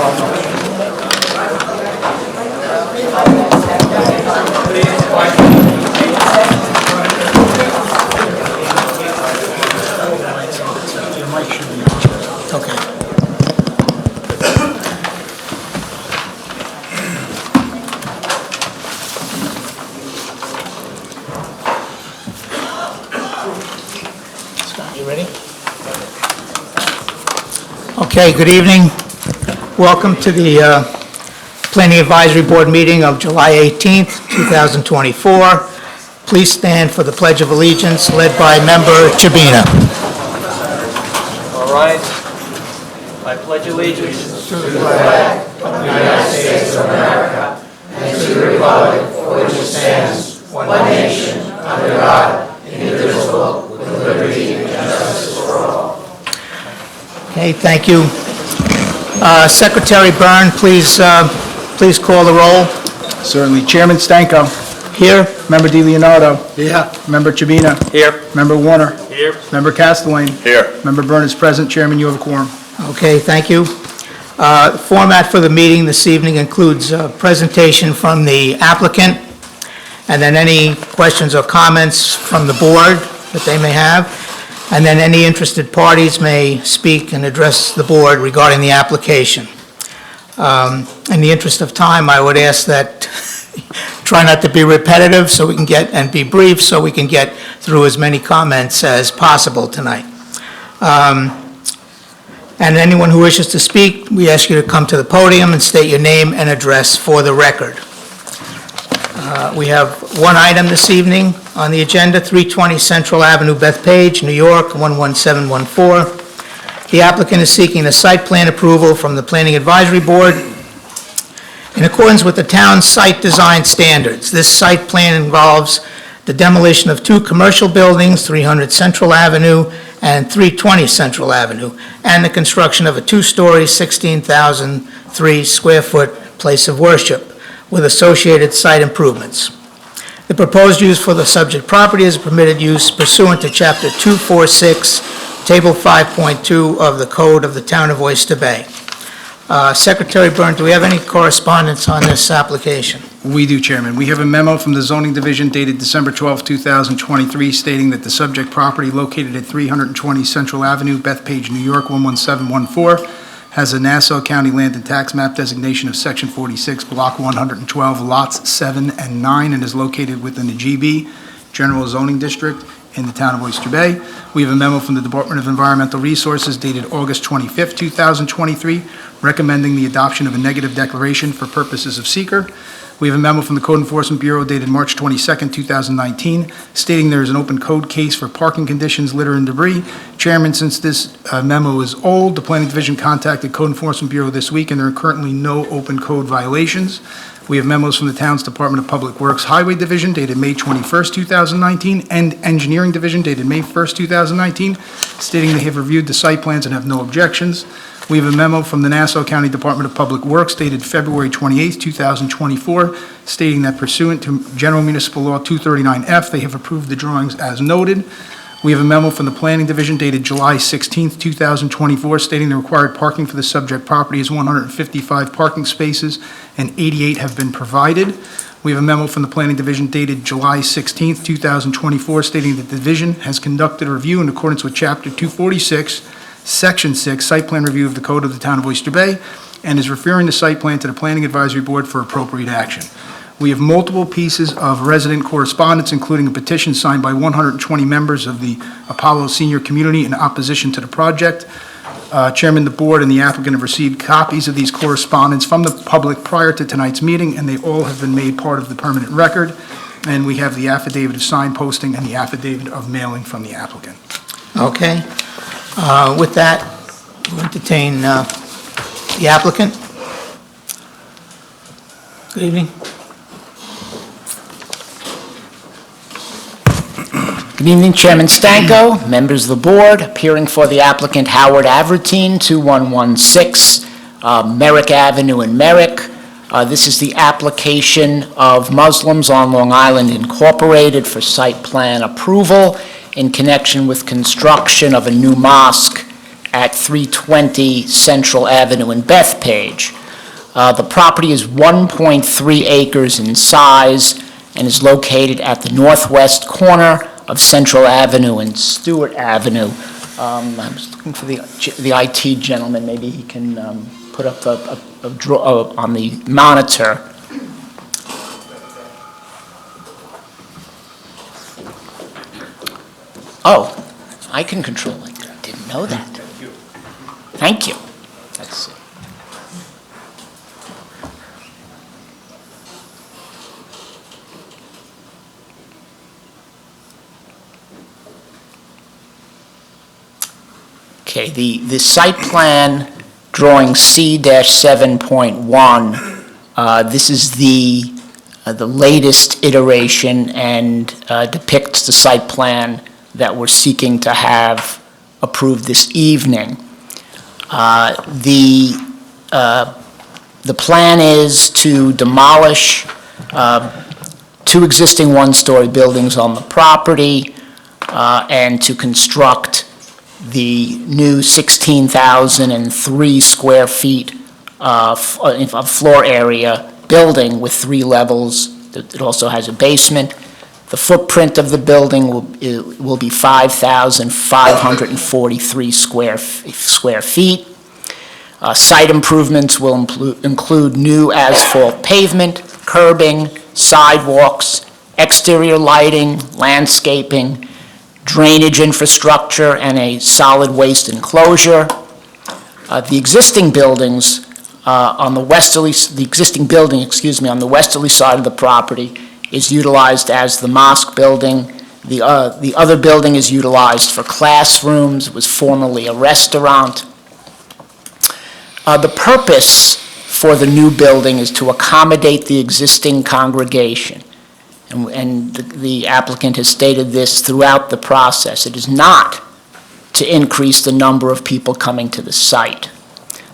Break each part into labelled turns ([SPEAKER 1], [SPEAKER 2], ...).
[SPEAKER 1] Okay. Scott, you ready? Okay, good evening. Welcome to the Planning Advisory Board meeting of July 18th, 2024. Please stand for the Pledge of Allegiance led by Member Chabina.
[SPEAKER 2] All right. I pledge allegiance
[SPEAKER 1] To the flag of the United States of America and to the republic for which it stands, one nation, under God, indivisible, with liberty and justice for all. Okay, thank you. Secretary Byrne, please call the roll.
[SPEAKER 3] Certainly. Chairman Stanko.
[SPEAKER 1] Here.
[SPEAKER 3] Member DiLeonardo.
[SPEAKER 1] Yeah.
[SPEAKER 3] Member Chabina.
[SPEAKER 2] here.
[SPEAKER 3] Member Warner.
[SPEAKER 2] Here.
[SPEAKER 3] Member Castellane.
[SPEAKER 2] Here.
[SPEAKER 3] Member Byrne is present. Chairman, you have a quorum.
[SPEAKER 1] Okay, thank you. Format for the meeting this evening includes a presentation from the applicant, and then any questions or comments from the board that they may have, and then any interested parties may speak and address the board regarding the application. In the interest of time, I would ask that try not to be repetitive so we can get, and be brief so we can get through as many comments as possible tonight. And anyone who wishes to speak, we ask you to come to the podium and state your name and address for the record. We have one item this evening on the agenda, 320 Central Avenue, Bethpage, New York, 11714. The applicant is seeking a site plan approval from the Planning Advisory Board in accordance with the town's site design standards. This site plan involves the demolition of two commercial buildings, 300 Central Avenue and 320 Central Avenue, and the construction of a two-story, 16,003 square foot place of worship with associated site improvements. The proposed use for the subject property is permitted use pursuant to Chapter 246, Table 5.2 of the Code of the Town of Oyster Bay. Secretary Byrne, do we have any correspondence on this application?
[SPEAKER 3] We do, Chairman. We have a memo from the Zoning Division dated December 12, 2023, stating that the subject property located at 320 Central Avenue, Bethpage, New York, 11714, has a Nassau County Land and Tax Map designation of Section 46, Block 112, Lots 7 and 9, and is located within the GB General Zoning District in the Town of Oyster Bay. We have a memo from the Department of Environmental Resources dated August 25, 2023, recommending the adoption of a negative declaration for purposes of seeker. We have a memo from the Code Enforcement Bureau dated March 22, 2019, stating there is an open code case for parking conditions, litter, and debris. Chairman, since this memo is old, the Planning Division contacted Code Enforcement Bureau this week, and there are currently no open code violations. We have memos from the town's Department of Public Works Highway Division dated May 21, 2019, and Engineering Division dated May 1, 2019, stating they have reviewed the site plans and have no objections. We have a memo from the Nassau County Department of Public Works dated February 28, 2024, stating that pursuant to General Municipal Law 239F, they have approved the drawings as noted. We have a memo from the Planning Division dated July 16, 2024, stating the required parking for the subject property is 155 parking spaces and 88 have been provided. We have a memo from the Planning Division dated July 16, 2024, stating that the division has conducted a review in accordance with Chapter 246, Section 6, Site Plan Review of the Code of the Town of Oyster Bay, and is referring the site plan to the Planning Advisory Board for appropriate action. We have multiple pieces of resident correspondence, including a petition signed by 120 members of the Apollo Senior Community in opposition to the project. Chairman, the board and the applicant have received copies of these correspondence from the public prior to tonight's meeting, and they all have been made part of the permanent record. And we have the affidavit of sign posting and the affidavit of mailing from the applicant.
[SPEAKER 1] Okay. With that, we'll entertain the applicant. Good evening.
[SPEAKER 4] Good evening, Chairman Stanko, members of the board, appearing for the applicant Howard Avertine, 2116 Merrick Avenue in Merrick. This is the application of Muslims on Long Island Incorporated for site plan approval in connection with construction of a new mosque at 320 Central Avenue in Bethpage. The property is 1.3 acres in size and is located at the northwest corner of Central Avenue and Stewart Avenue. I was looking for the IT gentleman, maybe he can put up on the monitor. Oh, I can control it. Didn't know that. Thank you. Let's see. Okay, the site plan drawing C-7.1, this is the latest iteration and depicts the site plan that we're seeking to have approved this evening. The plan is to demolish 2 existing one-story buildings on the property and to construct the new 16,003 square feet of floor area building with 3 levels. It also has a basement. The footprint of the building will be 5,543 square feet. Site improvements will include new asphalt pavement, curbing, sidewalks, exterior lighting, landscaping, drainage infrastructure, and a solid waste enclosure. The existing buildings on the westerly side of the property is utilized as the mosque building. The other building is utilized for classrooms. It was formerly a restaurant. The purpose for the new building is to accommodate the existing congregation. And the applicant has stated this throughout the process. It is not to increase the number of people coming to the site.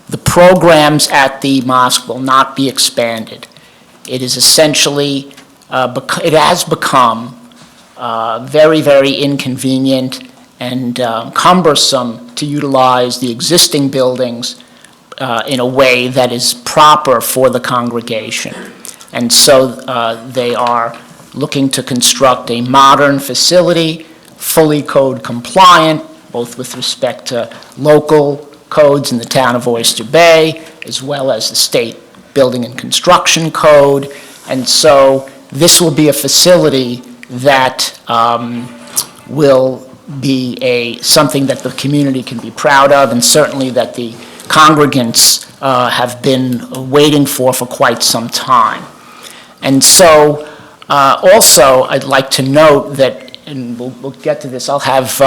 [SPEAKER 4] The programs at the mosque will not be expanded. It is essentially, it has become very, very inconvenient and cumbersome to utilize the existing buildings in a way that is proper for the congregation. And so they are looking to construct a modern facility, fully code compliant, both with respect to local codes in the town of Oyster Bay, as well as the state building and construction code. And so this will be a facility that will be something that the community can be proud of, and certainly that the congregants have been waiting for quite some time. And so also, I'd like to note that, and we'll get to this, I'll have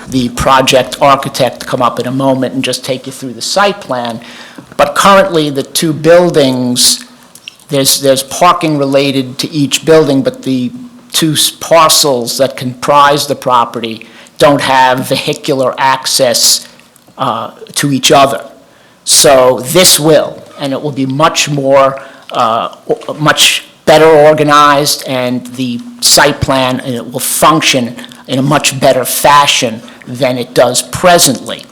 [SPEAKER 4] the project architect come up in a moment and just take you through the site plan. But currently, the 2 buildings, there's parking related to each building, but the 2 parcels that comprise the property don't have vehicular access to each other. So this will, and it will be much better organized, and the site plan, and it will function in a much better fashion than it does presently.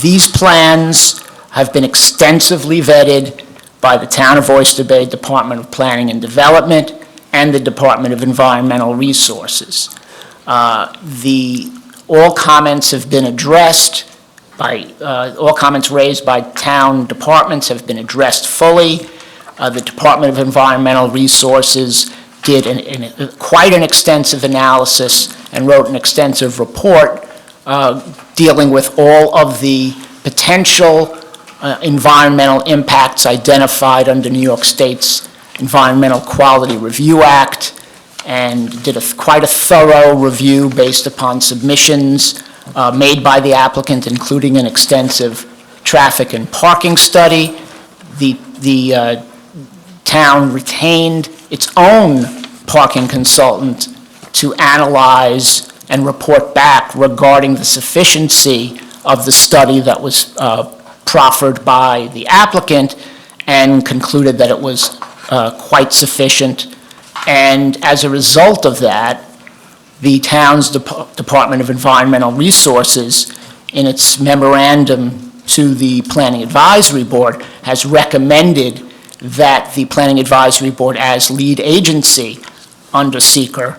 [SPEAKER 4] These plans have been extensively vetted by the Town of Oyster Bay Department of Planning and Development and the Department of Environmental Resources. All comments have been addressed all comments raised by town departments have been addressed fully. The Department of Environmental Resources did quite an extensive analysis and wrote an extensive report dealing with all of the potential environmental impacts identified under New York State's Environmental Quality Review Act, and did quite a thorough review based upon submissions made by the applicant, including an extensive traffic and parking study. The town retained its own parking consultant to analyze and report back regarding the sufficiency of the study that was proffered by the applicant, and concluded that it was quite sufficient. And as a result of that, the town's Department of Environmental Resources in its memorandum to the Planning Advisory Board, has recommended that the Planning Advisory Board, as lead agency under seeker,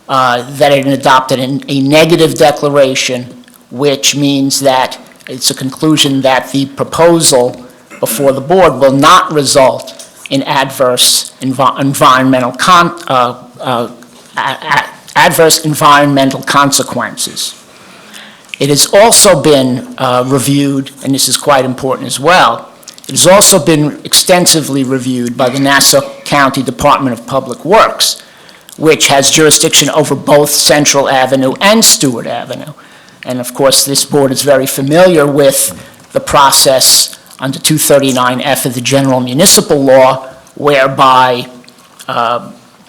[SPEAKER 4] that it adopted a negative declaration, which means that it's a conclusion that the proposal before the board will not result in adverse environmental consequences. It has also been reviewed, and this is quite important as well, it has also been extensively reviewed by the Nassau County Department of Public Works, which has jurisdiction over both Central Avenue and Stewart Avenue. And of course, this board is very familiar with the process under 239F of the General Municipal Law, whereby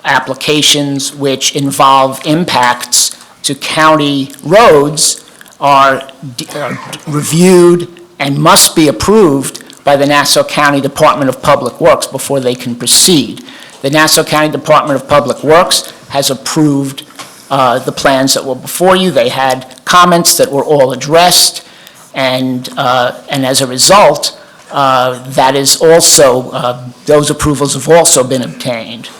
[SPEAKER 4] applications which involve impacts to county roads are reviewed and must be approved by the Nassau County Department of Public Works before they can proceed. The Nassau County Department of Public Works has approved the plans that were before you. They had comments that were all addressed, and as a result, that is also, those approvals have also been obtained.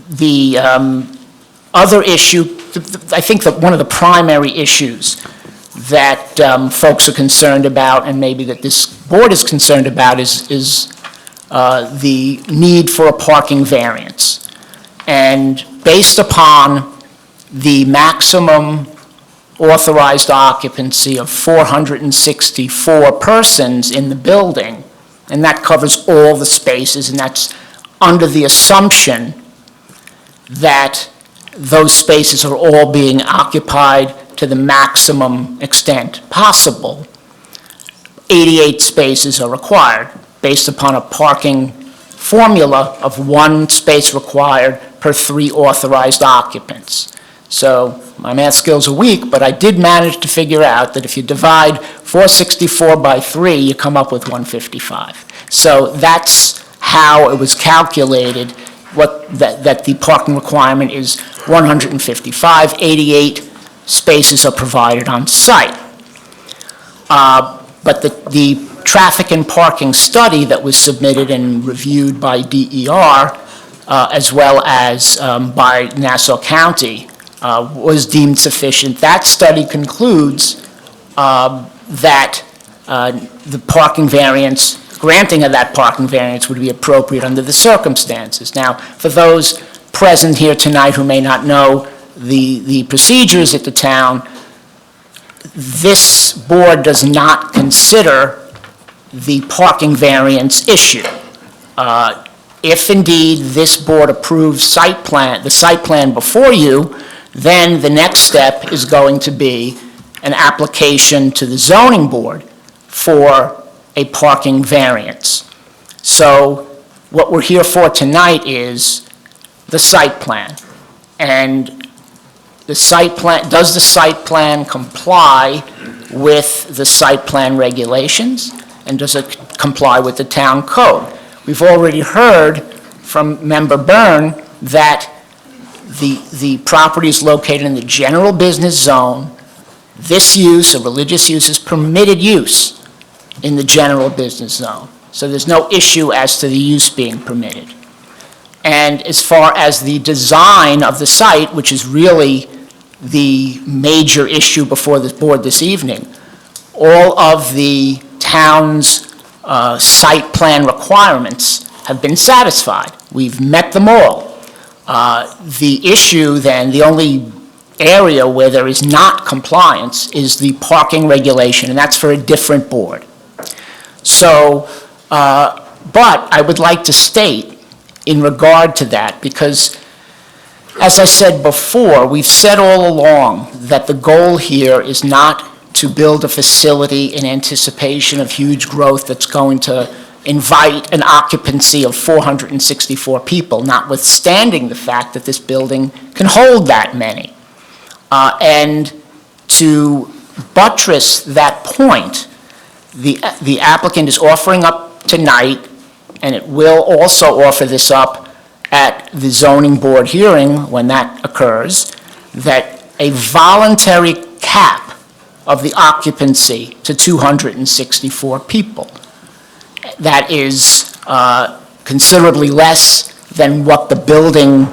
[SPEAKER 4] The other issue, I think that one of the primary issues that folks are concerned about, and maybe that this board is concerned about, is the need for a parking variance. And based upon the maximum authorized occupancy of 464 persons in the building, and that covers all the spaces, and that's under the assumption that those spaces are all being occupied to the maximum extent possible. 88 spaces are required based upon a parking formula of 1 space required per 3 authorized occupants. So my math skills are weak, but I did manage to figure out that if you divide 464 by 3, you come up with 155. So that's how it was calculated, that the parking requirement is 155, 88 spaces are provided on site. But the traffic and parking study that was submitted and reviewed by DER, as well as by Nassau County, was deemed sufficient. That study concludes that the parking variance, granting of that parking variance would be appropriate under the circumstances. Now, for those present here tonight who may not know the procedures at the town, this board does not consider the parking variance issue. If indeed this board approves the site plan before you, then the next step is going to be an application to the zoning board for a parking variance. So what we're here for tonight is the site plan. And the site plan, does the site plan comply with the site plan regulations? And does it comply with the town code? We've already heard from Member Byrne that the property is located in the general business zone. This use, a religious use, is permitted use in the general business zone. So there's no issue as to the use being permitted. And as far as the design of the site, which is really the major issue before this board this evening, all of the town's site plan requirements have been satisfied. We've met them all. The issue then, the only area where there is not compliance is the parking regulation, and that's for a different board. So, but I would like to state in regard to that, because as I said before, we've said all along that the goal here is not to build a facility in anticipation of huge growth that's going to invite an occupancy of 464 people, notwithstanding the fact that this building can hold that many. And to buttress that point, the applicant is offering up tonight, and it will also offer this up at the zoning board hearing when that occurs, that a voluntary cap of the occupancy to 264 people. That is considerably less than what the building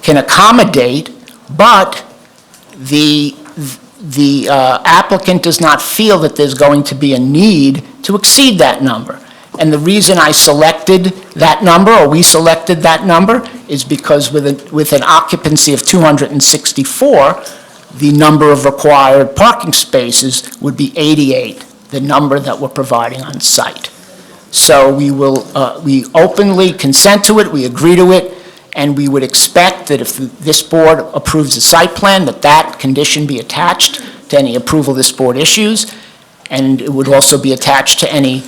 [SPEAKER 4] can accommodate, but the applicant does not feel that there's going to be a need to exceed that number. And the reason I selected that number, or we selected that number, is because with an occupancy of 264, the number of required parking spaces would be 88, the number that we're providing on site. So we openly consent to it, we agree to it, and we would expect that if this board approves the site plan, that condition be attached to any approval this board issues, and it would also be attached to any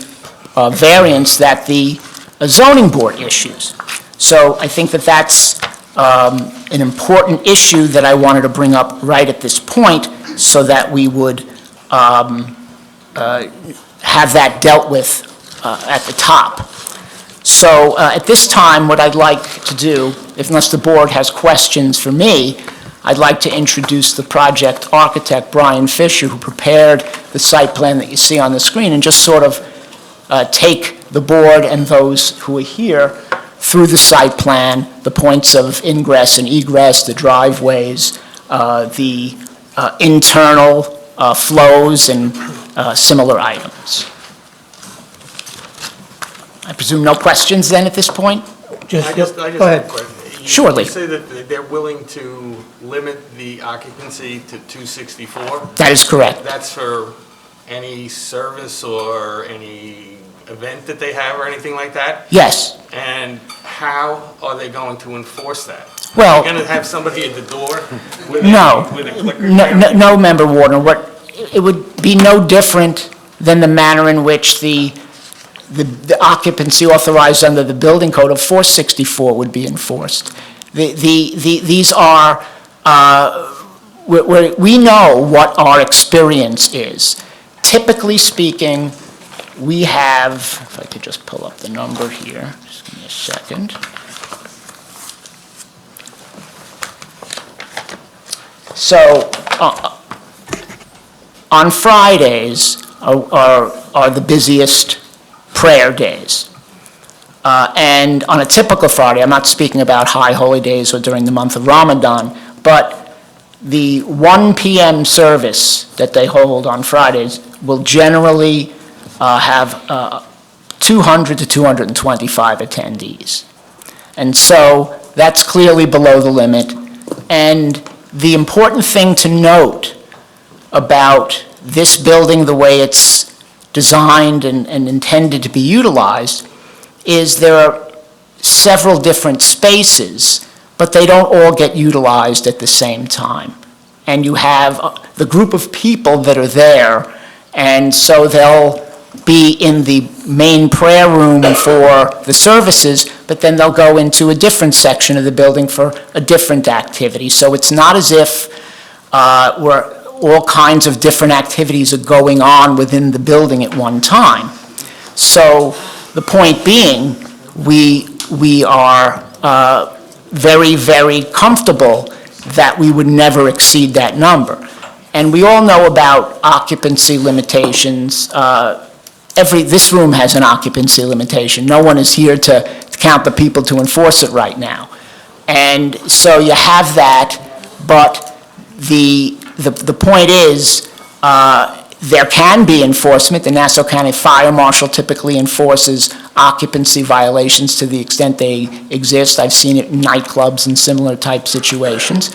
[SPEAKER 4] variance that the zoning board issues. So I think that that's an important issue that I wanted to bring up right at this point so that we would have that dealt with at the top. So at this time, what I'd like to do, unless the board has questions for me, I'd like to introduce the project architect, Brian Fisher, who prepared the site plan that you see on the screen, and just sort of take the board and those who are here through the site plan, the points of ingress and egress, the driveways, the internal flows, and similar items. I presume no questions then at this point?
[SPEAKER 1] Just
[SPEAKER 5] I
[SPEAKER 1] go
[SPEAKER 5] just have a
[SPEAKER 1] ahead.
[SPEAKER 5] question.
[SPEAKER 4] Surely.
[SPEAKER 5] You say that they're willing to limit the occupancy to 264?
[SPEAKER 4] That is correct.
[SPEAKER 5] That's for any service or any event that they have or anything like that?
[SPEAKER 4] Yes.
[SPEAKER 5] And how are they going to enforce that?
[SPEAKER 4] Well-
[SPEAKER 5] They're going to have somebody at the door with
[SPEAKER 4] No.
[SPEAKER 5] with a clicker?
[SPEAKER 4] No, Member Warner. It would be no different than the manner in which the occupancy authorized under the building code of 464 would be enforced. These are, we know what our experience is. Typically speaking, we have, if I could just pull up the number here, just give me a second. So, on Fridays are the busiest prayer days. And on a typical Friday, I'm not speaking about high holy days or during the month of Ramadan, but the 1 p.m. service that they hold on Fridays will generally have 200 to 225 attendees. And so that's clearly below the limit. And the important thing to note about this building, the way it's designed and intended to be utilized, is there are several different spaces, but they don't all get utilized at the same time. And you have the group of people that are there, and so they'll be in the main prayer room for the services, but then they'll go into a different section of the building for a different activity. So it's not as if we're all kinds of different activities are going on within the building at one time. So the point being, we are very, very comfortable that we would never exceed that number. And we all know about occupancy limitations. This room has an occupancy limitation. No one is here to count the people to enforce it right now. And so you have that, but the point is, there can be enforcement. The Nassau County Fire Marshal typically enforces occupancy violations to the extent they exist. I've seen it in nightclubs and similar type situations.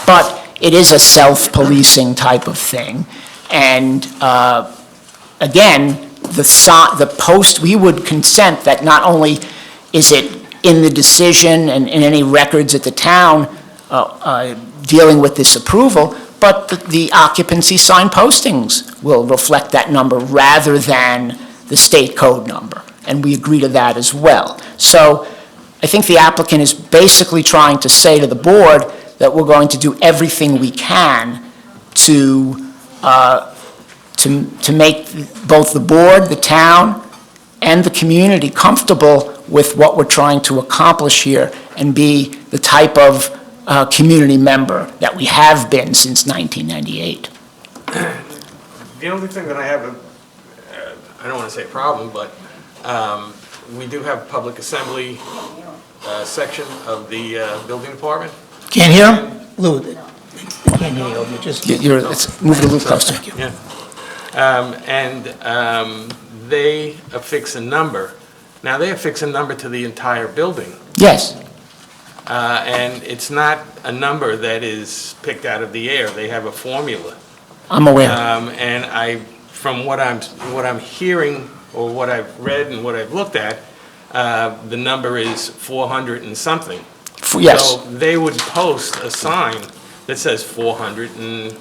[SPEAKER 4] But it is a self-policing type of thing. And again, the post, we would consent that not only is it in the decision and in any records at the town dealing with this approval, but the occupancy sign postings will reflect that number rather than the state code number, and we agree to that as well. So I think the applicant is basically trying to say to the board that we're going to do everything we can to make both the board, the town, and the community comfortable with what we're trying to accomplish here and be the type of community member that we have been since 1998.
[SPEAKER 5] The only thing that I have, I don't want to say a problem, but we do have public assembly section of the building department.
[SPEAKER 1] Can't hear him? Lou, they can't hear you, you just...
[SPEAKER 4] Let's move it a little closer.
[SPEAKER 5] Yeah. They affix a number. Now, they affix a number to the entire building.
[SPEAKER 4] Yes.
[SPEAKER 5] And it's not a number that is picked out of the air. They have a formula.
[SPEAKER 4] I'm aware.
[SPEAKER 5] And from what I'm hearing, or what I've read and what I've looked at, the number is 400 and something.
[SPEAKER 4] Yes.
[SPEAKER 5] So they would post a sign that says 480,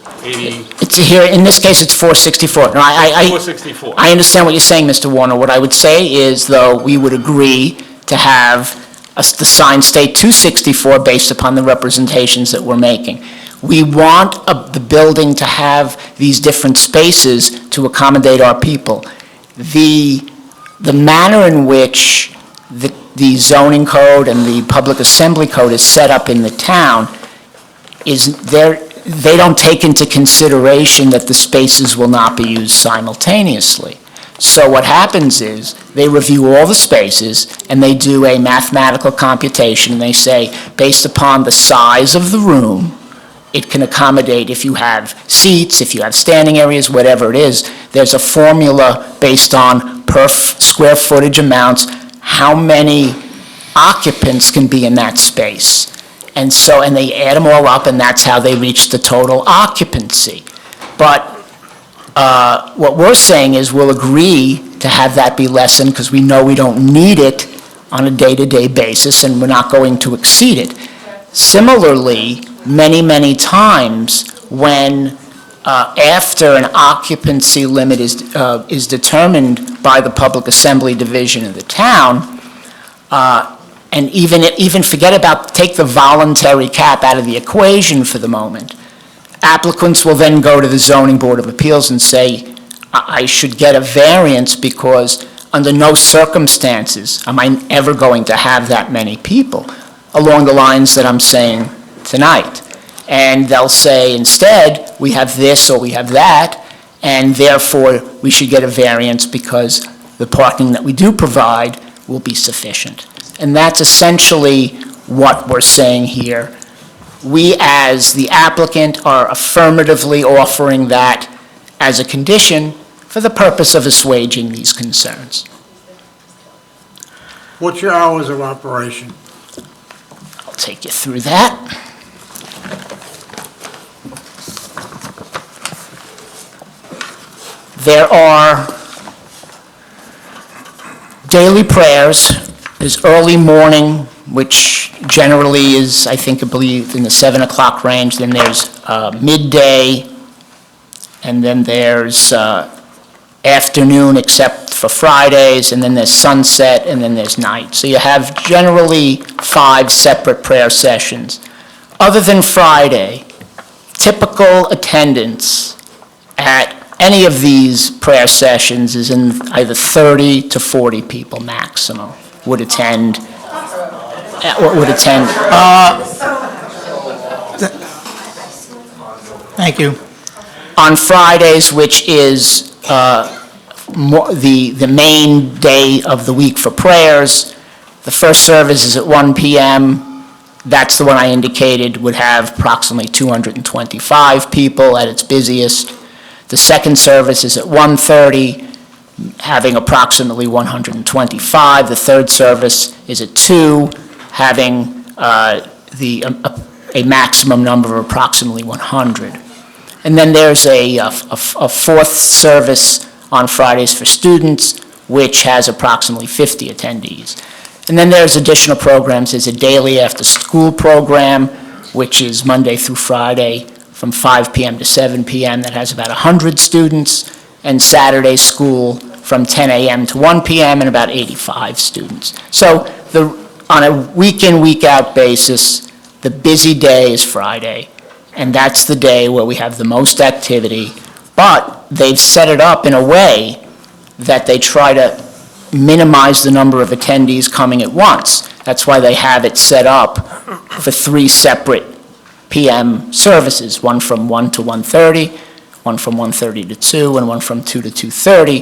[SPEAKER 4] It's here, in this case, it's 464. No, I
[SPEAKER 5] 464.
[SPEAKER 4] I understand what you're saying, Mr. Warner. What I would say is, though, we would agree to have the sign state 264 based upon the representations that we're making. We want the building to have these different spaces to accommodate our people. The manner in which the zoning code and the public assembly code is set up in the town is they don't take into consideration that the spaces will not be used simultaneously. So what happens is, they review all the spaces, and they do a mathematical computation, and they say, based upon the size of the room, it can accommodate, if you have seats, if you have standing areas, whatever it is, there's a formula based on per square footage amounts, how many occupants can be in that space. And they add them all up, and that's how they reach the total occupancy. But what we're saying is, we'll agree to have that be lessened, because we know we don't need it on a day-to-day basis, and we're not going to exceed it. Similarly, many, many times, when after an occupancy limit is determined by the Public Assembly Division of the town, and even forget about, take the voluntary cap out of the equation for the moment, applicants will then go to the Zoning Board of Appeals and say, I should get a variance because under no circumstances am I ever going to have that many people, along the lines that I'm saying tonight. And they'll say, instead, we have this or we have that, and therefore we should get a variance because the parking that we do provide will be sufficient. And that's essentially what we're saying here. We, as the applicant, are affirmatively offering that as a condition for the purpose of assuaging these concerns.
[SPEAKER 6] What's your hours of operation?
[SPEAKER 4] I'll take you through that. There are daily prayers. There's early morning, which generally is, I believe, in the 7 o'clock range. Then there's midday, and then there's afternoon, except for Fridays, and then there's sunset, and then there's night. So you have generally 5 separate prayer sessions. Other than Friday, typical attendance at any of these prayer sessions is in either 30 to 40 people maximum would attend.
[SPEAKER 1] Thank you.
[SPEAKER 4] On Fridays, which is the main day of the week for prayers, the first service is at 1 p.m. That's the one I indicated would have approximately 225 people at its busiest. The second service is at 1:30, having approximately 125. The third service is at 2, having a maximum number of approximately 100. And then there's a fourth service on Fridays for students, which has approximately 50 attendees. And then there's additional programs. There's a daily after-school program, which is Monday through Friday from 5 p.m. to 7 p.m. that has about 100 students, and Saturday school from 10 a.m. to 1 p.m. and about 85 students. So on a week-in, week-out basis, the busy day is Friday, and that's the day where we have the most activity, but they've set it up in a way that they try to minimize the number of attendees coming at once. That's why they have it set up for 3 separate PM services, one from 1 to 1:30, one from 1:30 to 2 and one from 2 to 2:30,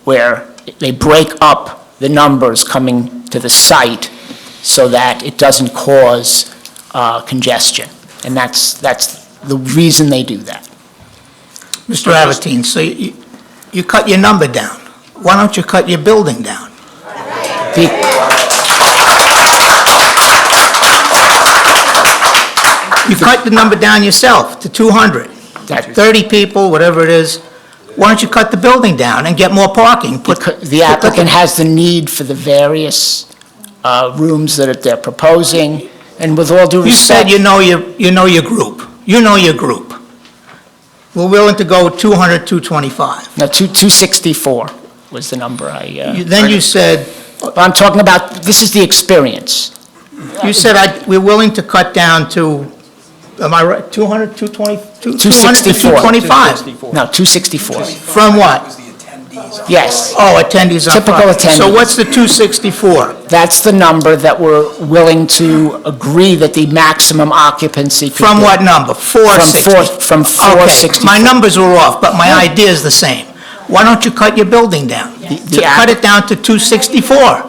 [SPEAKER 4] where they break up the numbers coming to the site so that it doesn't cause congestion. And that's the reason they do that.
[SPEAKER 1] Mr. Avatine, so you cut your number down. Why don't you cut your building down?
[SPEAKER 4] Be-
[SPEAKER 1] You cut the number down yourself to 200.
[SPEAKER 4] That-
[SPEAKER 1] 30 people, whatever it is. Why don't you cut the building down and get more parking?
[SPEAKER 4] The applicant has the need for the various rooms that they're proposing, and with all due
[SPEAKER 1] You said
[SPEAKER 4] respect...
[SPEAKER 1] you know your group. You know your group. We're willing to go 200, 225.
[SPEAKER 4] No, 264 was the number
[SPEAKER 1] Then you said,
[SPEAKER 4] I'm talking about, this is the experience.
[SPEAKER 1] we're willing to cut down to, am I right, 200, 220, 200 to
[SPEAKER 4] 264.
[SPEAKER 1] 225?
[SPEAKER 4] No, 264.
[SPEAKER 1] From what?
[SPEAKER 4] Yes,
[SPEAKER 1] Oh, attendees up
[SPEAKER 4] Typical
[SPEAKER 1] front. So
[SPEAKER 4] attendees.
[SPEAKER 1] what's the 264?
[SPEAKER 4] that's the number that we're willing to agree that the maximum occupancy could be.
[SPEAKER 1] From what number? 460?
[SPEAKER 4] From
[SPEAKER 1] Okay,
[SPEAKER 4] 464.
[SPEAKER 1] my numbers were off, but my idea is the same. Why don't you cut your building down?
[SPEAKER 4] the
[SPEAKER 1] Cut it down to 264.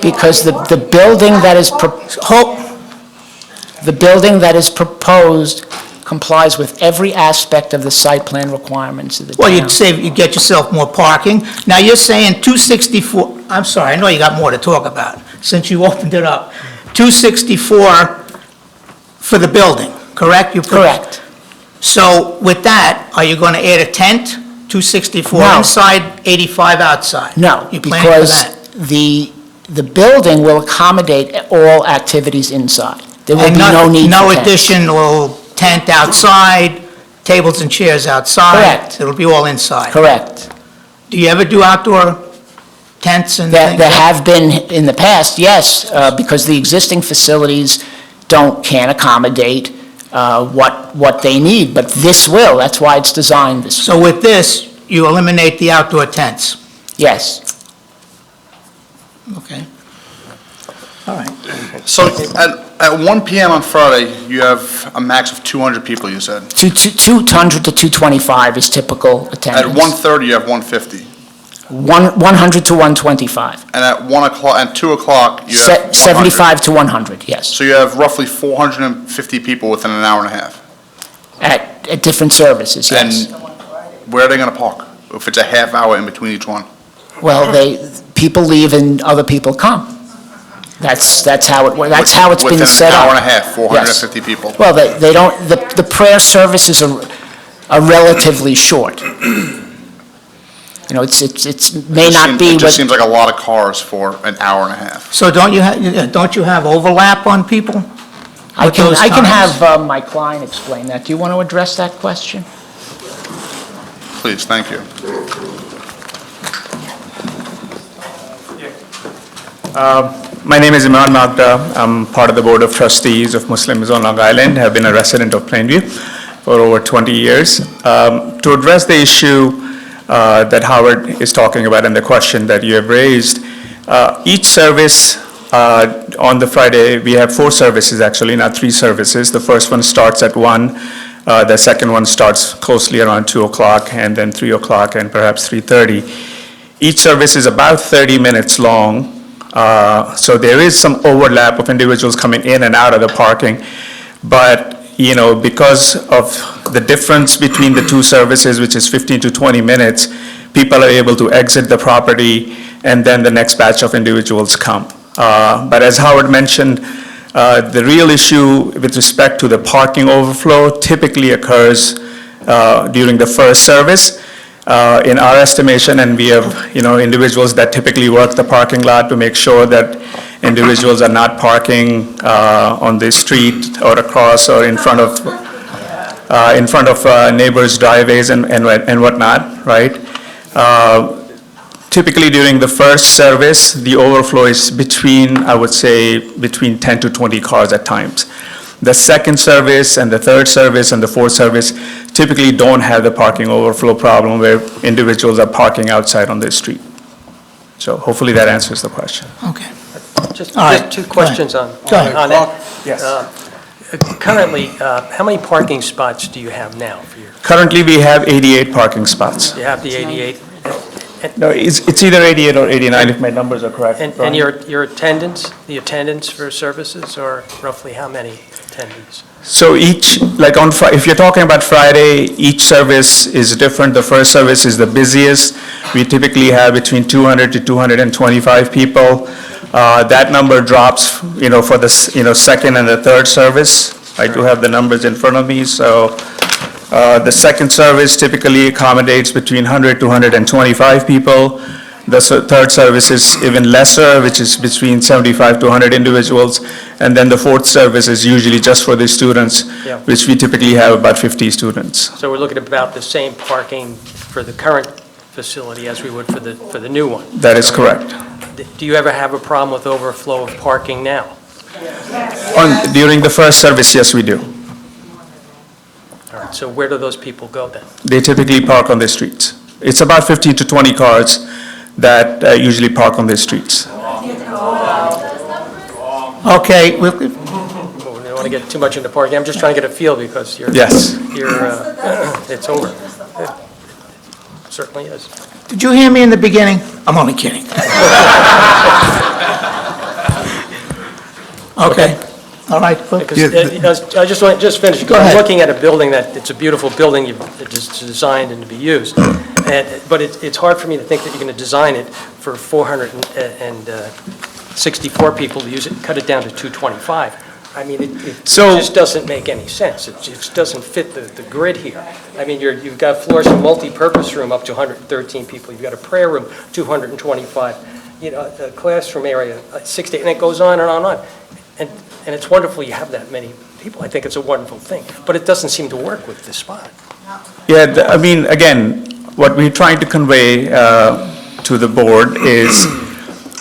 [SPEAKER 4] Because the building that is, the building that is proposed complies with every aspect of the site plan requirements of the
[SPEAKER 1] Well,
[SPEAKER 4] town.
[SPEAKER 1] you'd get yourself more parking. Now, you're saying 264, I'm sorry, I know you got more to talk about, since you opened it up. 264 for the building, correct?
[SPEAKER 4] Correct.
[SPEAKER 1] So with that, are you going to add a tent? 264
[SPEAKER 4] No.
[SPEAKER 1] inside, 85 outside?
[SPEAKER 4] No,
[SPEAKER 1] You planning for
[SPEAKER 4] because
[SPEAKER 1] that?
[SPEAKER 4] the building will accommodate all activities inside. There will
[SPEAKER 1] And
[SPEAKER 4] be no need for
[SPEAKER 1] no
[SPEAKER 4] tents.
[SPEAKER 1] additional tent outside, tables and chairs outside?
[SPEAKER 4] Correct.
[SPEAKER 1] It'll be all inside?
[SPEAKER 4] Correct.
[SPEAKER 1] Do you ever do outdoor tents and things?
[SPEAKER 4] There have been in the past, yes, because the existing facilities can't accommodate what they need, but this will, that's why it's designed this way.
[SPEAKER 1] So with this, you eliminate the outdoor tents?
[SPEAKER 4] Yes.
[SPEAKER 1] Okay. All right.
[SPEAKER 7] So at 1 PM on Friday, you have a max of 200 people, you said.
[SPEAKER 4] 200 to 225 is typical attendance.
[SPEAKER 7] At 1:30, you have 150.
[SPEAKER 4] 100 to 125.
[SPEAKER 7] And at 1 o'clock, and 2 o'clock, you have 100.
[SPEAKER 4] 75 to 100, yes,
[SPEAKER 7] So you have roughly 450 people within an hour and a half.
[SPEAKER 4] at different services, yes.
[SPEAKER 7] And where are they going to park if it's a half hour in between each one?
[SPEAKER 4] Well, people leave and other people come. That's how that's how it's been set up.
[SPEAKER 7] Within an hour and a half, 450 people.
[SPEAKER 4] Well, they don't, the prayer services are relatively short. You know, it's may not be
[SPEAKER 7] It just
[SPEAKER 4] what,
[SPEAKER 7] seems like a lot of cars for an hour and a half.
[SPEAKER 1] So don't you have overlap on people?
[SPEAKER 4] I
[SPEAKER 1] with
[SPEAKER 4] can
[SPEAKER 1] those times?
[SPEAKER 4] have my client explain that. Do you want to address that question?
[SPEAKER 7] Please, thank you.
[SPEAKER 8] My name is Imran Magda. I'm part of the Board of Trustees of Muslims on Long Island. Have been a resident of Plainview for over 20 years. To address the issue that Howard is talking about and the question that you have raised, each service on the Friday, we have 4 services actually, not 3 services. The first one starts at 1. The second one starts closely around 2 o'clock, and then 3 o'clock, and perhaps 3:30. Each service is about 30 minutes long. So there is some overlap of individuals coming in and out of the parking. But, you know, because of the difference between the 2 services, which is 15 to 20 minutes, people are able to exit the property, and then the next batch of individuals come. But as Howard mentioned, the real issue with respect to the parking overflow typically occurs during the first service. In our estimation, and we have, you know, individuals that typically work the parking lot to make sure that individuals are not parking on the street or across or in front of neighbors' driveways and whatnot, right? Typically during the first service, the overflow is between, I would say, between 10 to 20 cars at times. The second service and the third service and the fourth service typically don't have the parking overflow problem where individuals are parking outside on the street. So hopefully that answers the question.
[SPEAKER 1] Okay.
[SPEAKER 2] Just
[SPEAKER 1] All right,
[SPEAKER 2] two
[SPEAKER 1] go ahead.
[SPEAKER 2] questions on
[SPEAKER 1] Go ahead.
[SPEAKER 2] that.
[SPEAKER 8] Yes.
[SPEAKER 2] Currently, how many parking spots do you have now for your,
[SPEAKER 8] Currently, we have 88 parking spots.
[SPEAKER 2] you have the 88?
[SPEAKER 8] No, it's either 88 or 89, if my numbers are correct.
[SPEAKER 2] And
[SPEAKER 8] Brian.
[SPEAKER 2] your attendance, the attendance for services, or roughly how many attendees?
[SPEAKER 8] So each, like if you're talking about Friday, each service is different. The first service is the busiest. We typically have between 200 to 225 people. That number drops, for the, second and the third service. I do have the numbers in front of me, so the second service typically accommodates between 100 to 125 people. The third service is even lesser, which is between 75 to 100 individuals. And then the fourth service is usually just for the students,
[SPEAKER 2] Yeah.
[SPEAKER 8] which we typically have about 50 students.
[SPEAKER 2] So we're looking at about the same parking for the current facility as we would for the new one?
[SPEAKER 8] That is correct.
[SPEAKER 2] Do you ever have a problem with overflow of parking now?
[SPEAKER 8] During the first service, yes, we do.
[SPEAKER 2] All right, so where do those people go then?
[SPEAKER 8] They typically park on the streets. It's about 15 to 20 cars that usually park on the streets.
[SPEAKER 1] Okay,
[SPEAKER 2] We don't want to get too much into parking. I'm just trying to get a feel because
[SPEAKER 8] Yes.
[SPEAKER 2] it's over. It certainly is.
[SPEAKER 1] did you hear me in the beginning? I'm only kidding. Okay, all right.
[SPEAKER 2] Because I just want, just finish.
[SPEAKER 1] Go
[SPEAKER 2] I'm
[SPEAKER 1] ahead.
[SPEAKER 2] looking at a building it's a beautiful building, it's designed and to be used. But it's hard for me to think that you're going to design it for 464 people to use it and cut it down to 225. I mean, it
[SPEAKER 8] So-
[SPEAKER 2] just doesn't make any sense. It just doesn't fit the grid here. I mean, you've got floors for multi-purpose room up to 113 people. You've got a prayer room, 225. A classroom area, 60, and it goes on and on and on. And it's wonderful you have that many people. I think it's a wonderful thing. But it doesn't seem to work with this spot.
[SPEAKER 8] Yeah, I mean, again, what we're trying to convey to the board is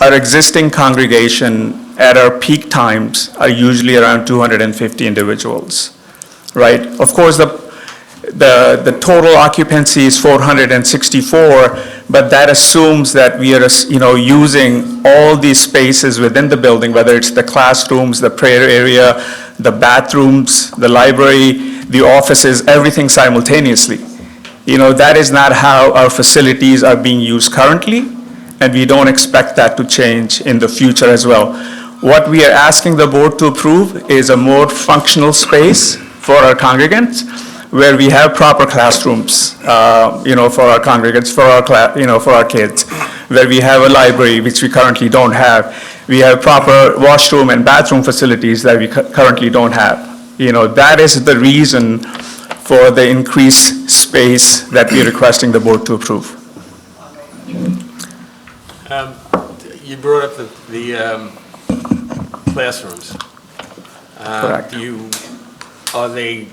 [SPEAKER 8] our existing congregation at our peak times are usually around 250 individuals, right? Of course, the total occupancy is 464, but that assumes that we are, using all these spaces within the building, whether it's the classrooms, the prayer area, the bathrooms, the library, the offices, everything simultaneously. That is not how our facilities are being used currently, and we don't expect that to change in the future as well. What we are asking the board to approve is a more functional space for our congregants, where we have proper classrooms, for our congregants, for our kids, where we have a library, which we currently don't have. We have proper washroom and bathroom facilities that we currently don't have. That is the reason for the increased space that we're requesting the board to approve.
[SPEAKER 5] You brought up the classrooms.
[SPEAKER 8] Correct.
[SPEAKER 5] Are they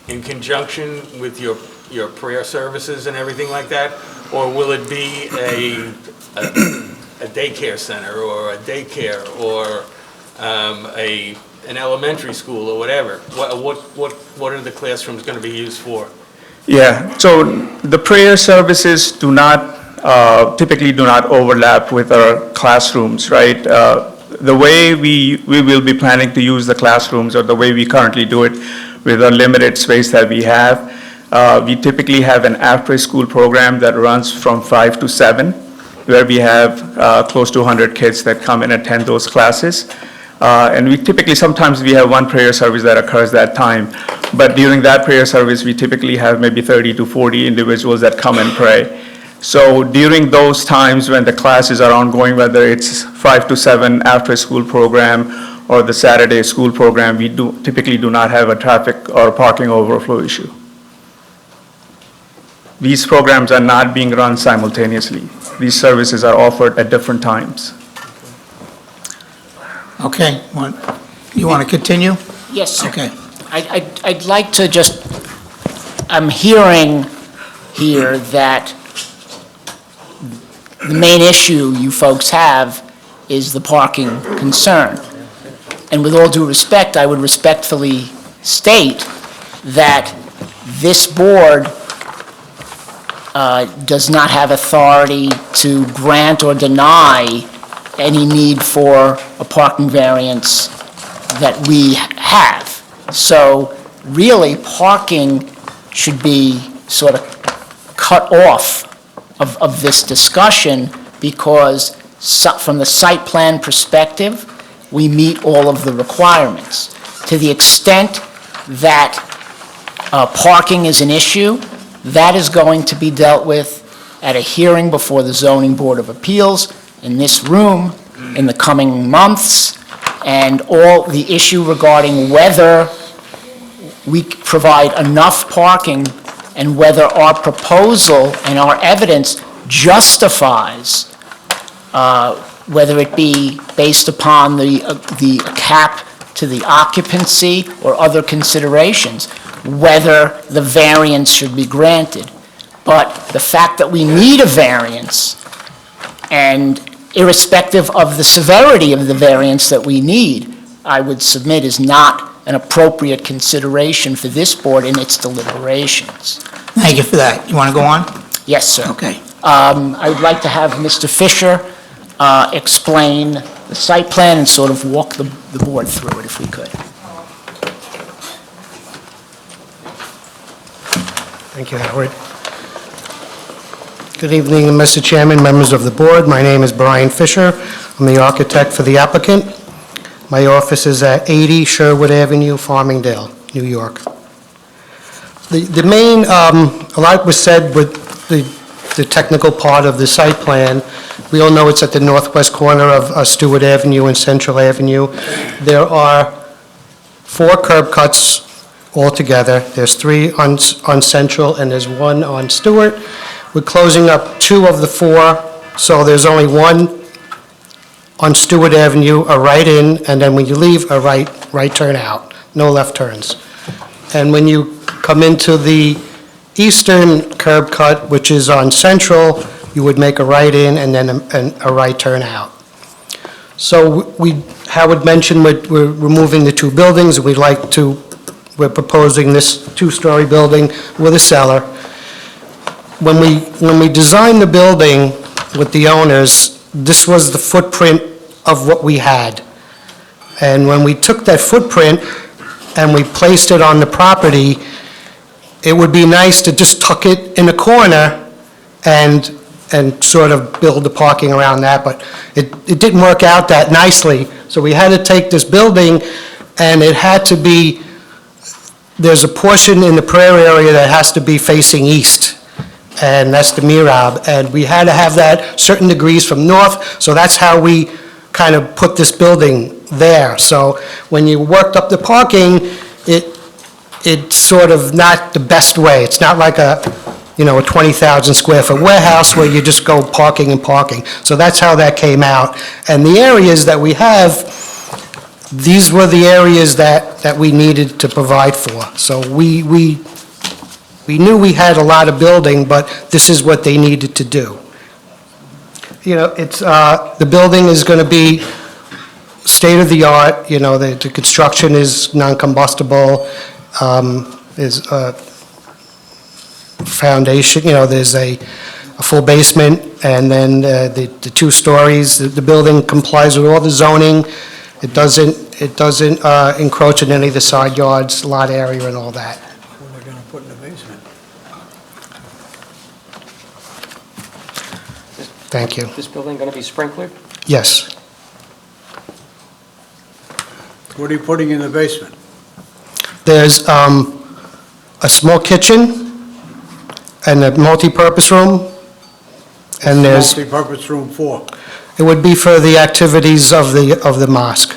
[SPEAKER 5] in conjunction with your prayer services and everything like that? Or will it be a daycare center or a daycare or an elementary school or whatever? What are the classrooms going to be used for?
[SPEAKER 8] Yeah, so the prayer services typically do not overlap with our classrooms, right? The way we will be planning to use the classrooms, or the way we currently do it with our limited space that we have, we typically have an after-school program that runs from 5 to 7, where we have close to 100 kids that come and attend those classes. And sometimes we have one prayer service that occurs that time. But during that prayer service, we typically have maybe 30 to 40 individuals that come and pray. So during those times when the classes are ongoing, whether it's 5 to 7 after-school program or the Saturday school program, we typically do not have a traffic or parking overflow issue. These programs are not being run simultaneously. These services are offered at different times.
[SPEAKER 1] Okay, you want to continue?
[SPEAKER 4] Yes, sir.
[SPEAKER 1] Okay.
[SPEAKER 4] I'd like to I'm hearing here that the main issue you folks have is the parking concern. And with all due respect, I would respectfully state that this board does not have authority to grant or deny any need for a parking variance that we have. So really, parking should be sort of cut off of this discussion because from the site plan perspective, we meet all of the requirements. To the extent that parking is an issue, that is going to be dealt with at a hearing before the Zoning Board of Appeals in this room in the coming months, and all the issue regarding whether we provide enough parking and whether our proposal and our evidence justifies, whether it be based upon the cap to the occupancy or other considerations, whether the variance should be granted. But the fact that we need a variance, and irrespective of the severity of the variance that we need, I would submit is not an appropriate consideration for this board in its deliberations.
[SPEAKER 1] Thank you for that. You want to go on?
[SPEAKER 4] Yes, sir.
[SPEAKER 1] Okay.
[SPEAKER 4] I would like to have Mr. Fisher explain the site plan and sort of walk the board through it if we could.
[SPEAKER 6] Thank you, Howard. Good evening, Mr. Chairman, members of the board. My name is Brian Fisher. I'm the architect for the applicant. My office is at 80 Sherwood Avenue, Farmingdale, New York. The main, a lot was said with the technical part of the site plan. We all know it's at the northwest corner of Stewart Avenue and Central Avenue. There are 4 curb cuts altogether. There's 3 on Central and there's 1 on Stewart. We're closing up 2 of the 4, so there's only 1 on Stewart Avenue, a right in, and then when you leave, a right turn out, no left turns. And when you come into the eastern curb cut, which is on Central, you would make a right in and then a right turn out. So Howard mentioned we're removing the 2 buildings. We're proposing this 2-story building with a cellar. When we designed the building with the owners, this was the footprint of what we had. And when we took that footprint and we placed it on the property, it would be nice to just tuck it in a corner and sort of build the parking around that, but it didn't work out that nicely. So we had to take this building, and it had to be, there's a portion in the prayer area that has to be facing east, and that's the mihrab, and we had to have that certain degrees from north, so that's how we kind of put this building there. So when you worked up the parking, it's sort of not the best way. It's not like a 20,000 square foot warehouse where you just go parking and parking. So that's how that came out. And the areas that we have, these were the areas that we needed to provide for. So we knew we had a lot of building, but this is what they needed to do. It's, the building is going to be state-of-the-art, the construction is non-combustible, is a foundation, there's a full basement, and then the 2 stories, the building complies with all the zoning. It doesn't encroach in any of the side yards, lot area, and all that. What are they going to put in the basement? Thank you.
[SPEAKER 2] This building going to be sprinklered?
[SPEAKER 6] Yes.
[SPEAKER 9] What are you putting in the basement?
[SPEAKER 6] There's a small kitchen and a multi-purpose room, and there's,
[SPEAKER 9] Multi-purpose room for?
[SPEAKER 6] it would be for the activities of the mosque,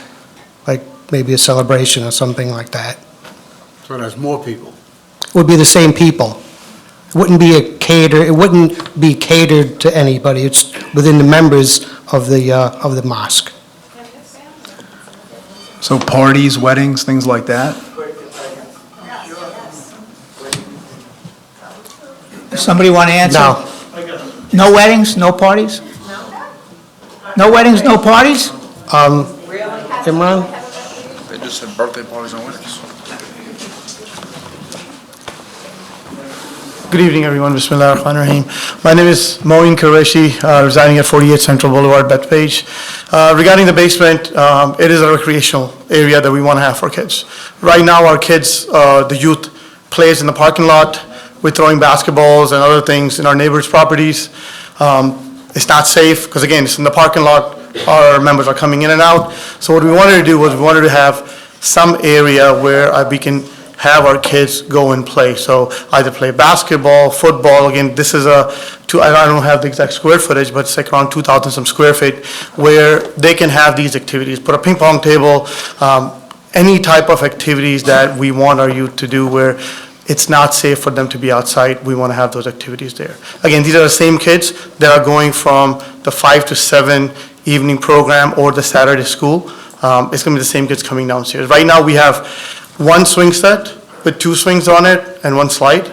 [SPEAKER 6] like maybe a celebration or something like that.
[SPEAKER 9] So there's more people.
[SPEAKER 6] Would be the same people. It wouldn't be catered to anybody. It's within the members of the mosque.
[SPEAKER 3] So parties, weddings, things like that?
[SPEAKER 1] Does somebody want to answer?
[SPEAKER 6] No.
[SPEAKER 1] No weddings, no parties? No weddings, no parties?
[SPEAKER 6] Imran?
[SPEAKER 7] They just had birthday parties and weddings.
[SPEAKER 10] Good evening, everyone. Bismillah ar-Rahman ar-Rahim. My name is Moeen Qureshi, residing at 48 Central Boulevard, Bethpage. Regarding the basement, it is a recreational area that we want to have for kids. Right now, our kids, the youth, plays in the parking lot. We're throwing basketballs and other things in our neighbors' properties. It's not safe, because again, it's in the parking lot. Our members are coming in and out. So what we wanted to do was we wanted to have some area where we can have our kids go and play. So either play basketball, football. Again, this is I don't have the exact square footage, but it's like around 2,000 some square feet where they can have these activities. Put a ping pong table, any type of activities that we want our youth to do where it's not safe for them to be outside. We want to have those activities there. Again, these are the same kids that are going from the 5 to 7 evening program or the Saturday school. It's going to be the same kids coming downstairs. Right now, we have one swing set with 2 swings on it and 1 slide,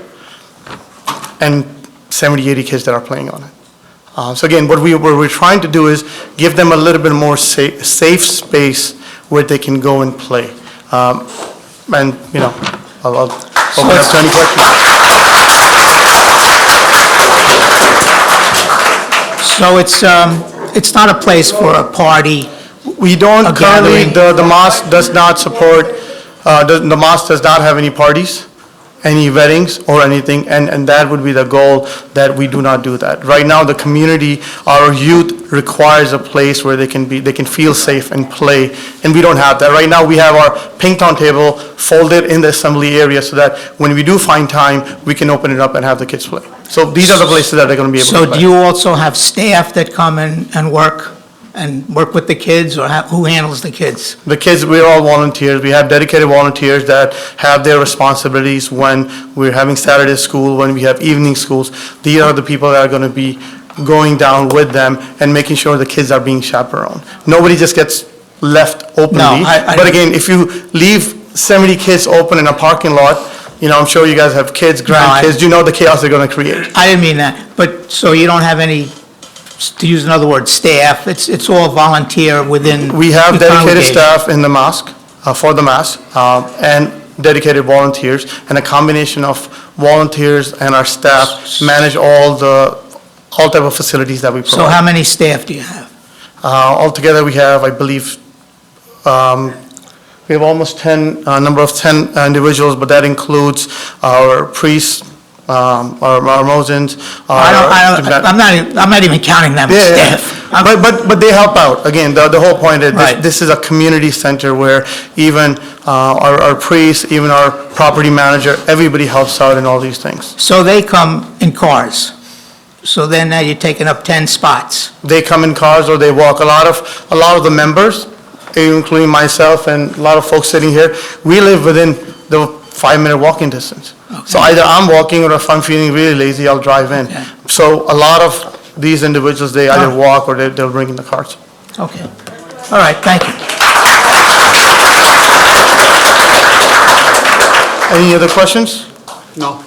[SPEAKER 10] and 70, 80 kids that are playing on it. So again, what we're trying to do is give them a little bit more safe space where they can go and play. And, you know, I'll open up to any questions.
[SPEAKER 1] So it's not a place for a party?
[SPEAKER 10] We don't
[SPEAKER 1] A
[SPEAKER 10] currently,
[SPEAKER 1] gathering.
[SPEAKER 10] the mosque does not support, the mosque does not have any parties, any weddings or anything, and that would be the goal, that we do not do that. Right now, the community, our youth requires a place where they can feel safe and play, and we don't have that. Right now, we have our ping pong table folded in the assembly area so that when we do find time, we can open it up and have the kids play. So these are the places that they're going to be able to
[SPEAKER 1] So
[SPEAKER 10] play.
[SPEAKER 1] do you also have staff that come in and work with the kids, or who handles the kids?
[SPEAKER 10] The kids, we're all volunteers. We have dedicated volunteers that have their responsibilities when we're having Saturday school, when we have evening schools. These are the people that are going to be going down with them and making sure the kids are being chaperoned. Nobody just gets left openly. But again, if you leave 70 kids open in a parking lot, you know, I'm sure you guys have kids, grandkids, you know the chaos they're going to create.
[SPEAKER 1] I didn't mean that, but, so you don't have any, to use another word, staff, it's all volunteer within the
[SPEAKER 10] We have dedicated
[SPEAKER 1] congregation.
[SPEAKER 10] staff in the mosque, for the mass, and dedicated volunteers, and a combination of volunteers and our staff manage all type of facilities that we
[SPEAKER 1] So
[SPEAKER 10] provide.
[SPEAKER 1] how many staff do you have?
[SPEAKER 10] Altogether, we have, I believe, we have almost 10, number of 10 individuals, but that includes our priests, our Mosins.
[SPEAKER 1] I'm not even counting them as staff.
[SPEAKER 10] But they help out. Again, the whole point is
[SPEAKER 1] Right.
[SPEAKER 10] this is a community center where even our priests, even our property manager, everybody helps out in all these things.
[SPEAKER 1] So they come in cars, so then now you're taking up 10 spots.
[SPEAKER 10] They come in cars or they walk. A lot of the members, including myself and a lot of folks sitting here, we live within the 5-minute walking distance. So either I'm walking, or if I'm feeling really lazy, I'll drive in.
[SPEAKER 1] Yeah.
[SPEAKER 10] So a lot of these individuals, they either walk or they'll bring in the cars.
[SPEAKER 1] Okay. All right, thank you.
[SPEAKER 10] Any other questions?
[SPEAKER 9] No.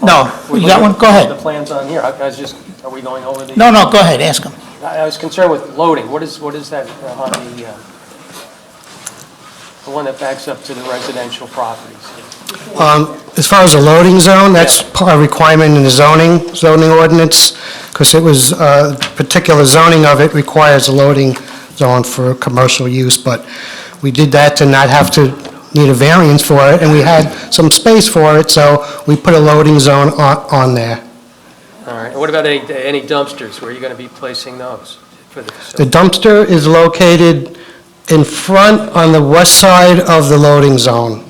[SPEAKER 1] No, you got one? Go ahead.
[SPEAKER 2] The plans on here, I was just, are we going over the?
[SPEAKER 1] No, go ahead, ask them.
[SPEAKER 2] I was concerned with loading. What is that on the one that backs up to the residential properties?
[SPEAKER 6] As far as the loading zone, that's a requirement in the zoning ordinance, because it was, particular zoning of it requires a loading zone for commercial use, but we did that to not have to need a variance for it, and we had some space for it, so we put a loading zone on there.
[SPEAKER 2] All right, and what about any dumpsters? Where are you going to be placing those for the
[SPEAKER 6] The
[SPEAKER 2] facility?
[SPEAKER 6] dumpster is located in front on the west side of the loading zone.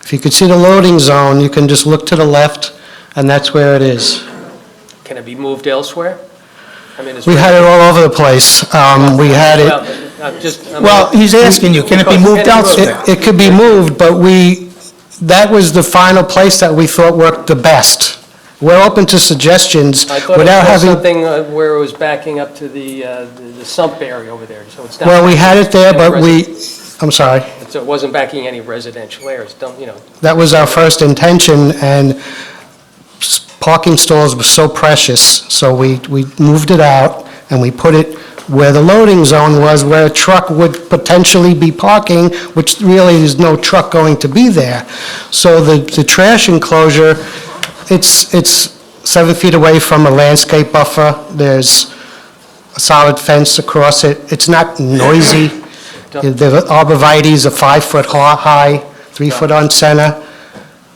[SPEAKER 6] If you could see the loading zone, you can just look to the left, and that's where it is.
[SPEAKER 2] Can it be moved elsewhere? I mean,
[SPEAKER 6] We had it all over the place. We had it,
[SPEAKER 1] Well, he's asking you, can it be moved elsewhere?
[SPEAKER 6] it could be moved, but that was the final place that we thought worked the best. We're open to suggestions
[SPEAKER 2] I thought it
[SPEAKER 6] without
[SPEAKER 2] was
[SPEAKER 6] having,
[SPEAKER 2] something where it was backing up to the sump area over there, so it's not.
[SPEAKER 6] well, we had it there, but I'm sorry.
[SPEAKER 2] So it wasn't backing any residential areas, you know.
[SPEAKER 6] That was our first intention, and parking stalls were so precious, so we moved it out, and we put it where the loading zone was, where a truck would potentially be parking, which really is no truck going to be there. So the trash enclosure It's 7 feet away from a landscape buffer. There's a solid fence across it. It's not noisy. The arborvitae's are 5 foot high, 3 foot on center.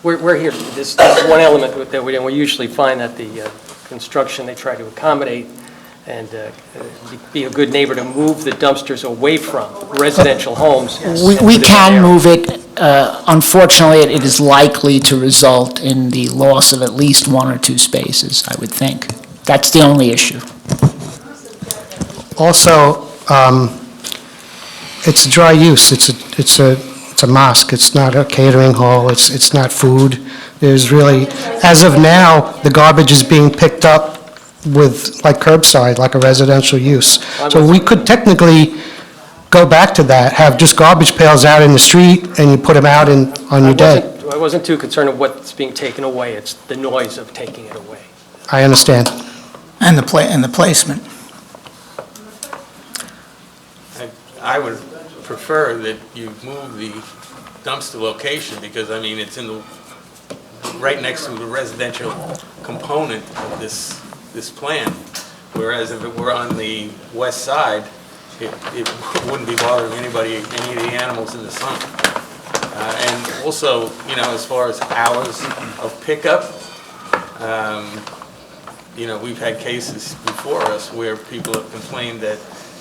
[SPEAKER 2] We're here, this is one element that we usually find that the construction, they try to accommodate and be a good neighbor to move the dumpsters away from residential homes.
[SPEAKER 4] We can move it. Unfortunately, it is likely to result in the loss of at least 1 or 2 spaces, I would think. That's the only issue.
[SPEAKER 6] Also, it's a dry use. It's a mosque. It's not a catering hall. It's not food. There's really, as of now, the garbage is being picked up with, like curbside, like a residential use. So we could technically go back to that, have just garbage pails out in the street, and you put them out on your day.
[SPEAKER 2] I wasn't too concerned with what's being taken away, it's the noise of taking it away.
[SPEAKER 6] I understand.
[SPEAKER 1] And the placement.
[SPEAKER 5] I would prefer that you move the dumpster location, because, I mean, it's in the, right next to the residential component of this plan, whereas if it were on the west side, it wouldn't be bothering anybody, any of the animals in the sun. And also, you know, as far as hours of pickup, you know, we've had cases before us where people have complained that,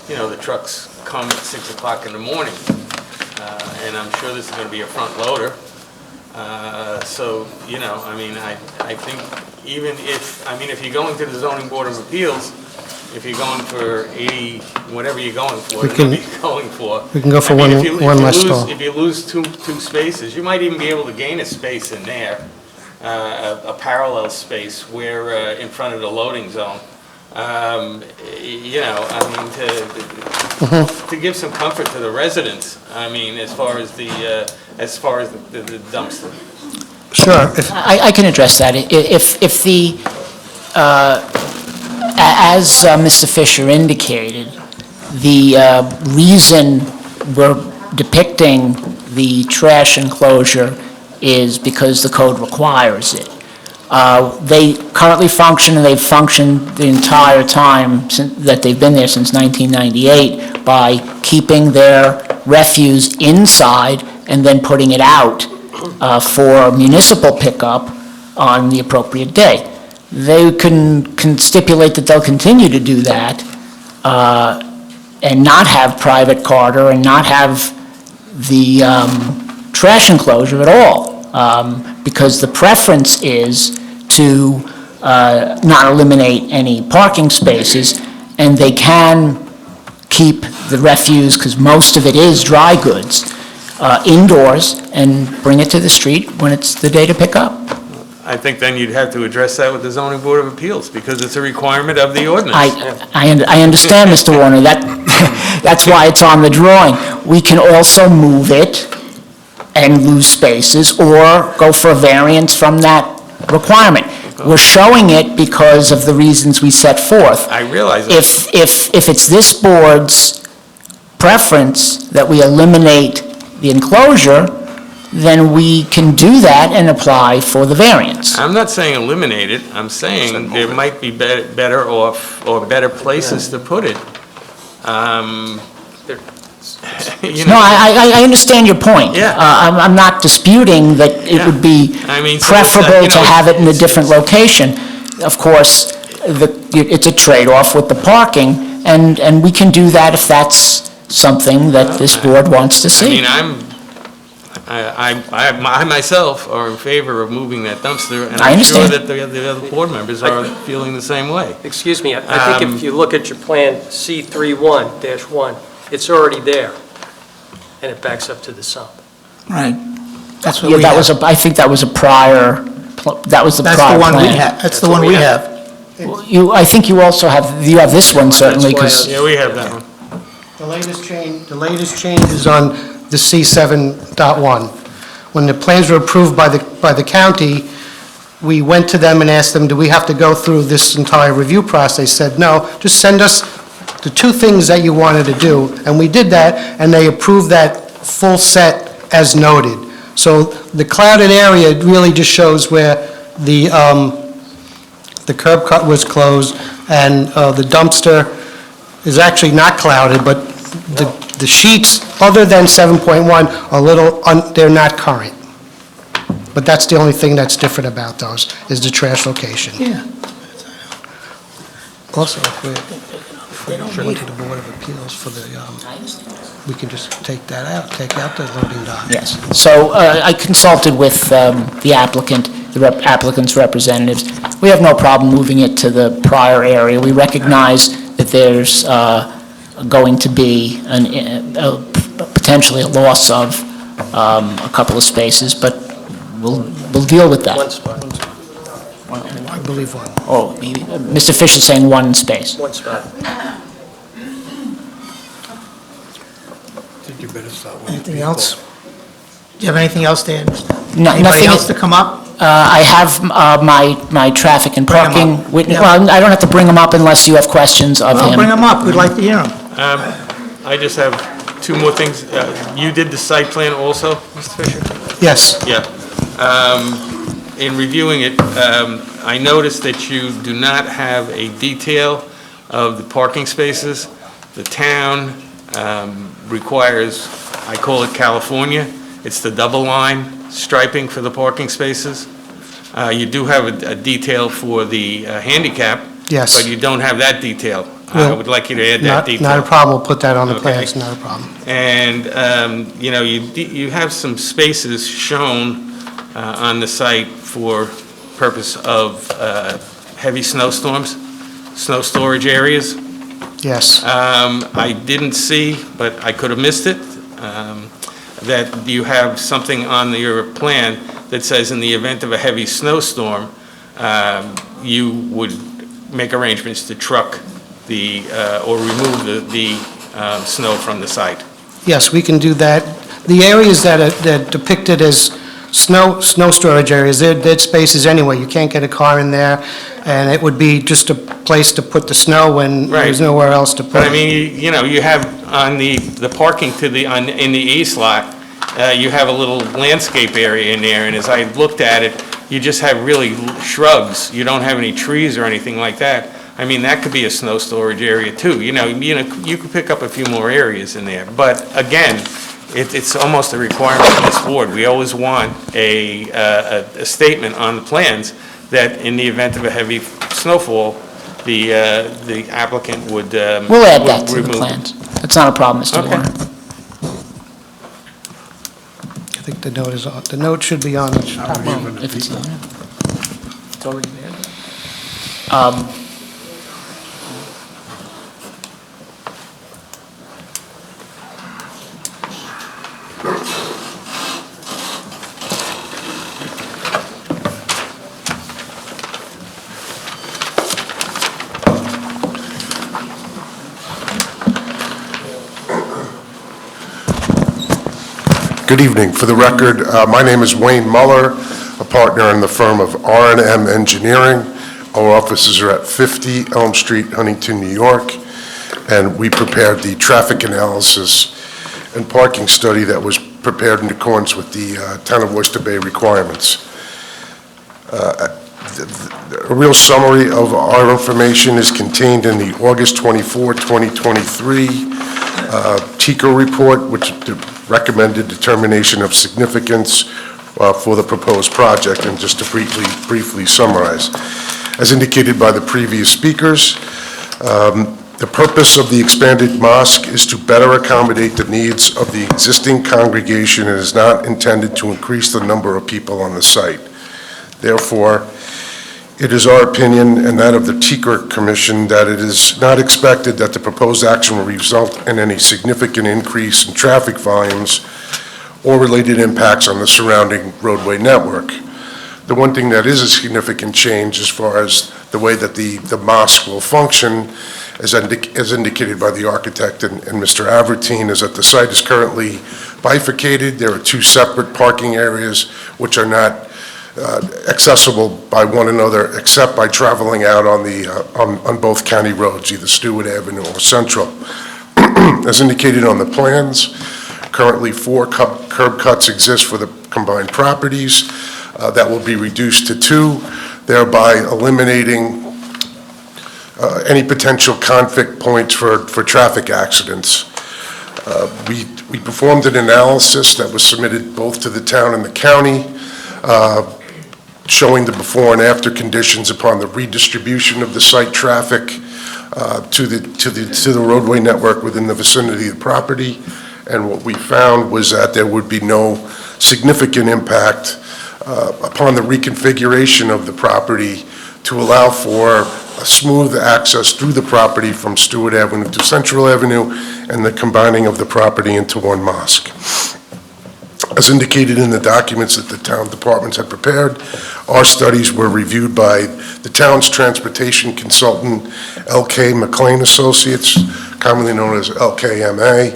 [SPEAKER 5] you know, the trucks come at 6 o'clock in the morning, and I'm sure this is going to be a front loader. So, you know, I mean, I think even if, I mean, if you're going to the zoning board of appeals, if you're going for 80, whatever you're going for,
[SPEAKER 6] We can-
[SPEAKER 5] you're going for.
[SPEAKER 6] we can go for
[SPEAKER 5] I mean,
[SPEAKER 6] one-
[SPEAKER 5] if you-
[SPEAKER 6] one
[SPEAKER 5] if you
[SPEAKER 6] less
[SPEAKER 5] lose-
[SPEAKER 6] stall.
[SPEAKER 5] If you lose two spaces, you might even be able to gain a space in there, a parallel space where, in front of the loading zone. You know, I mean, to give some comfort to the residents, I mean, as far as the dumpster.
[SPEAKER 6] Sure.
[SPEAKER 4] I can address that. If the, as Mr. Fisher indicated, the reason we're depicting the trash enclosure is because the code requires it. They currently function, and they've functioned the entire time that they've been there, since 1998, by keeping their refuse inside and then putting it out for municipal pickup on the appropriate day. They can stipulate that they'll continue to do that and not have private carter and not have the trash enclosure at all, because the preference is to not eliminate any parking spaces, and they can keep the refuse, because most of it is dry goods, indoors, and bring it to the street when it's the day to pick up.
[SPEAKER 5] I think then you'd have to address that with the zoning board of appeals, because it's a requirement of the ordinance.
[SPEAKER 4] I understand, Mr. Warner, that's why it's on the drawing. We can also move it and lose spaces, or go for a variance from that requirement. We're showing it because of the reasons we set forth.
[SPEAKER 5] I realize that.
[SPEAKER 4] If it's this board's preference that we eliminate the enclosure, then we can do that and apply for the variance.
[SPEAKER 5] I'm not saying eliminate it, I'm saying there might be better off, or better places to put it. You
[SPEAKER 4] No,
[SPEAKER 5] know,
[SPEAKER 4] I understand your point.
[SPEAKER 5] Yeah.
[SPEAKER 4] I'm not disputing that it
[SPEAKER 5] Yeah.
[SPEAKER 4] would be
[SPEAKER 5] I mean, so it's,
[SPEAKER 4] preferable
[SPEAKER 5] you
[SPEAKER 4] to
[SPEAKER 5] know,
[SPEAKER 4] have it in a
[SPEAKER 5] it's-
[SPEAKER 4] different location. Of course, it's a trade-off with the parking, and we can do that if that's something that this board wants to
[SPEAKER 5] I
[SPEAKER 4] see.
[SPEAKER 5] mean, I myself are in favor of moving that dumpster, and
[SPEAKER 4] I
[SPEAKER 5] I'm sure
[SPEAKER 4] understand.
[SPEAKER 5] that the other board members are feeling the same way.
[SPEAKER 2] Excuse me, I think if you look at your plan C31-1, it's already there, and it backs up to the sump.
[SPEAKER 1] Right. That's what
[SPEAKER 4] Yeah,
[SPEAKER 1] we
[SPEAKER 4] that
[SPEAKER 1] have.
[SPEAKER 4] was I think that was a prior, that was the prior
[SPEAKER 1] That's
[SPEAKER 4] plan.
[SPEAKER 1] the one we have. That's the
[SPEAKER 2] what
[SPEAKER 1] one
[SPEAKER 2] we
[SPEAKER 1] we
[SPEAKER 2] have.
[SPEAKER 1] have.
[SPEAKER 4] I think you also have, you have this one certainly,
[SPEAKER 2] That's why
[SPEAKER 4] because,
[SPEAKER 5] Yeah, we have that one.
[SPEAKER 6] The latest change is on the C7.1. When the plans were approved by the county, we went to them and asked them, do we have to go through this entire review process? They said, no, just send us the 2 things that you wanted to do. And we did that, and they approved that full set as noted. So the clouded area really just shows where the curb cut was closed, and the dumpster is actually not clouded, but the sheets, other than 7.1, are a little, they're not current. But that's the only thing that's different about those, is the trash location.
[SPEAKER 1] Yeah.
[SPEAKER 6] Also, if we don't go to the Board of Appeals for the, we can just take that out, take out the loading dock.
[SPEAKER 4] Yes. So I consulted with the applicant, the applicant's representatives. We have no problem moving it to the prior area. We recognize that there's going to be potentially a loss of a couple of spaces, but we'll deal with that.
[SPEAKER 2] One spot,
[SPEAKER 6] I believe one.
[SPEAKER 4] Oh, Mr. Fisher's saying one space.
[SPEAKER 2] one spot.
[SPEAKER 9] I think you better start with the
[SPEAKER 1] Anything
[SPEAKER 9] people.
[SPEAKER 1] else? Do you have anything else, Dan?
[SPEAKER 4] No-
[SPEAKER 1] Anybody
[SPEAKER 4] nothing-
[SPEAKER 1] else to come up?
[SPEAKER 4] I have my traffic and
[SPEAKER 1] Bring 'em
[SPEAKER 4] parking
[SPEAKER 1] up.
[SPEAKER 4] witness.
[SPEAKER 1] Yeah.
[SPEAKER 4] Well, I don't have to bring him up unless you have questions of
[SPEAKER 1] Well,
[SPEAKER 4] him.
[SPEAKER 1] bring them up, we'd like to hear them.
[SPEAKER 5] I just have two more things. You did the site plan also, Mr. Fisher?
[SPEAKER 6] Yes.
[SPEAKER 5] Yeah. In reviewing it, I noticed that you do not have a detail of the parking spaces. The town requires, I call it California, it's the double line striping for the parking spaces. You do have a detail for the handicap.
[SPEAKER 6] Yes.
[SPEAKER 5] But you don't have that detail. I
[SPEAKER 6] Well,
[SPEAKER 5] would like you to add that
[SPEAKER 6] Not
[SPEAKER 5] detail.
[SPEAKER 6] a problem, we'll put that on the
[SPEAKER 5] Okay.
[SPEAKER 6] plans, not a problem.
[SPEAKER 5] And, you have some spaces shown on the site for purpose of heavy snowstorms, snow storage areas.
[SPEAKER 6] Yes.
[SPEAKER 5] I didn't see, but I could have missed it, that you have something on your plan that says in the event of a heavy snowstorm, you would make arrangements to truck or remove the snow from the site.
[SPEAKER 6] Yes, we can do that. The areas that are depicted as snow storage areas, they're dead spaces anyway. You can't get a car in there, and it would be just a place to put the snow when there's
[SPEAKER 5] Right.
[SPEAKER 6] nowhere else to put
[SPEAKER 5] But I
[SPEAKER 6] it.
[SPEAKER 5] mean, you have on the parking in the east lot, you have a little landscape area in there, and as I looked at it, you just have really shrubs. You don't have any trees or anything like that. I mean, that could be a snow storage area too. You could pick up a few more areas in there. But again, it's almost a requirement of this board. We always want a statement on the plans that in the event of a heavy snowfall, the applicant would
[SPEAKER 4] We'll add that to the
[SPEAKER 5] remove-
[SPEAKER 4] plans. That's not a problem, Mr.
[SPEAKER 5] Okay.
[SPEAKER 4] Warren.
[SPEAKER 6] I think the note is on, the note should be on.
[SPEAKER 4] Well, if it's not. It's already there.
[SPEAKER 11] Good evening. For the record, my name is Wayne Muller, a partner in the firm of R&M Engineering. Our offices are at 50 Elm Street, Huntington, New York, and we prepared the traffic analysis and parking study that was prepared in accordance with the Town of Oyster Bay requirements. A real summary of our information is contained in the August 24, 2023 TICO report, which recommended determination of significance for the proposed project. And just to briefly summarize, as indicated by the previous speakers, the purpose of the expanded mosque is to better accommodate the needs of the existing congregation and is not intended to increase the number of people on the site. Therefore, it is our opinion and that of the TICO Commission that it is not expected that the proposed action will result in any significant increase in traffic volumes or related impacts on the surrounding roadway network. The one thing that is a significant change as far as the way that the mosque will function, as indicated by the architect and Mr. Avertine, is that the site is currently bifurcated. There are two separate parking areas which are not accessible by one another except by traveling out on both county roads, either Stewart Avenue or Central. As indicated on the plans, currently 4 curb cuts exist for the combined properties. that will be reduced to 2, thereby eliminating any potential conflict points for traffic accidents. We performed an analysis that was submitted both to the town and the county, showing the before and after conditions upon the redistribution of the site traffic to the roadway network within the vicinity of the property. And what we found was that there would be no significant impact upon the reconfiguration of the property to allow for a smooth access through the property from Stewart Avenue to Central Avenue and the combining of the property into one mosque. As indicated in the documents that the town departments had prepared, our studies were reviewed by the town's transportation consultant, LK McLean Associates, commonly known as LKMA,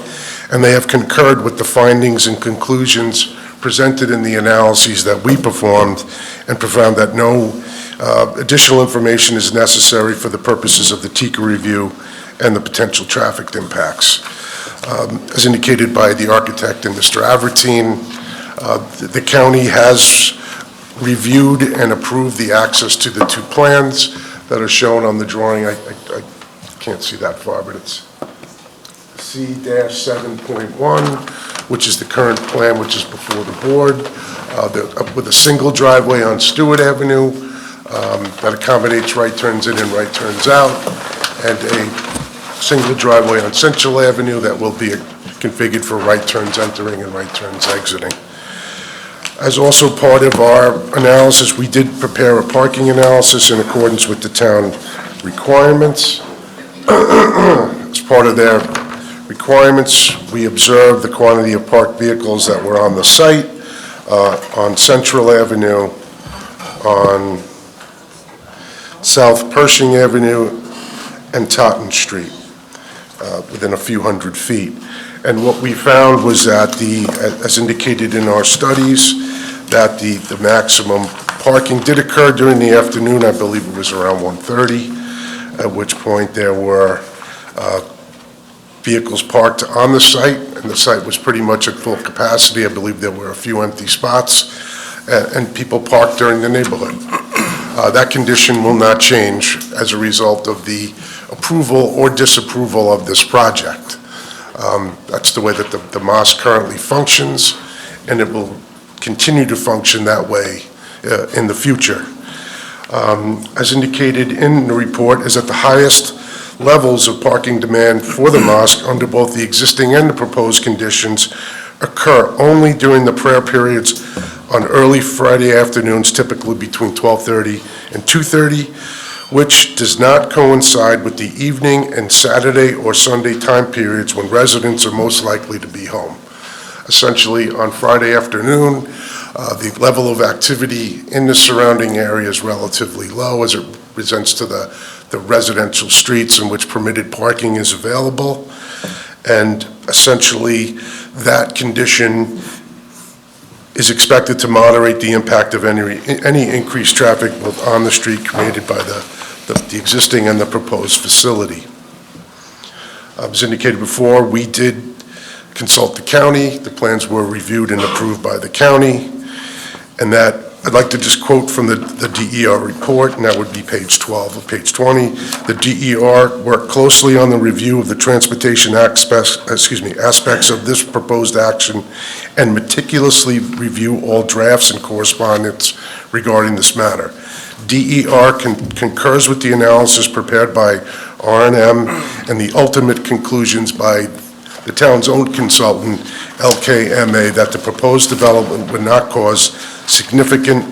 [SPEAKER 11] and they have concurred with the findings and conclusions presented in the analyses that we performed and found that no additional information is necessary for the purposes of the TICA review and the potential traffic impacts. As indicated by the architect and Mr. Avertine, the county has reviewed and approved the access to the 2 plans that are shown on the drawing. I can't see that far, but it's C-7.1, which is the current plan, which is before the board, with a single driveway on Stewart Avenue that accommodates right turns in and right turns out, and a single driveway on Central Avenue that will be configured for right turns entering and right turns exiting. As also part of our analysis, we did prepare a parking analysis in accordance with the town requirements. As part of their requirements, we observed the quantity of parked vehicles that were on the site, on Central Avenue, on South Pershing Avenue, and Totten Street, within a few hundred feet. And what we found was that as indicated in our studies, that the maximum parking did occur during the afternoon. I believe it was around 1:30, at which point there were vehicles parked on the site, and the site was pretty much at full capacity. I believe there were a few empty spots, and people parked during the neighborhood. That condition will not change as a result of the approval or disapproval of this project. That's the way that the mosque currently functions, and it will continue to function that way in the future. As indicated in the report, is that the highest levels of parking demand for the mosque under both the existing and the proposed conditions occur only during the prayer periods on early Friday afternoons, typically between 12:30 and 2:30, which does not coincide with the evening and Saturday or Sunday time periods when residents are most likely to be home. Essentially, on Friday afternoon, the level of activity in the surrounding area is relatively low as it presents to the residential streets in which permitted parking is available. And essentially, that condition is expected to moderate the impact of any increased traffic both on the street created by the existing and the proposed facility. As indicated before, we did consult the county. The plans were reviewed and approved by the county. And that, I'd like to just quote from the DER report, and that would be page 12 of page 20. The DER worked closely on the review of the transportation aspects of this proposed action and meticulously review all drafts and correspondence regarding this matter. DER concurs with the analysis prepared by R&M and the ultimate conclusions by the town's own consultant, LKMA, that the proposed development would not cause significant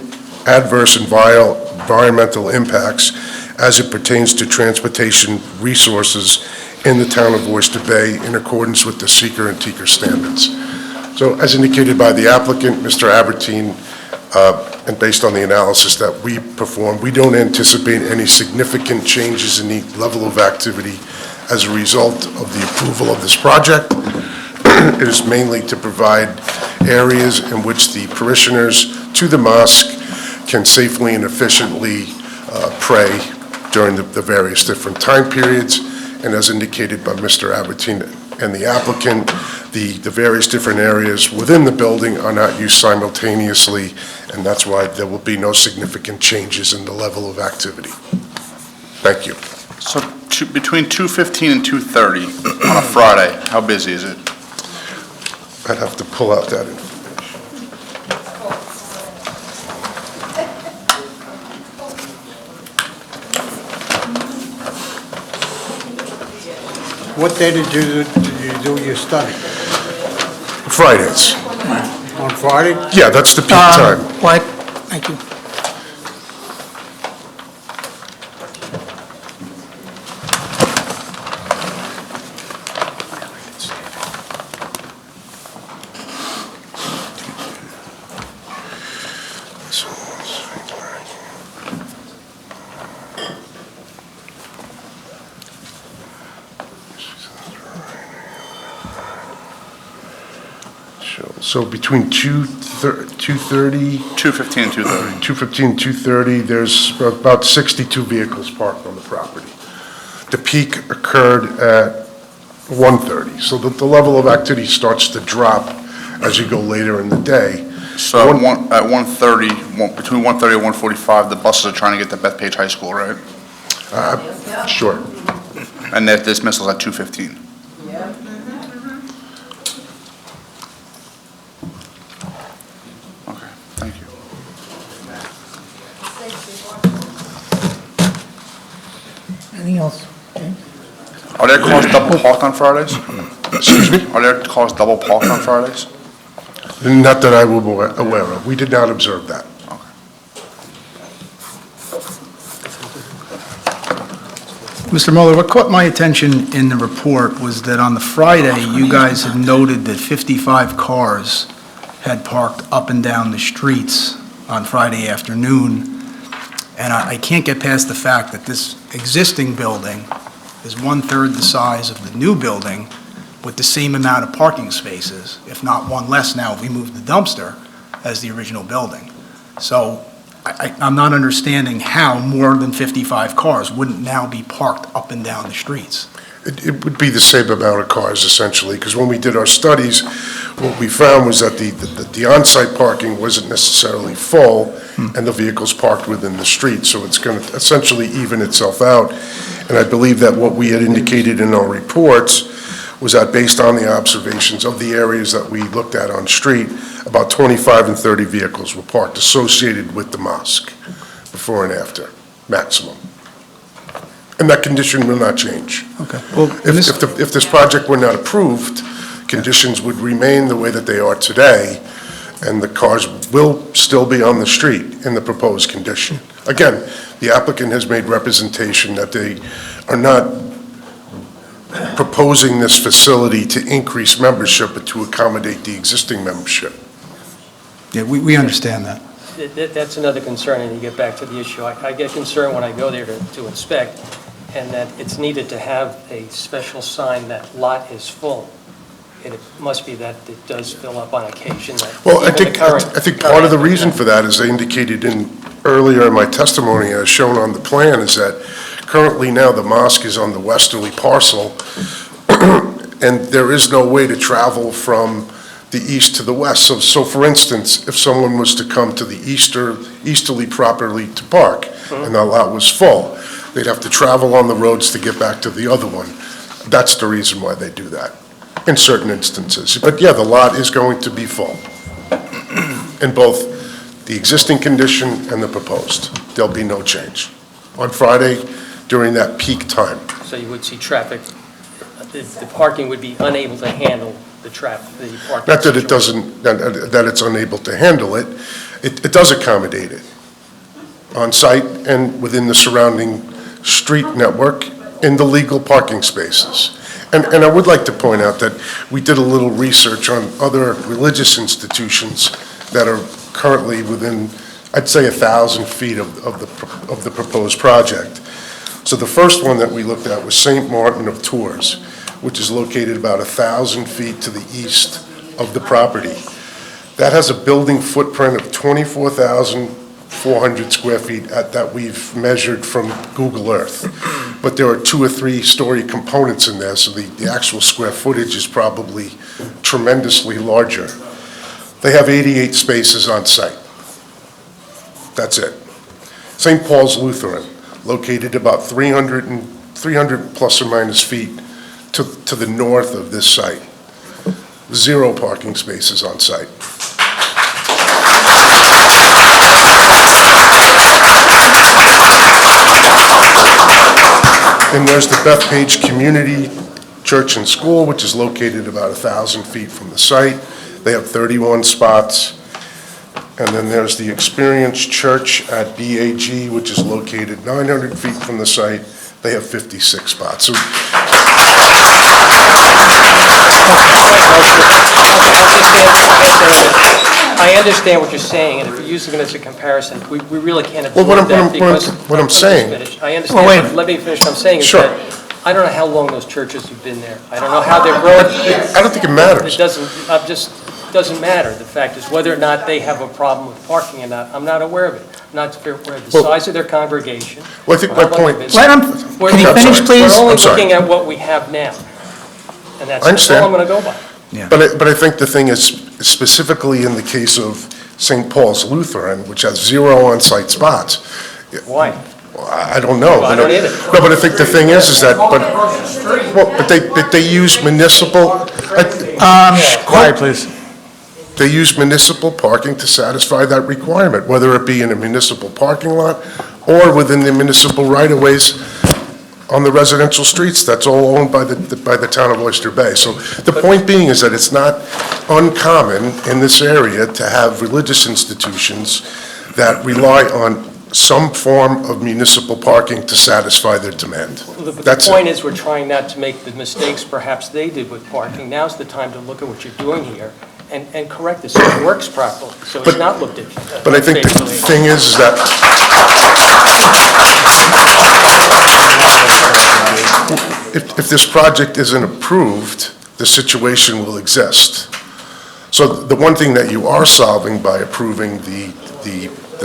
[SPEAKER 11] adverse environmental impacts as it pertains to transportation resources in the town of Oyster Bay in accordance with the seeker and TICA standards. So as indicated by the applicant, Mr. Avertine, and based on the analysis that we performed, we don't anticipate any significant changes in the level of activity as a result of the approval of this project. It is mainly to provide areas in which the parishioners to the mosque can safely and efficiently pray during the various different time periods. And as indicated by Mr. Avertine and the applicant, the various different areas within the building are not used simultaneously, and that's why there will be no significant changes in the level of activity. Thank you.
[SPEAKER 7] So between 2:15 and 2:30 on a Friday, how busy is it?
[SPEAKER 11] I'd have to pull out that information.
[SPEAKER 9] What day did you do your study?
[SPEAKER 11] Fridays.
[SPEAKER 9] On Friday?
[SPEAKER 11] Yeah, that's the peak time.
[SPEAKER 1] What? Thank you.
[SPEAKER 11] So between 2:30,
[SPEAKER 7] 2:15 and 2:30.
[SPEAKER 11] 2:15 and 2:30, there's about 62 vehicles parked on the property. The peak occurred at 1:30, so the level of activity starts to drop as you go later in the day.
[SPEAKER 7] So at 1:30, between 1:30 and 1:45, the buses are trying to get to Bethpage High School, right?
[SPEAKER 11] Sure.
[SPEAKER 7] And their dismissal's at 2:15. Okay, thank you.
[SPEAKER 1] Anything else?
[SPEAKER 7] Are there cars double parked on Fridays? Excuse me? Are there cars double parked on Fridays?
[SPEAKER 11] Not that I was aware of. We did not observe that.
[SPEAKER 3] Mr. Mueller, what caught my attention in the report was that on the Friday, you guys had noted that 55 cars had parked up and down the streets on Friday afternoon, and I can't get past the fact that this existing building is one-third the size of the new building with the same amount of parking spaces, if not one less now if we move the dumpster, as the original building. So I'm not understanding how more than 55 cars wouldn't now be parked up and down the streets.
[SPEAKER 11] It would be the same amount of cars essentially, because when we did our studies, what we found was that the on-site parking wasn't necessarily full, and the vehicles parked within the street, so it's going to essentially even itself out. And I believe that what we had indicated in our reports was that based on the observations of the areas that we looked at on street, about 25 and 30 vehicles were parked associated with the mosque, before and after, maximum. And that condition will not change.
[SPEAKER 3] Okay. Well,
[SPEAKER 11] If this project were not approved, conditions would remain the way that they are today, and the cars will still be on the street in the proposed condition. Again, the applicant has made representation that they are not proposing this facility to increase membership, but to accommodate the existing membership.
[SPEAKER 3] Yeah, we understand that.
[SPEAKER 2] That's another concern, and you get back to the issue. I get concerned when I go there to inspect, and that it's needed to have a special sign that lot is full. And it must be that it does fill up on occasion.
[SPEAKER 11] Well, I think part of the reason for that, as I indicated earlier in my testimony, as shown on the plan, is that currently now the mosque is on the westerly parcel, and there is no way to travel from the east to the west. So for instance, if someone was to come to the easterly property to park, and that lot was full, they'd have to travel on the roads to get back to the other one. That's the reason why they do that, in certain instances. But yeah, the lot is going to be full, in both the existing condition and the proposed. There'll be no change. On Friday, during that peak time.
[SPEAKER 2] So you would see traffic, the parking would be unable to handle the traffic, the parking.
[SPEAKER 11] Not that it
[SPEAKER 2] situation.
[SPEAKER 11] doesn't, that it's unable to handle it. It does accommodate it on-site and within the surrounding street network in the legal parking spaces. And I would like to point out that we did a little research on other religious institutions that are currently within, I'd say, 1,000 feet of the proposed project. So the first one that we looked at was St. Martin of Tours, which is located about 1,000 feet to the east of the property. That has a building footprint of 24,400 square feet that we've measured from Google Earth. But there are 2 or 3 story components in there, so the actual square footage is probably tremendously larger. They have 88 spaces on site. That's it. St. Paul's Lutheran, located about 300 plus or minus feet to the north of this site. 0 parking spaces on site. And there's the Bethpage Community Church and School, which is located about 1,000 feet from the site. They have 31 spots. And then there's the Experience Church at BAG, which is located 900 feet from the site. They have 56 spots. So
[SPEAKER 2] I understand what you're saying, and if you're using it as a comparison, we really can't absorb
[SPEAKER 11] Well,
[SPEAKER 2] that because...
[SPEAKER 11] what I'm saying-
[SPEAKER 2] Let me finish. I
[SPEAKER 1] Well,
[SPEAKER 2] understand,
[SPEAKER 1] wait.
[SPEAKER 2] but let me finish. What I'm saying is
[SPEAKER 11] Sure.
[SPEAKER 2] that I don't know how long those churches have been there. I don't know how they're growing.
[SPEAKER 11] I don't think it matters.
[SPEAKER 2] It doesn't matter. The fact is whether or not they have a problem with parking or not, I'm not aware of it. I'm not aware of the
[SPEAKER 11] Well-
[SPEAKER 2] size of their congregation.
[SPEAKER 11] Well, I think my point-
[SPEAKER 1] Let him, can you finish, please?
[SPEAKER 2] We're only
[SPEAKER 11] I'm sorry.
[SPEAKER 2] looking at what we have now, and that's
[SPEAKER 11] I understand.
[SPEAKER 2] all I'm going to go by.
[SPEAKER 11] But I think the thing is, specifically in the case of St. Paul's Lutheran, which has 0 on-site spots,
[SPEAKER 2] Why?
[SPEAKER 11] well, I don't know.
[SPEAKER 2] Well, I don't either.
[SPEAKER 11] No, but I think the thing is that, but they use municipal,
[SPEAKER 8] Quiet, please.
[SPEAKER 11] they use municipal parking to satisfy that requirement, whether it be in a municipal parking lot or within the municipal right-of-ways on the residential streets. That's all owned by the town of Oyster Bay. So the point being is that it's not uncommon in this area to have religious institutions that rely on some form of municipal parking to sasatisfy their demand.
[SPEAKER 2] But the
[SPEAKER 11] That's
[SPEAKER 2] point
[SPEAKER 11] it.
[SPEAKER 2] is, we're trying not to make the mistakes perhaps they did with parking. Now's the time to look at what you're doing here and correct this so it works properly, so it's
[SPEAKER 11] But-
[SPEAKER 2] not looked at.
[SPEAKER 11] But I think the
[SPEAKER 2] favorably.
[SPEAKER 11] thing is that if this project isn't approved, the situation will exist. So the one thing that you are solving by approving the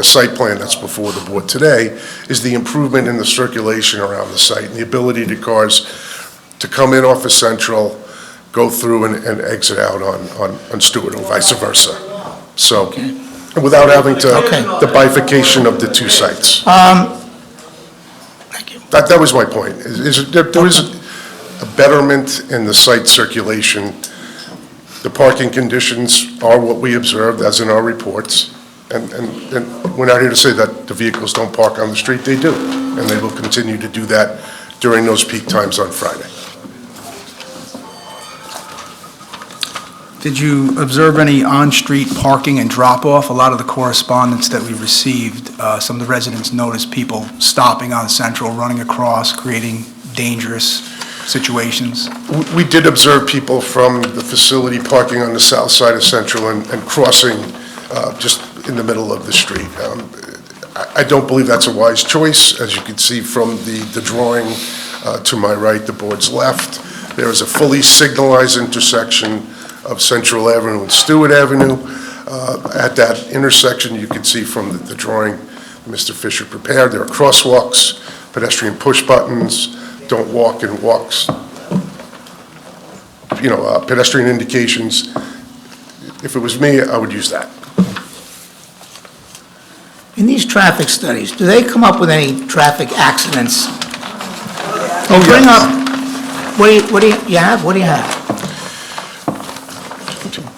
[SPEAKER 11] site plan that's before the board today is the improvement in the circulation around the site and the ability to cars to come in off of Central, go through and exit out on Stewart or vice versa. So, without having to, the bifurcation of the 2 sites.
[SPEAKER 1] Thank you.
[SPEAKER 11] That was my point. There is a betterment in the site circulation. The parking conditions are what we observed, as in our reports. And we're not here to say that the vehicles don't park on the street. They do. And they will continue to do that during those peak times on Friday.
[SPEAKER 3] Did you observe any on-street parking and drop-off? A lot of the correspondence that we received, some of the residents noticed people stopping on Central, running across, creating dangerous situations.
[SPEAKER 11] We did observe people from the facility parking on the south side of Central and crossing just in the middle of the street. I don't believe that's a wise choice. As you can see from the drawing to my right, the board's left, there is a fully signalized intersection of Central Avenue and Stewart Avenue. At that intersection, you can see from the drawing Mr. Fisher prepared, there are crosswalks, pedestrian push buttons, don't walk and walks, pedestrian indications. If it was me, I would use that.
[SPEAKER 1] In these traffic studies, do they come up with any traffic accidents?
[SPEAKER 11] Oh,
[SPEAKER 1] Bring
[SPEAKER 11] yes.
[SPEAKER 1] up, what do you have? What do you have?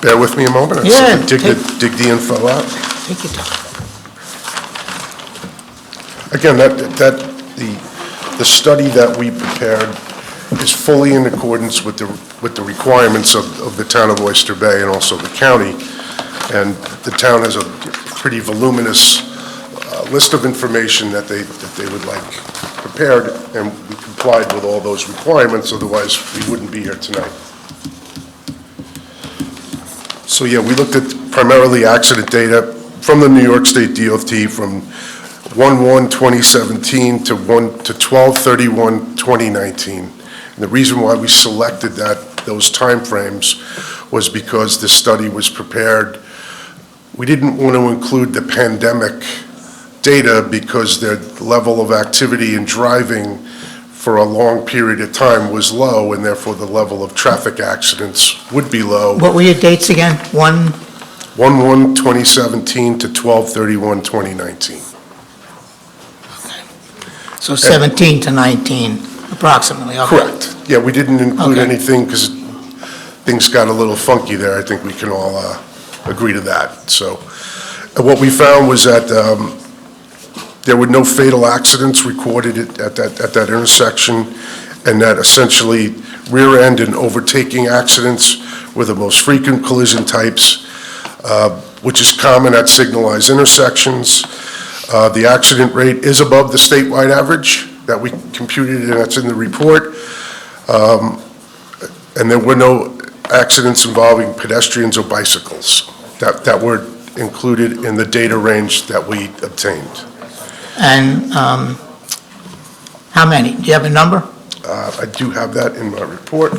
[SPEAKER 11] Bear with me a moment. I'll
[SPEAKER 1] Yeah,
[SPEAKER 11] dig the info out.
[SPEAKER 1] Take your time.
[SPEAKER 11] Again, the study that we prepared is fully in accordance with the requirements of the town of Oyster Bay and also the county. And the town has a pretty voluminous list of information that they would like prepared, and we complied with all those requirements, otherwise we wouldn't be here tonight. So yeah, we looked at primarily accident data from the New York State DOT from 1/1/2017 to 12/31/2019. And the reason why we selected those timeframes was because this study was prepared. We didn't want to include the pandemic data because their level of activity in driving for a long period of time was low, and therefore the level of traffic accidents would be low.
[SPEAKER 1] What were your dates again?
[SPEAKER 11] 1/1/2017 to 12/31/2019.
[SPEAKER 1] So 17 to 19 approximately, okay.
[SPEAKER 11] Correct. Yeah, we didn't include
[SPEAKER 1] Okay.
[SPEAKER 11] anything because things got a little funky there. I think we can all agree to that. So what we found was that there were no fatal accidents recorded at that intersection, and that essentially rear-end and overtaking accidents were the most frequent collision types, which is common at signalized intersections. The accident rate is above the statewide average that we computed, and that's in the report. And there were no accidents involving pedestrians or bicycles that were included in the data range that we obtained.
[SPEAKER 1] And how many? Do you have a number?
[SPEAKER 11] I do have that in my report.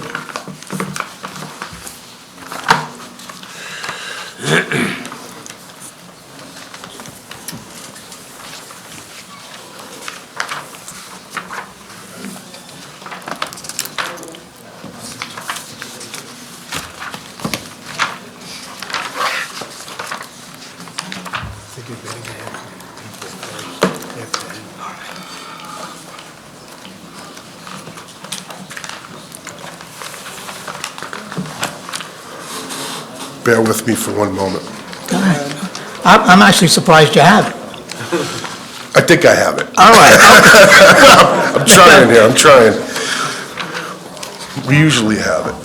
[SPEAKER 11] Bear with me for one moment.
[SPEAKER 1] Go ahead. I'm actually surprised you have it.
[SPEAKER 11] I think I have it.
[SPEAKER 1] All right.
[SPEAKER 11] I'm trying here, I'm trying. We usually have it.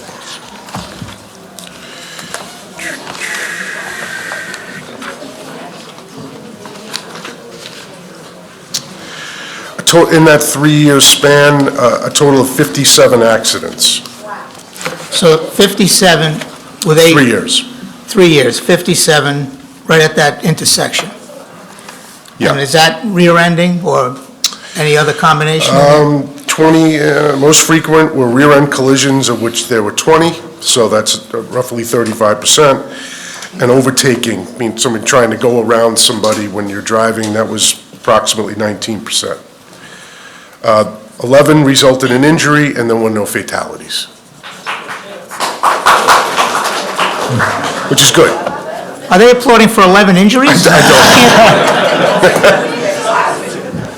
[SPEAKER 11] In that 3-year span, a total of 57 accidents.
[SPEAKER 1] So 57, were they?
[SPEAKER 11] 3 years.
[SPEAKER 1] 3 years, 57, right at that intersection.
[SPEAKER 11] Yeah.
[SPEAKER 1] And is that rear-ending or any other combination?
[SPEAKER 11] 20, most frequent were rear-end collisions, of which there were 20, so that's roughly 35%. And overtaking, I mean, somebody trying to go around somebody when you're driving, that was approximately 19%. 11 resulted in injury, and there were no fatalities. Which is good.
[SPEAKER 1] Are they applauding for 11 injuries?
[SPEAKER 11] I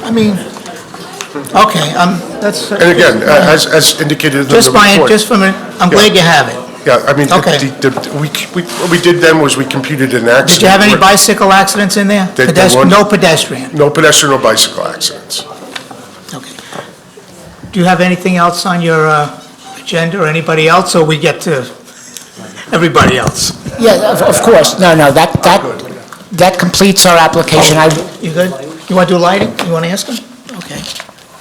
[SPEAKER 1] I mean, okay, that's...
[SPEAKER 11] And again, as indicated in the report.
[SPEAKER 1] Just from it, I'm glad you have it.
[SPEAKER 11] Yeah, I mean,
[SPEAKER 1] Okay.
[SPEAKER 11] what we did then was we computed an accident.
[SPEAKER 1] Did you have any bicycle accidents in there?
[SPEAKER 11] There weren't.
[SPEAKER 1] No pedestrian?
[SPEAKER 11] No pedestrian or bicycle accidents.
[SPEAKER 1] Okay. Do you have anything else on your agenda, or anybody else, or we get to everybody else?
[SPEAKER 4] Yeah, of course. No, that completes our application.
[SPEAKER 1] You good? You want to do lighting? You want to ask him? Okay.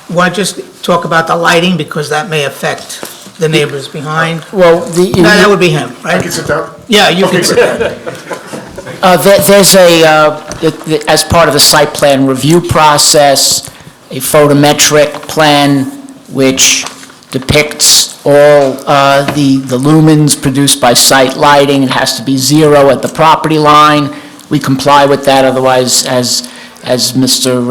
[SPEAKER 1] You want to just talk about the lighting, because that may affect the neighbors behind?
[SPEAKER 4] Well,
[SPEAKER 1] No, that would be him,
[SPEAKER 11] I
[SPEAKER 1] right?
[SPEAKER 11] can sit down?
[SPEAKER 1] Yeah, you can sit down.
[SPEAKER 4] There's as part of the site plan review process, a photometric plan which depicts all the lumens produced by site lighting. It has to be 0 at the property line. We comply with that, otherwise, as Mr.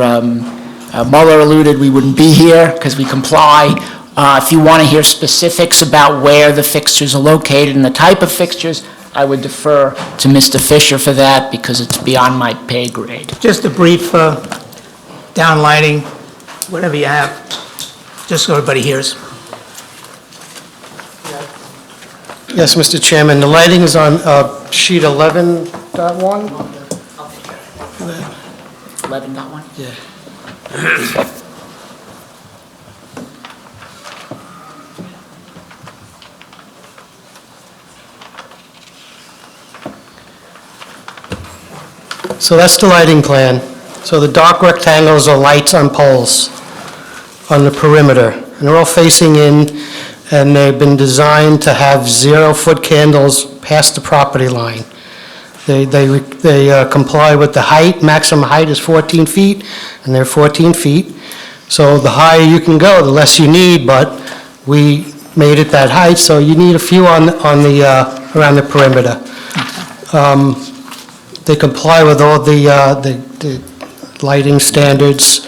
[SPEAKER 4] Mueller alluded, we wouldn't be here because we comply. If you want to hear specifics about where the fixtures are located and the type of fixtures, I would defer to Mr. Fisher for that because it's beyond my pay grade.
[SPEAKER 1] Just a brief downlighting, whatever you have, just so everybody hears.
[SPEAKER 6] Yes, Mr. Chairman, the lighting is on sheet 11.1.
[SPEAKER 4] 11.1?
[SPEAKER 6] Yeah. So that's the lighting plan. So the dark rectangles are lights on poles on the perimeter, and they're all facing in, and they've been designed to have 0-foot candles past the property line. They comply with the height, maximum height is 14 feet, and they're 14 feet. So the higher you can go, the less you need, but we made it that height, so you need a few on the, around the perimeter. They comply with all the lighting standards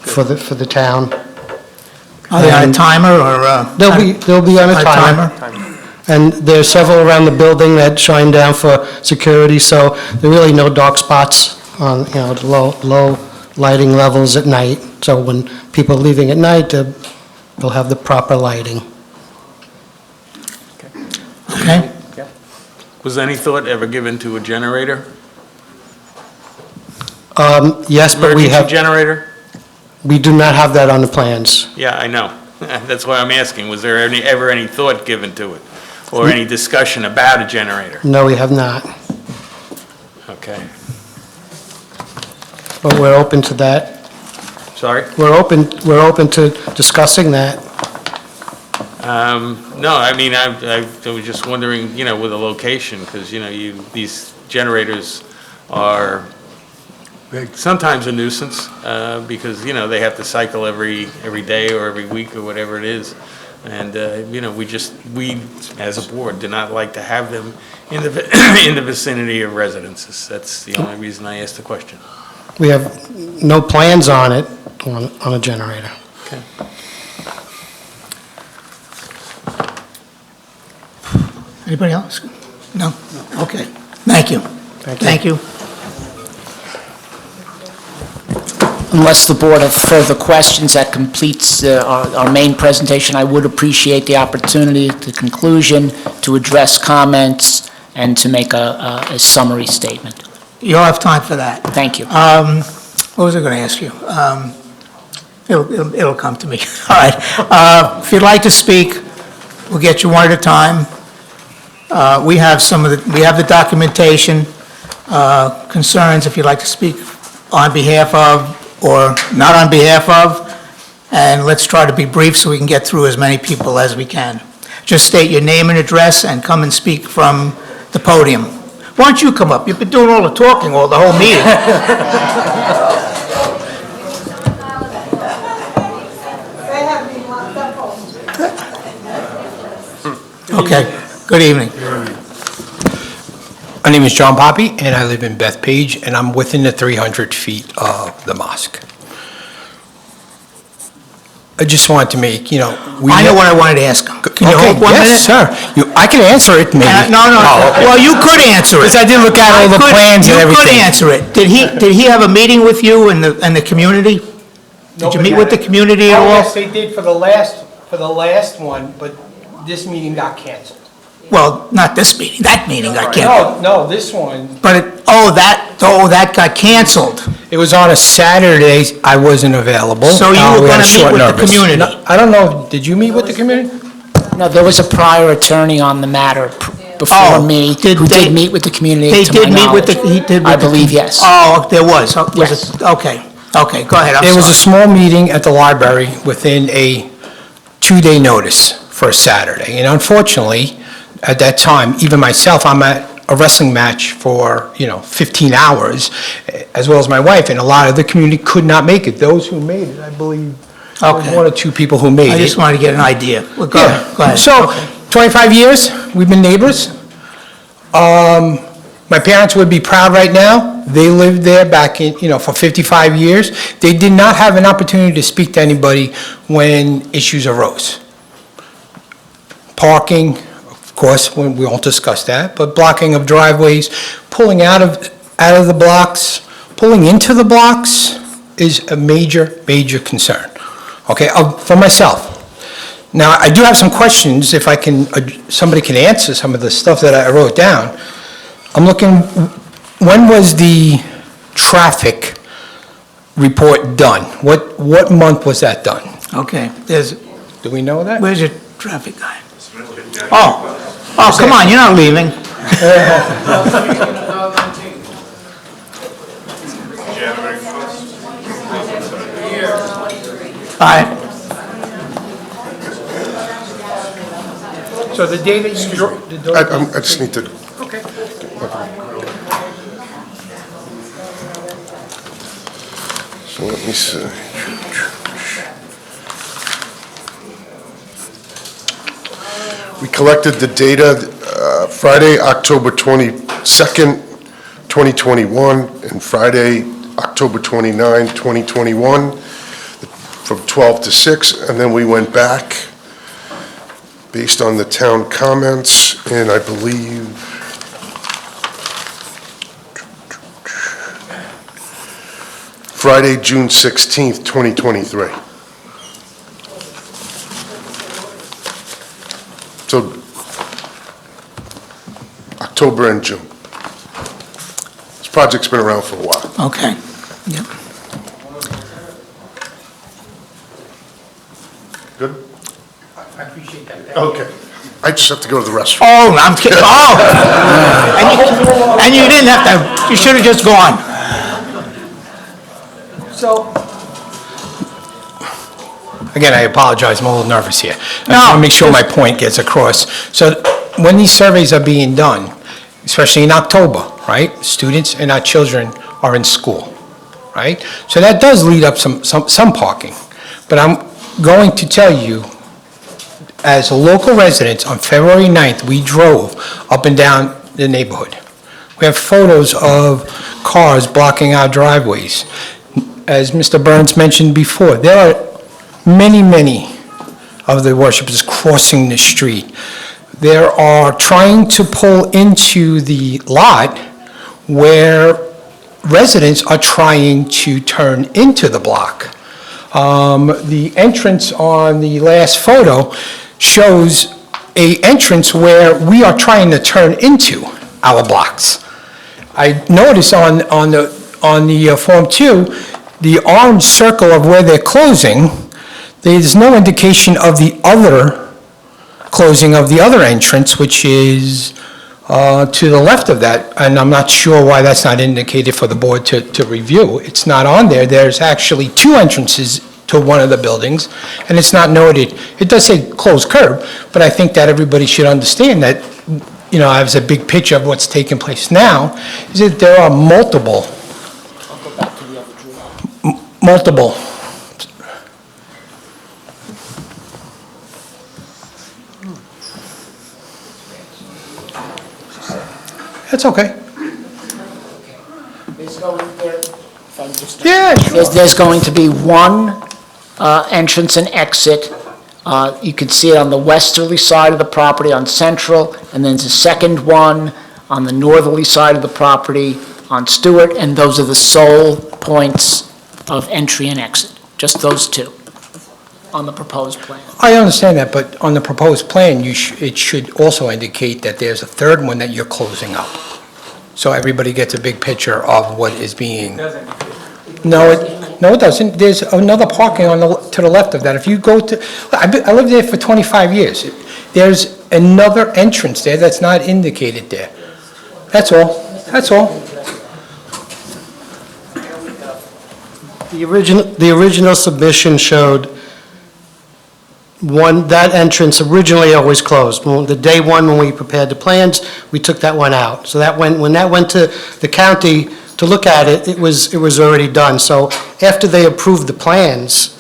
[SPEAKER 6] for the town.
[SPEAKER 1] Are they on a timer, or?
[SPEAKER 6] They'll be on a timer. And there's several around the building that shine down for security, so there are really no dark spots on, the low lighting levels at night, so when people are leaving at night, they'll have the proper lighting.
[SPEAKER 1] Okay?
[SPEAKER 5] Was any thought ever given to a generator?
[SPEAKER 6] Yes, but
[SPEAKER 5] Emergency generator?
[SPEAKER 6] we do not have that on the plans.
[SPEAKER 5] Yeah, I know. That's why I'm asking. Was there ever any thought given to it? Or any discussion about a generator?
[SPEAKER 6] No, we have not,
[SPEAKER 5] Okay.
[SPEAKER 6] but we're open to that.
[SPEAKER 5] Sorry?
[SPEAKER 6] We're open to discussing that.
[SPEAKER 5] No, I mean, I was just wondering, with the location, because, these generators are sometimes a nuisance, because, they have to cycle every day or every week or whatever it is. And, we, as a board, do not like to have them in the vicinity of residences. That's the only reason I asked the question.
[SPEAKER 6] We have no plans on it, on a generator.
[SPEAKER 5] Okay.
[SPEAKER 1] Anybody else? No? Okay. Thank you. Thank you.
[SPEAKER 4] Unless the board have further questions, that completes our main presentation. I would appreciate the opportunity at the conclusion to address comments and to make a summary statement.
[SPEAKER 1] You'll have time for that.
[SPEAKER 4] Thank you.
[SPEAKER 1] What was I going to ask you? It'll come to me. All right. If you'd like to speak, we'll get you one at a time. We have the documentation, concerns, if you'd like to speak on behalf of or not on behalf of, and let's try to be brief so we can get through as many people as we can. Just state your name and address and come and speak from the podium. Why don't you come up? You've been doing all the talking the whole meeting. Okay, good evening.
[SPEAKER 12] My name is John Poppy, and I live in Bethpage, and I'm within the 300 feet of the mosque. I just wanted to make,
[SPEAKER 1] I know what I wanted to ask him. Can you hold 1 minute?
[SPEAKER 12] Yes, sir. I can answer it, maybe.
[SPEAKER 1] No.
[SPEAKER 12] Oh, okay.
[SPEAKER 1] Well, you could answer it.
[SPEAKER 12] Because I did look at all the plans and everything.
[SPEAKER 1] You could answer it. Did he have a meeting with you and the community? Did you meet with the community at all?
[SPEAKER 12] Yes, they did for the last one, but this meeting got canceled.
[SPEAKER 1] Well, not this meeting, that meeting got canceled.
[SPEAKER 12] No, this one.
[SPEAKER 1] But, that got canceled.
[SPEAKER 12] It was on a Saturday, I wasn't available.
[SPEAKER 1] So you were
[SPEAKER 12] We had
[SPEAKER 1] gonna
[SPEAKER 12] a short
[SPEAKER 1] meet with the
[SPEAKER 12] notice.
[SPEAKER 1] community?
[SPEAKER 12] No, I don't know, did you meet with the community?
[SPEAKER 4] No, there was a prior attorney on the matter before me who did meet with the community,
[SPEAKER 1] They
[SPEAKER 4] to my
[SPEAKER 1] did meet with the,
[SPEAKER 4] knowledge.
[SPEAKER 1] he did with
[SPEAKER 4] I
[SPEAKER 1] the...
[SPEAKER 4] believe, yes.
[SPEAKER 1] Oh, there was.
[SPEAKER 4] Yes.
[SPEAKER 1] Okay, go ahead, I'm
[SPEAKER 12] There was a
[SPEAKER 1] sorry.
[SPEAKER 12] small meeting at the library within a 2-day notice for a Saturday. And unfortunately, at that time, even myself, I'm at a wrestling match for, 15 hours, as well as my wife, and a lot of the community could not make it. Those who made it, I believe, there was
[SPEAKER 1] Okay.
[SPEAKER 12] 1 or 2 people who made it.
[SPEAKER 1] I just wanted to get an idea. Well, go ahead.
[SPEAKER 12] So,
[SPEAKER 1] Okay.
[SPEAKER 12] 25 years, we've been neighbors. My parents would be proud right now. They lived there back in, for 55 years. They did not have an opportunity to speak to anybody when issues arose. Parking, of course, we won't discuss that, but blocking of driveways, pulling out of the blocks, pulling into the blocks is a major, major concern, okay, for myself. Now, I do have some questions, if somebody can answer some of the stuff that I wrote down. I'm looking, when was the traffic report done? What month was that done?
[SPEAKER 1] Okay,
[SPEAKER 12] Do we know that?
[SPEAKER 1] where's your traffic guy? Oh, come on, you're not leaving. All right,
[SPEAKER 12] So the day that you drove...
[SPEAKER 11] I just need to,
[SPEAKER 12] Okay.
[SPEAKER 11] so let me see. We collected the data Friday, October 22nd, 2021, and Friday, October 29, 2021, from 12 to 6, and then we went back based on the town comments, and I believe Friday, June 16th, 2023. So, October and June. This project's been around for a while.
[SPEAKER 1] Okay. Yep.
[SPEAKER 11] Good?
[SPEAKER 1] I appreciate that.
[SPEAKER 11] Okay. I just have to go to the restroom.
[SPEAKER 1] Oh, I'm kidding. Oh! And you didn't have to, you should have just gone.
[SPEAKER 12] So, again, I apologize, I'm a little nervous here. I
[SPEAKER 1] No,
[SPEAKER 12] want to make sure my point gets across. So when these surveys are being done, especially in October, right? Students and our children are in school, right? So that does lead up some parking. But I'm going to tell you, as a local resident, on February 9th, we drove up and down the neighborhood. We have photos of cars blocking our driveways. As Mr. Burns mentioned before, there are many of the worshipers crossing the street. They are trying to pull into the lot where residents are trying to turn into the block. The entrance on the last photo shows a entrance where we are trying to turn into our blocks. I notice on the Form 2, the orange circle of where they're closing, there's no indication of the other closing of the other entrance, which is to the left of that, and I'm not sure why that's not indicated for the board to review. It's not on there. There's actually two entrances to one of the buildings, and it's not noted. It does say closed curb, but I think that everybody should understand that, you know, as a big picture of what's taking place now, is that there are multiple. That's okay. Yeah, sure.
[SPEAKER 4] There's going to be one entrance and exit. You can see it on the westerly side of the property on Central, and then there's a second one on the northerly side of the property on Stewart, and those are the sole points of entry and exit, just those two on the proposed plan.
[SPEAKER 12] I understand that, but on the proposed plan, it should also indicate that there's a third one that you're closing up. So everybody gets a big picture of what is being. No, it doesn't. There's another parking to the left of that. If you go to, I lived there for 25 years. There's another entrance there that's not indicated there. That's all.
[SPEAKER 6] The original submission showed that entrance originally always closed. The day one, when we prepared the plans, we took that one out. So when that went to the county to look at it, it was already done. So after they approved the plans,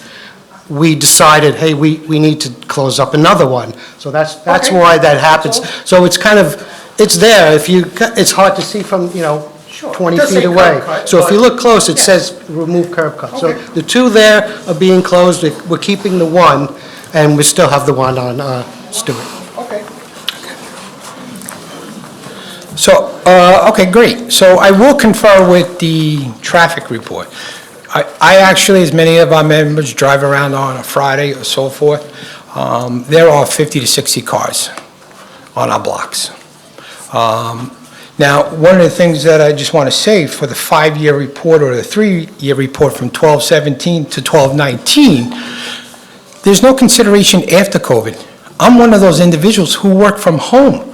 [SPEAKER 6] we decided, hey, we need to close up another one. So that's why that happens. So it's kind of, it's there. It's hard to see from, 20 feet away. So if you look close, it says remove curb cut. So the two there are being closed. We're keeping the one, and we still have the one on Stewart.
[SPEAKER 12] Okay. So, okay, great. So I will confer with the traffic report. I actually, as many of our members drive around on a Friday or so forth, there are 50 to 60 cars on our blocks. Now, one of the things that I just want to say for the 5-year report or the 3-year report from 12/17 to 12/19, there's no consideration after COVID. I'm one of those individuals who work from home.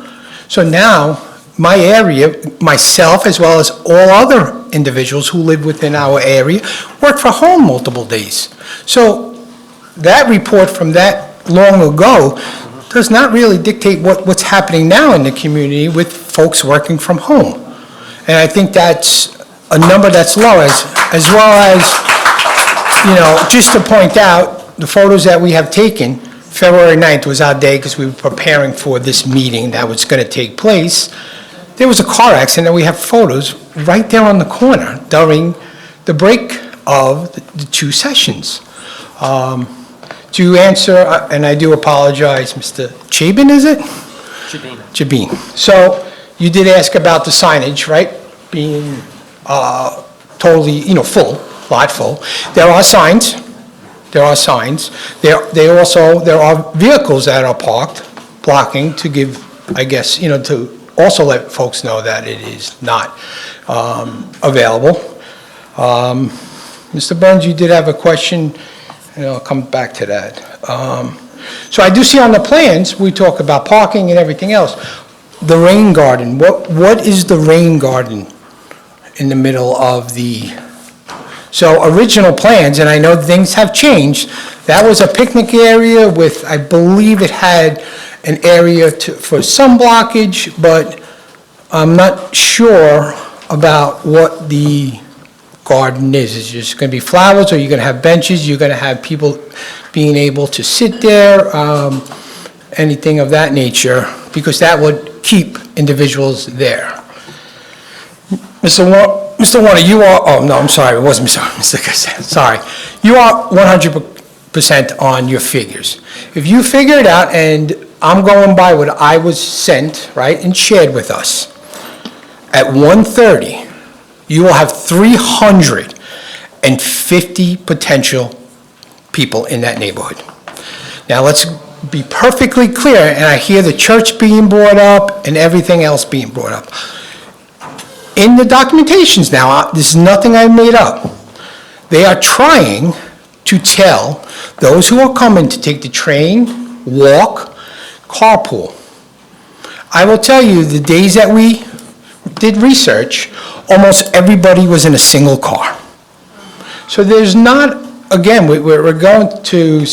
[SPEAKER 12] So now, my area, myself, as well as all other individuals who live within our area, work from home multiple days. So that report from that long ago does not really dictate what's happening now in the community with folks working from home. And I think that's a number that's low, as well as, just to point out, the photos that we have taken, February 9th was our day because we were preparing for this meeting that was going to take place. There was a car accident, and we have photos right there on the corner during the break of the two sessions. To answer, and I do apologize, Mr. Chabin, is it? Chabin. So you did ask about the signage, right? Being totally, full. lot full. There are signs. There are signs. There are vehicles that are parked, blocking to give, I guess, to also let folks know that it is not available. Mr. Burns, you did have a question, and I'll come back to that. So I do see on the plans, we talk about parking and everything else. The rain garden, what is the rain garden in the middle of the... So original plans, and I know things have changed, that was a picnic area with, I believe it had an area for some blockage, but I'm not sure about what the garden is. Is it just going to be flowers, or are you going to have benches? You're going to have people being able to sit there, anything of that nature, because that would keep individuals there. Mr. Warner, you are, oh, no, I'm sorry, it wasn't Mr. Cassell, sorry. You are 100% on your figures. If you figure it out, and I'm going by what I was sent, right, and shared with us, at 1:30, you will have 350 potential people in that neighborhood. Now, let's be perfectly clear, and I hear the church being brought up and everything else being brought up. In the documentations now, this is nothing I made up. They are trying to tell those who are coming to take the train, walk, carpool. I will tell you, the days that we did research, almost everybody was in a single car. So there's not, again, we're going to,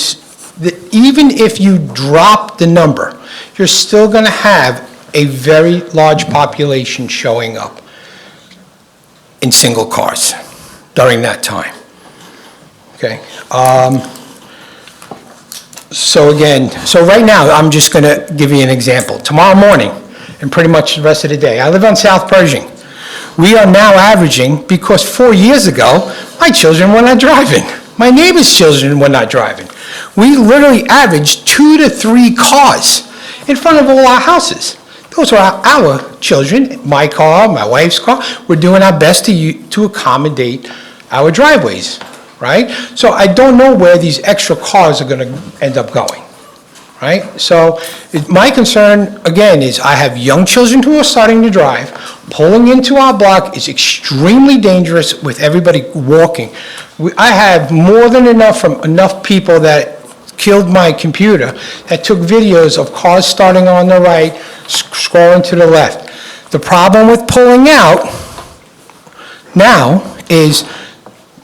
[SPEAKER 12] even if you drop the number, you're still going to have a very large population showing up in single cars during that time. Okay? So right now, I'm just going to give you an example. Tomorrow morning, and pretty much the rest of the day, I live on South Pershing. We are now averaging, because 4 years ago, my children were not driving. My neighbor's children were not driving. We literally averaged 2 to 3 cars in front of all our houses. Those are our children, my car, my wife's car. We're doing our best to accommodate our driveways, right? So I don't know where these extra cars are going to end up going, right? So my concern, again, is I have young children who are starting to drive. Pulling into our block is extremely dangerous with everybody walking. I have more than enough from enough people that killed my computer that took videos of cars starting on the right, scrolling to the left. The problem with pulling out now is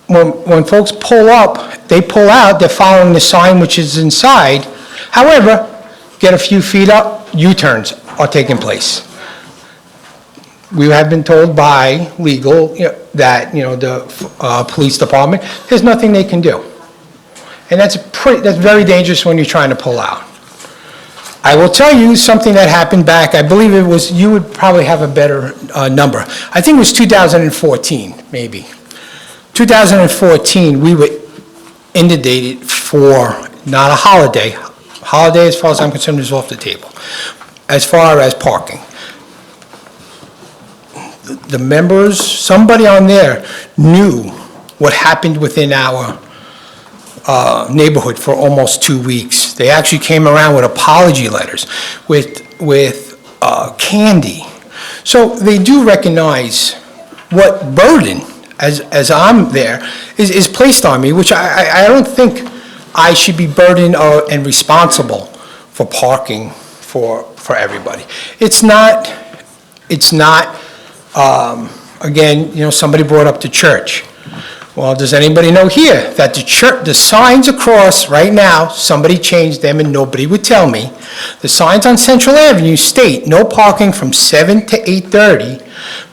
[SPEAKER 12] when folks pull up, they pull out, they're following the sign which is inside. However, get a few feet up, U-turns are taking place. We have been told by legal that the police department, there's nothing they can do. And that's very dangerous when you're trying to pull out. I will tell you something that happened back, I believe it was, you would probably have a better number. I think it was 2014, maybe. 2014, we were inundated for not a holiday. Holiday, as far as I'm concerned, is off the table. As far as parking. The members, somebody on there knew what happened within our neighborhood for almost 2 weeks. They actually came around with apology letters, with candy. So they do recognize what burden, as I'm there, is placed on me, which I don't think I should be burdened and responsible for parking for everybody. It's not, again, somebody brought up the church. Well, does anybody know here that the signs across right now, somebody changed them and nobody would tell me. The signs on Central Avenue state no parking from 7 to 8:30,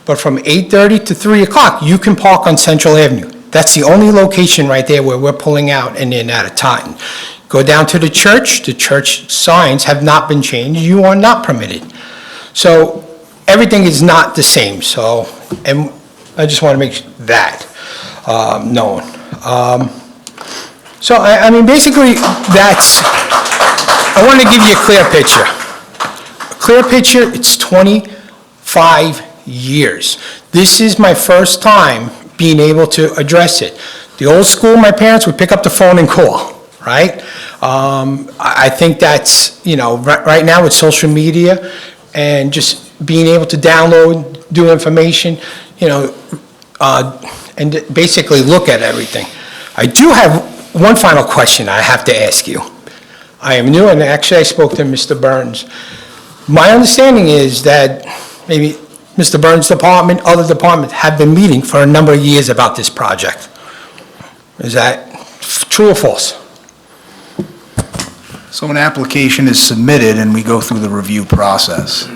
[SPEAKER 12] but from 8:30 to 3 o'clock, you can park on Central Avenue. That's the only location right there where we're pulling out and in at a time. Go down to the church signs have not been changed, you are not permitted. So everything is not the same, and I just want to make that known. So, I mean, basically, I want to give you a clear picture. A clear picture, it's 25 years. This is my first time being able to address it. The old school, my parents would pick up the phone and call, right? I think that's, right now with social media and just being able to download, do information, and basically look at everything. I do have one final question I have to ask you. I am new, and actually I spoke to Mr. Burns. My understanding is that maybe Mr. Burns' department, other departments have been meeting for a number of years about this project. Is that true or false?
[SPEAKER 3] So an application is submitted and we go through the review process.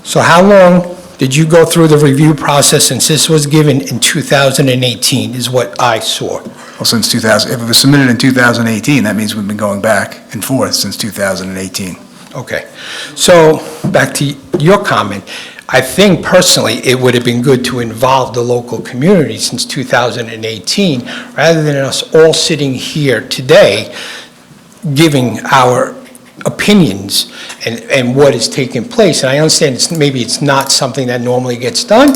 [SPEAKER 12] So how long did you go through the review process since this was given in 2018, is what I saw?
[SPEAKER 3] Well, since 2000, if it was submitted in 2018, that means we've been going back and forth since 2018.
[SPEAKER 12] Okay. So back to your comment, I think personally it would have been good to involve the local community since 2018, rather than us all sitting here today giving our opinions and what is taking place. And I understand maybe it's not something that normally gets done,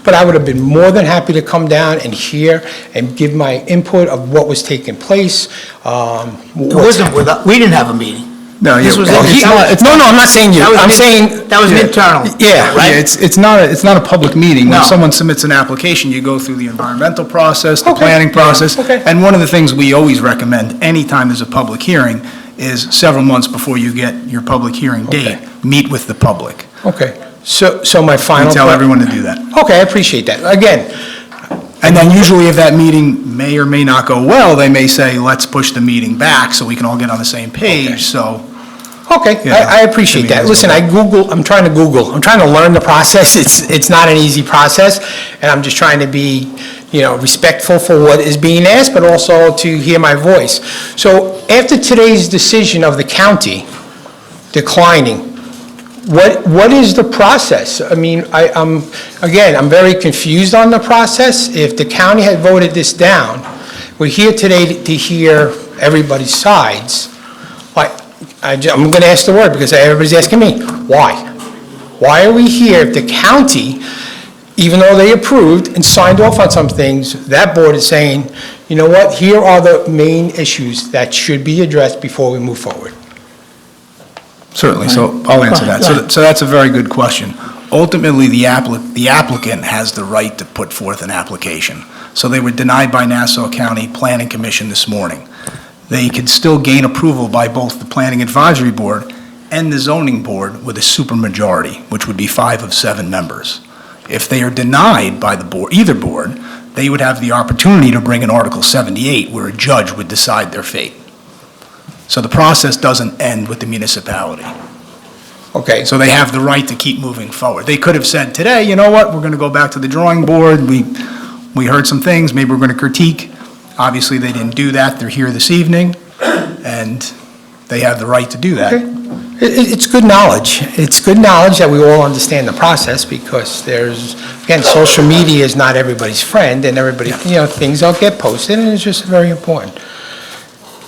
[SPEAKER 12] but I would have been more than happy to come down and hear and give my input of what was taking place.
[SPEAKER 1] It wasn't we didn't have a meeting.
[SPEAKER 3] No,
[SPEAKER 1] This was-
[SPEAKER 12] No, I'm not saying you.
[SPEAKER 1] That was
[SPEAKER 12] I'm
[SPEAKER 1] an-
[SPEAKER 12] saying,
[SPEAKER 1] That was an internal.
[SPEAKER 12] yeah,
[SPEAKER 3] Yeah, it's not a public meeting. When
[SPEAKER 1] No.
[SPEAKER 3] someone submits an application, you go through the environmental process, the
[SPEAKER 12] Okay.
[SPEAKER 3] planning process.
[SPEAKER 12] Okay.
[SPEAKER 3] And one of the things we always recommend anytime there's a public hearing is several months before you get your public hearing date, meet with the public.
[SPEAKER 12] okay. So my final.
[SPEAKER 3] And tell everyone to do that.
[SPEAKER 12] Okay, I appreciate that. Again,
[SPEAKER 3] And then usually if that meeting may or may not go well, they may say, let's push the meeting back so we can all get on the same page, so.
[SPEAKER 12] okay,
[SPEAKER 3] Yeah.
[SPEAKER 12] I appreciate that. Listen, I'm trying to learn the process. It's not an easy process, and I'm just trying to be, respectful for what is being asked, but also to hear my voice. So after today's decision of the county declining, what is the process? I mean, I'm very confused on the process. If the county had voted this down, we're here today to hear everybody's sides. I'm going to ask the word because everybody's asking me, why? Why are we here if the county, even though they approved and signed off on some things, that board is saying, you know what, here are the main issues that should be addressed before we move forward?
[SPEAKER 3] Certainly, so I'll answer that. So that's a very good question. Ultimately, the applicant has the right to put forth an application. So they were denied by Nassau County Planning Commission this morning. They could still gain approval by both the Planning Advisory Board and the Zoning Board with a supermajority, which would be 5 of 7 members. If they are denied by the board, either board, they would have the opportunity to bring an Article 78 where a judge would decide their fate. So the process doesn't end with the municipality.
[SPEAKER 12] Okay,
[SPEAKER 3] So they have the right to keep moving forward. They could have said today, you know what, we're going to go back to the drawing board, we heard some things, maybe we're going to critique. Obviously, they didn't do that, they're here this evening, and they have the right to do that.
[SPEAKER 12] It's good knowledge. It's good knowledge that we all understand the process because again, social media is not everybody's friend and everybody, things don't get posted and it's just very important.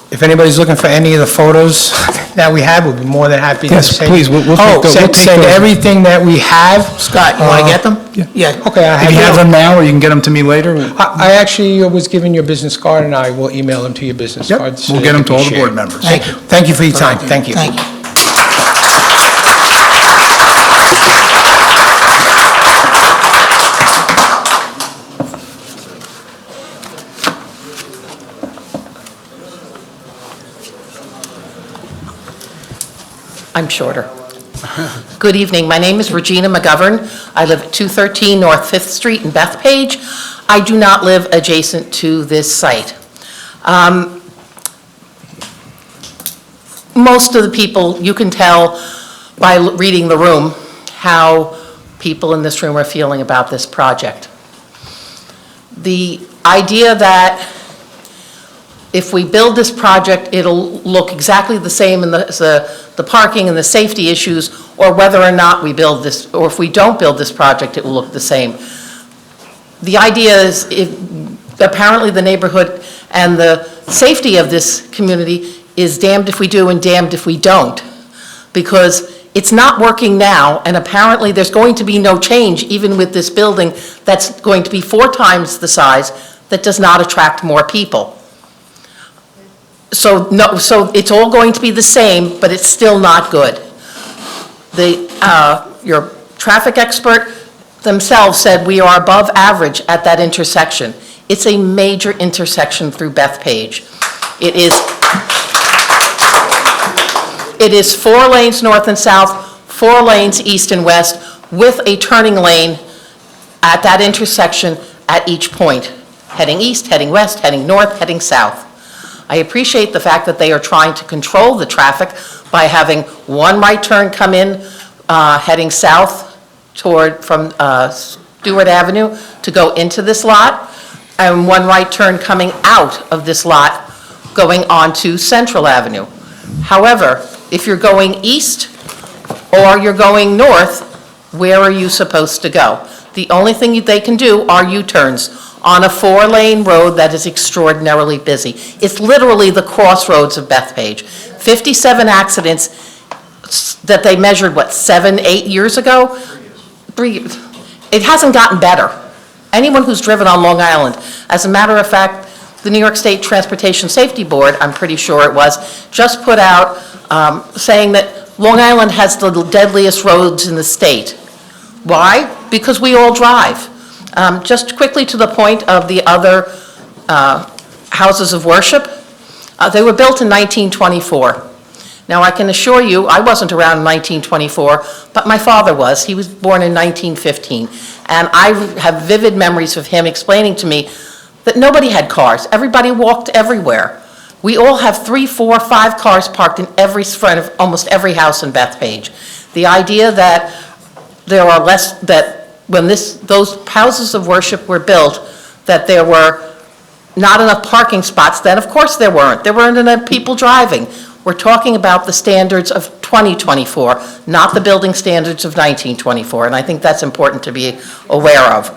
[SPEAKER 12] If anybody's looking for any of the photos that we have, we'd be more than happy to
[SPEAKER 3] Yes,
[SPEAKER 12] send.
[SPEAKER 3] please, we'll take
[SPEAKER 12] Send
[SPEAKER 3] those.
[SPEAKER 12] everything that we have.
[SPEAKER 1] Scott, you want to get them? Yeah.
[SPEAKER 12] Okay, I
[SPEAKER 3] If you have
[SPEAKER 12] have
[SPEAKER 3] them now, or you can get them to me later,
[SPEAKER 12] I actually was given your business card and I will email them to your business
[SPEAKER 3] Yep,
[SPEAKER 12] card. so
[SPEAKER 3] we'll
[SPEAKER 12] they
[SPEAKER 3] get them
[SPEAKER 12] can
[SPEAKER 3] to
[SPEAKER 12] be
[SPEAKER 3] all the
[SPEAKER 12] shared.
[SPEAKER 3] board members.
[SPEAKER 12] Thank you. Thank you for your time. Thank you.
[SPEAKER 1] Thank you.
[SPEAKER 13] I'm shorter. Good evening. My name is Regina McGovern. I live at 213 North 5th Street in Bethpage. I do not live adjacent to this site. Most of the people, you can tell by reading the room how people in this room are feeling about this project. The idea that if we build this project, it'll look exactly the same in the parking and the safety issues, or whether or not we build this, or if we don't build this project, it will look the same. The idea is, apparently the neighborhood and the safety of this community is damned if we do and damned if we don't, because it's not working now, and apparently there's going to be no change, even with this building that's going to be 4 times the size that does not attract more people. So, no, so it's all going to be the same, but it's still not good. Your traffic expert themselves said we are above average at that intersection. It's a major intersection through Bethpage. It is 4 lanes north and south, 4 lanes east and west, with a turning lane at that intersection at each point, heading east, heading west, heading north, heading south. I appreciate the fact that they are trying to control the traffic by having one right turn come in, heading south from Stewart Avenue to go into this lot, and one right turn coming out of this lot going onto Central Avenue. However, if you're going east or you're going north, where are you supposed to go? The only thing they can do are U-turns on a 4-lane road that is extraordinarily busy. It's literally the crossroads of Bethpage. 57 accidents that they measured, 7, 8 years ago? 3 years. It hasn't gotten better. Anyone who's driven on Long Island, as a matter of fact, the New York State Transportation Safety Board, I'm pretty sure it was, just put out saying that Long Island has the deadliest roads in the state. Why? Because we all drive. Just quickly to the point of the other houses of worship, they were built in 1924. Now, I can assure you, I wasn't around in 1924, but my father was. He was born in 1915. And I have vivid memories of him explaining to me that nobody had cars. Everybody walked everywhere. We all have 3, 4, 5 cars parked in front of almost every house in Bethpage. The idea that there are less, that when those houses of worship were built, that there were not enough parking spots, then of course there weren't. There weren't enough people driving. We're talking about the standards of 2024, not the building standards of 1924, and I think that's important to be aware of.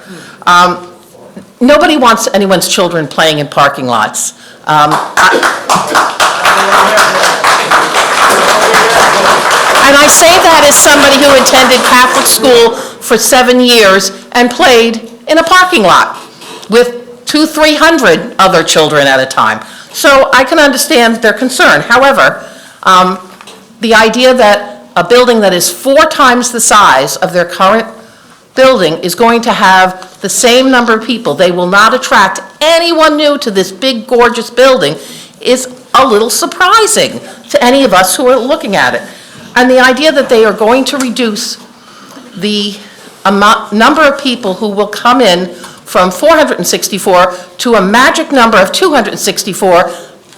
[SPEAKER 13] Nobody wants anyone's children playing in parking lots. And I say that as somebody who attended Catholic school for 7 years and played in a parking lot with 200-300 other children at a time. So I can understand their concern. However, the idea that a building that is 4 times the size of their current building is going to have the same number of people, they will not attract anyone new to this big, gorgeous building, is a little surprising to any of us who are looking at it. And the idea that they are going to reduce the number of people who will come in from 464 to a magic number of 264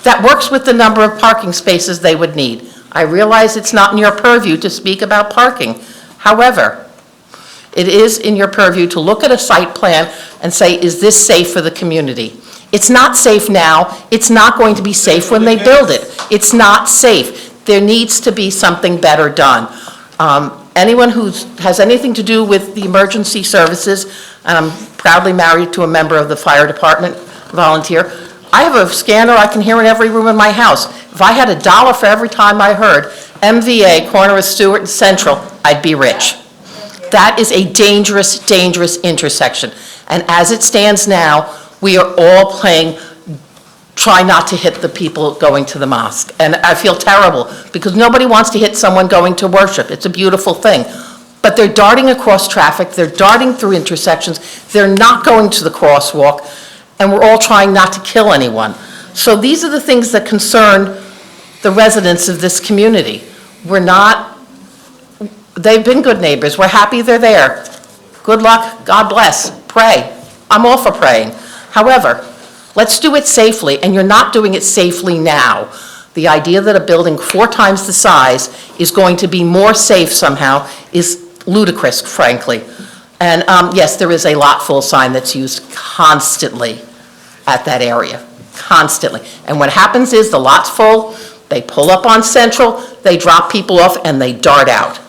[SPEAKER 13] that works with the number of parking spaces they would need. I realize it's not in your purview to speak about parking. However, it is in your purview to look at a site plan and say, is this safe for the community? It's not safe now. It's not going to be safe when they build it. It's not safe. There needs to be something better done. Anyone who has anything to do with the emergency services, and I'm proudly married to a member of the fire department, volunteer, I have a scanner I can hear in every room in my house. If I had $1 for every time I heard MVA, corner of Stewart and Central, I'd be rich. That is a dangerous, dangerous intersection. And as it stands now, we are all try not to hit the people going to the mosque. And I feel terrible because nobody wants to hit someone going to worship. It's a beautiful thing. But they're darting across traffic, they're darting through intersections, they're not going to the crosswalk, and we're all trying not to kill anyone. So these are the things that concern the residents of this community. They've been good neighbors, we're happy they're there. Good luck, God bless, pray. I'm all for praying. However, let's do it safely, and you're not doing it safely now. The idea that a building 4 times the size is going to be more safe somehow is ludicrous, frankly. And yes, there is a lot full sign that's used constantly at that area, constantly. And what happens is the lot's full, they pull up on Central, they drop people off, and they dart out.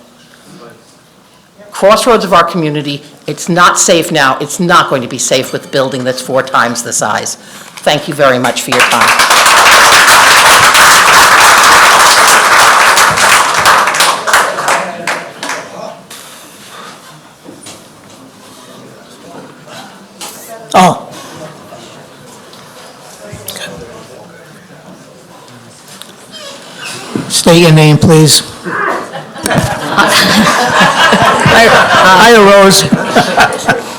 [SPEAKER 13] Crossroads of our community, it's not safe now. It's not going to be safe with a building that's 4 times the size. Thank you very much for your time.
[SPEAKER 1] Oh, state your name, please. Hi, Rose.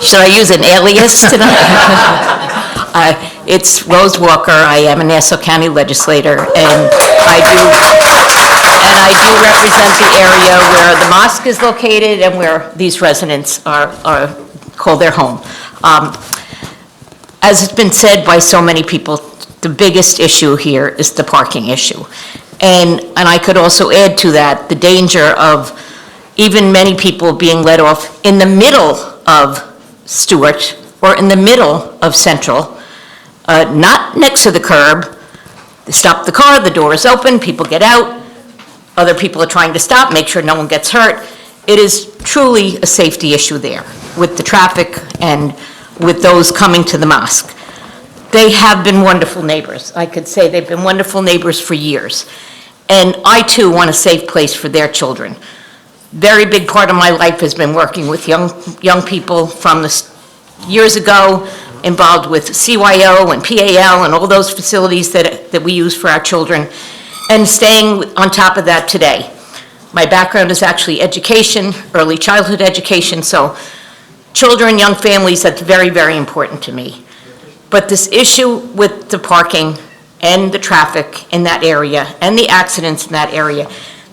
[SPEAKER 14] Should I use an alias tonight? It's Rose Walker. I am a Nassau County legislator, and I do represent the area where the mosque is located and where these residents are call their home. As it's been said by so many people, the biggest issue here is the parking issue. And I could also add to that the danger of even many people being let off in the middle of Stewart or in the middle of Central, not next to the curb. They stop the car, the door is open, people get out, other people are trying to stop, make sure no one gets hurt. It is truly a safety issue there with the traffic and with those coming to the mosque. They have been wonderful neighbors. I could say they've been wonderful neighbors for years. And I too want a safe place for their children. Very big part of my life has been working with young people from years ago, involved with CYO and PAL and all those facilities that we use for our children, and staying on top of that today. My background is actually education, early childhood education, so children, young families, that's very, very important to me. But this issue with the parking and the traffic in that area and the accidents in that area,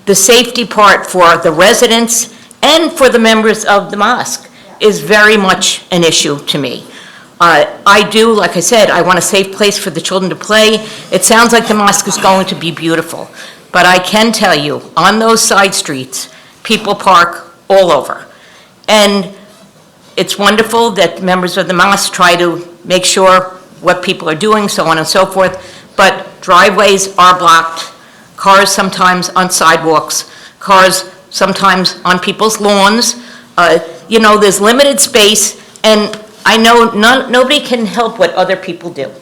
[SPEAKER 14] the safety part for the residents and for the members of the mosque is very much an issue to me. I do, like I said, I want a safe place for the children to play. It sounds like the mosque is going to be beautiful, but I can tell you, on those side streets, people park all over. And it's wonderful that members of the mosque try to make sure what people are doing, so on and so forth, but driveways are blocked, cars sometimes on sidewalks, cars sometimes on people's lawns. There's limited space, and I know nobody can help what other people do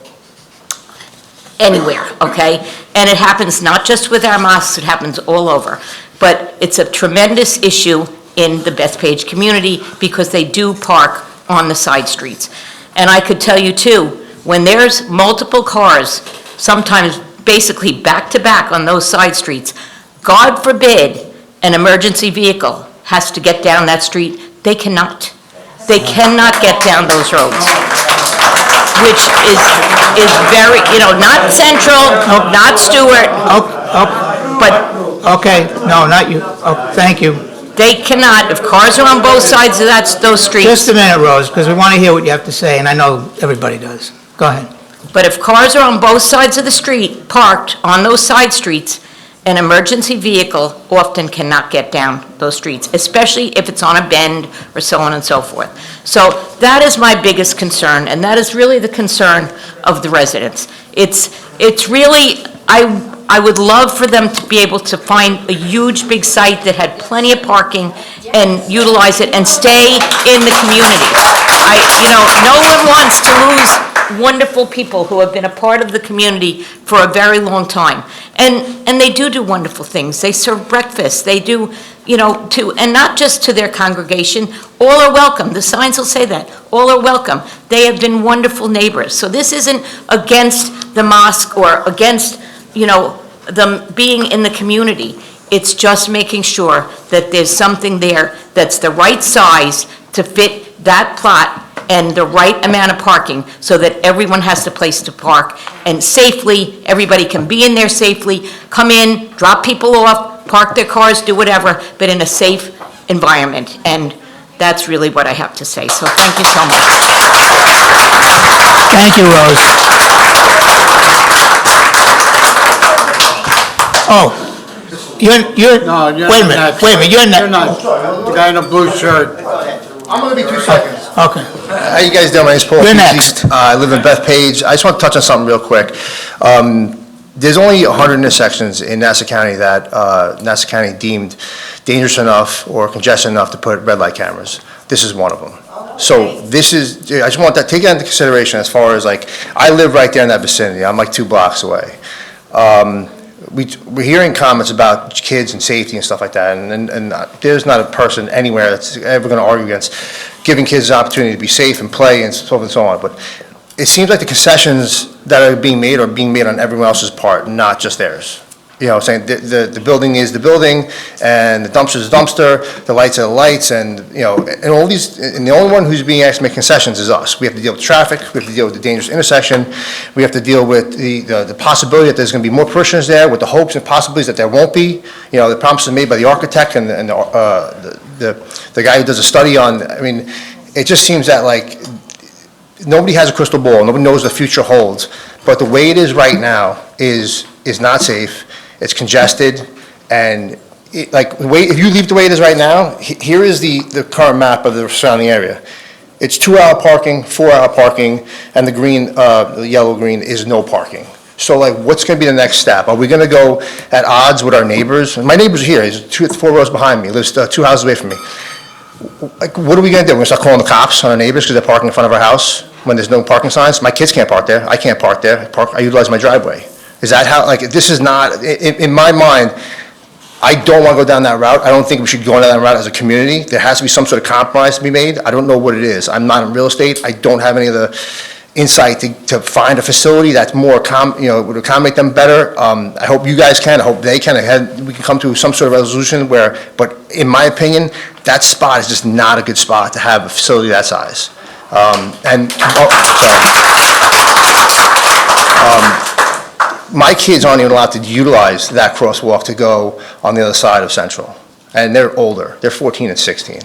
[SPEAKER 14] anywhere, okay? And it happens not just with our mosques, it happens all over. But it's a tremendous issue in the Bethpage community because they do park on the side streets. And I could tell you too, when there's multiple cars, sometimes basically back to back on those side streets, God forbid an emergency vehicle has to get down that street, they cannot. They cannot get down those roads, which is very, not Central, not Stewart, but
[SPEAKER 1] Okay, no, not you. Oh, thank you.
[SPEAKER 14] they cannot, if cars are on both sides of those streets.
[SPEAKER 1] Just a minute, Rose, because we want to hear what you have to say, and I know everybody does. Go ahead.
[SPEAKER 14] But if cars are on both sides of the street, parked on those side streets, an emergency vehicle often cannot get down those streets, especially if it's on a bend or so on and so forth. So that is my biggest concern, and that is really the concern of the residents. It's really, I would love for them to be able to find a huge, big site that had plenty of parking and utilize it and stay in the community. No one wants to lose wonderful people who have been a part of the community for a very long time. And they do wonderful things. They serve breakfast. They do, and not just to their congregation. All are welcome. The signs will say that. All are welcome. They have been wonderful neighbors. So this isn't against the mosque or against, them being in the community. It's just making sure that there's something there that's the right size to fit that plot and the right amount of parking so that everyone has a place to park and safely, everybody can be in there safely, come in, drop people off, park their cars, do whatever, but in a safe environment. And that's really what I have to say. So thank you so much.
[SPEAKER 1] Thank you, Rose. Oh, you're,
[SPEAKER 9] No, you're
[SPEAKER 1] wait a minute,
[SPEAKER 9] next.
[SPEAKER 1] wait a minute, you're
[SPEAKER 9] You're
[SPEAKER 1] next.
[SPEAKER 9] not. The guy in the blue shirt.
[SPEAKER 15] I'm going to be 2 seconds.
[SPEAKER 1] Okay.
[SPEAKER 15] How you guys doing? My name's Paul.
[SPEAKER 1] You're
[SPEAKER 15] Peasy.
[SPEAKER 1] next.
[SPEAKER 15] I live in Bethpage. I just want to touch on something real quick. There's only 100 intersections in Nassau County that Nassau County deemed dangerous enough or congested enough to put red light cameras. This is one of them. So this is, I just want that, take that into consideration as far as I live right there in that vicinity. I'm like 2 blocks away. We're hearing comments about kids and safety and stuff like that, and there's not a person anywhere that's ever going to argue against giving kids the opportunity to be safe and play and so forth and so on. But it seems like the concessions that are being made on everyone else's part, not just theirs. saying the building is the building, and the dumpster is the dumpster, the lights are the lights, and, and all these, and the only one who's being asked to make concessions is us. We have to deal with traffic, we have to deal with the dangerous intersection, we have to deal with the possibility that there's going to be more parishioners there, with the hopes and possibilities that there won't be. The promises made by the architect and the guy who does a study on, it just seems that, like, nobody has a crystal ball, nobody knows what the future holds, but the way it is right now is not safe. It's congested, and if you leave the way it is right now, here is the current map of the surrounding area. It's 2-hour parking, 4-hour parking, and the green, the yellow-green is no parking. So, what's going to be the next step? Are we going to go at odds with our neighbors? My neighbor's here, he's 4 rows behind me, lives 2 houses away from me. What are we going to do? We're going to start calling the cops on our neighbors because they're parking in front of our house when there's no parking signs? My kids can't park there, I can't park there, I utilize my driveway. Is that how, this is not, in my mind, I don't want to go down that route. I don't think we should go down that route as a community. There has to be some sort of compromise to be made. I don't know what it is. I'm not in real estate. I don't have any of the insight to find a facility that's more, would accommodate them better. I hope you guys can. I hope they can. We can come to some sort of resolution but in my opinion, that spot is just not a good spot to have a facility that size. My kids aren't even allowed to utilize that crosswalk to go on the other side of Central. And they're older, they're 14 and 16.